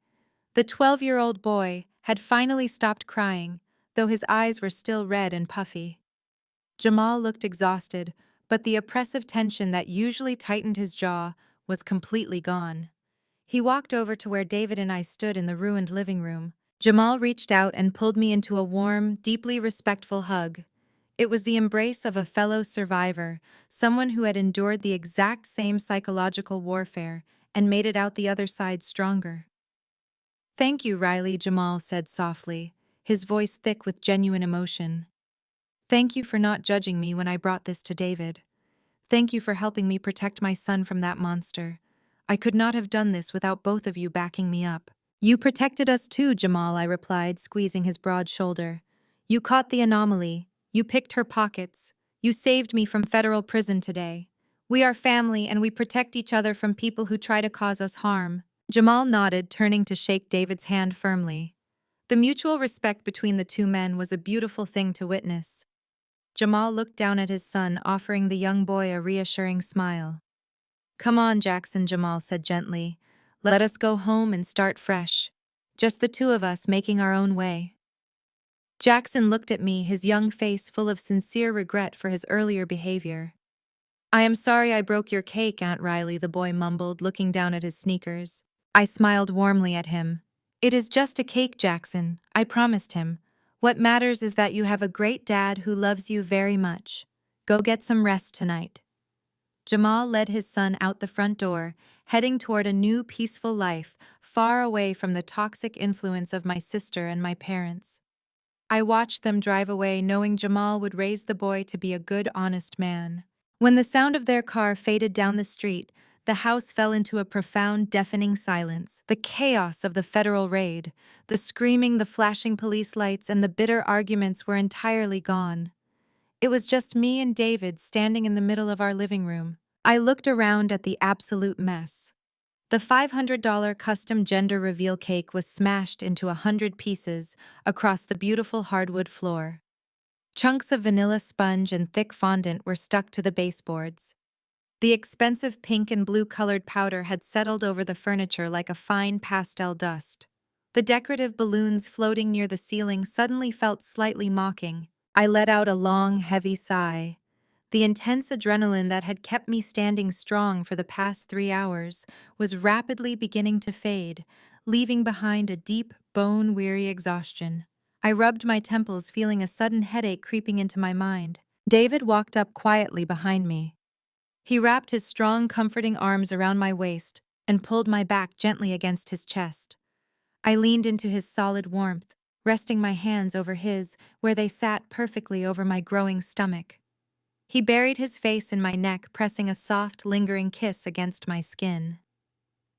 The 12-year-old boy had finally stopped crying, though his eyes were still red and puffy. Jamal looked exhausted, but the oppressive tension that usually tightened his jaw was completely gone. He walked over to where David and I stood in the ruined living room. Jamal reached out and pulled me into a warm, deeply respectful hug. It was the embrace of a fellow survivor, someone who had endured the exact same psychological warfare and made it out the other side stronger. Thank you, Riley, Jamal said softly, his voice thick with genuine emotion. Thank you for not judging me when I brought this to David. Thank you for helping me protect my son from that monster. I could not have done this without both of you backing me up. You protected us too, Jamal, I replied, squeezing his broad shoulder. You caught the anomaly. You picked her pockets. You saved me from federal prison today. We are family and we protect each other from people who try to cause us harm. Jamal nodded, turning to shake David's hand firmly. The mutual respect between the two men was a beautiful thing to witness. Jamal looked down at his son, offering the young boy a reassuring smile. Come on, Jackson, Jamal said gently. Let us go home and start fresh. Just the two of us making our own way. Jackson looked at me, his young face full of sincere regret for his earlier behavior. I am sorry I broke your cake, Aunt Riley, the boy mumbled, looking down at his sneakers. I smiled warmly at him. It is just a cake, Jackson, I promised him. What matters is that you have a great dad who loves you very much. Go get some rest tonight. Jamal led his son out the front door, heading toward a new peaceful life, far away from the toxic influence of my sister and my parents. I watched them drive away, knowing Jamal would raise the boy to be a good, honest man. When the sound of their car faded down the street, the house fell into a profound, deafening silence. The chaos of the federal raid, the screaming, the flashing police lights, and the bitter arguments were entirely gone. It was just me and David standing in the middle of our living room. I looked around at the absolute mess. The $500 custom gender reveal cake was smashed into 100 pieces across the beautiful hardwood floor. Chunks of vanilla sponge and thick fondant were stuck to the baseboards. The expensive pink and blue-colored powder had settled over the furniture like a fine pastel dust. The decorative balloons floating near the ceiling suddenly felt slightly mocking. I let out a long, heavy sigh. The intense adrenaline that had kept me standing strong for the past 3 hours was rapidly beginning to fade, leaving behind a deep, bone-weary exhaustion. I rubbed my temples, feeling a sudden headache creeping into my mind. David walked up quietly behind me. He wrapped his strong, comforting arms around my waist and pulled my back gently against his chest. I leaned into his solid warmth, resting my hands over his, where they sat perfectly over my growing stomach. He buried his face in my neck, pressing a soft, lingering kiss against my skin.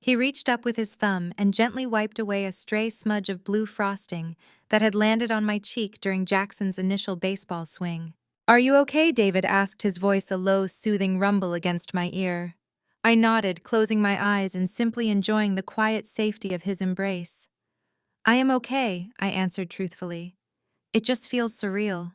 He reached up with his thumb and gently wiped away a stray smudge of blue frosting that had landed on my cheek during Jackson's initial baseball swing. "Are you okay?" David asked, his voice a low, soothing rumble against my ear. I nodded, closing my eyes and simply enjoying the quiet safety of his embrace. "I am okay," I answered truthfully. "It just feels surreal.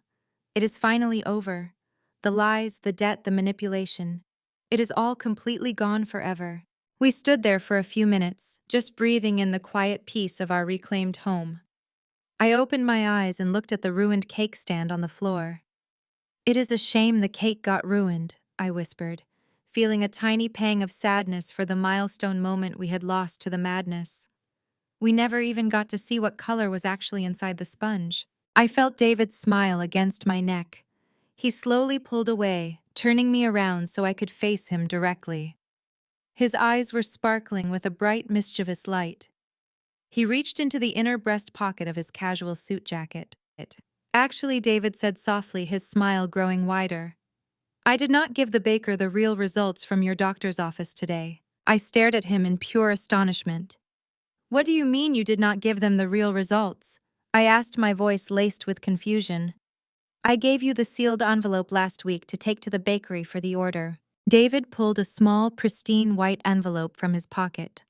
It is finally over. The lies, the debt, the manipulation. It is all completely gone forever." We stood there for a few minutes, just breathing in the quiet peace of our reclaimed home. I opened my eyes and looked at the ruined cake stand on the floor. "It is a shame the cake got ruined," I whispered, feeling a tiny pang of sadness for the milestone moment we had lost to the madness. We never even got to see what color was actually inside the sponge. I felt David's smile against my neck. He slowly pulled away, turning me around so I could face him directly. His eyes were sparkling with a bright, mischievous light. He reached into the inner breast pocket of his casual suit jacket. "Actually," David said softly, his smile growing wider, "I did not give the baker the real results from your doctor's office today." I stared at him in pure astonishment. "What do you mean you did not give them the real results?" I asked, my voice laced with confusion. "I gave you the sealed envelope last week to take to the bakery for the order." David pulled a small, pristine white envelope from his pocket.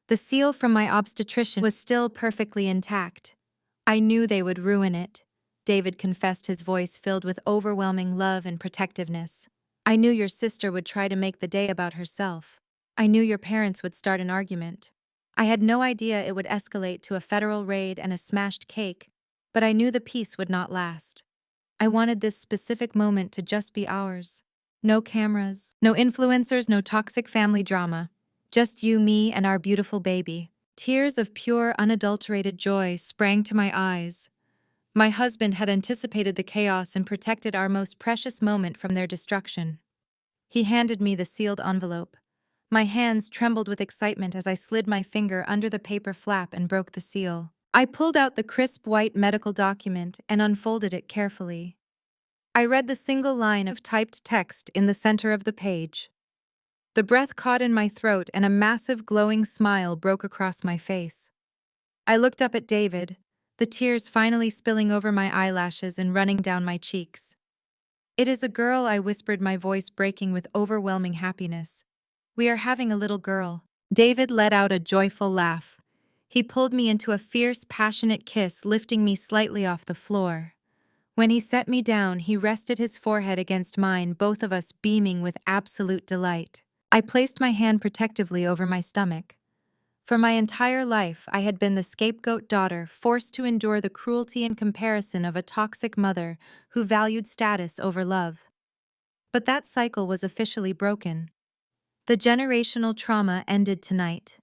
The seal from my obstetrician was still perfectly intact. "I knew they would ruin it," David confessed, his voice filled with overwhelming love and protectiveness. "I knew your sister would try to make the day about herself. I knew your parents would start an argument. I had no idea it would escalate to a federal raid and a smashed cake, but I knew the peace would not last. I wanted this specific moment to just be ours. No cameras, no influencers, no toxic family drama. Just you, me, and our beautiful baby." Tears of pure, unadulterated joy sprang to my eyes. My husband had anticipated the chaos and protected our most precious moment from their destruction. He handed me the sealed envelope. My hands trembled with excitement as I slid my finger under the paper flap and broke the seal. I pulled out the crisp white medical document and unfolded it carefully. I read the single line of typed text in the center of the page. The breath caught in my throat and a massive glowing smile broke across my face. I looked up at David, the tears finally spilling over my eyelashes and running down my cheeks. "It is a girl," I whispered, my voice breaking with overwhelming happiness. "We are having a little girl." David let out a joyful laugh. He pulled me into a fierce, passionate kiss, lifting me slightly off the floor. When he set me down, he rested his forehead against mine, both of us beaming with absolute delight. I placed my hand protectively over my stomach. For my entire life, I had been the scapegoat daughter, forced to endure the cruelty and comparison of a toxic mother who valued status over love. But that cycle was officially broken. The generational trauma ended tonight.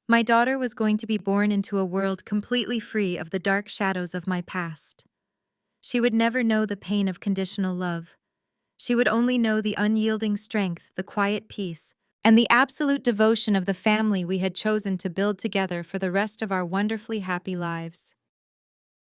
My daughter was going to be born into a world completely free of the dark shadows of my past. She would never know the pain of conditional love. She would only know the unyielding strength, the quiet peace, and the absolute devotion of the family we had chosen to build together for the rest of our wonderfully happy lives.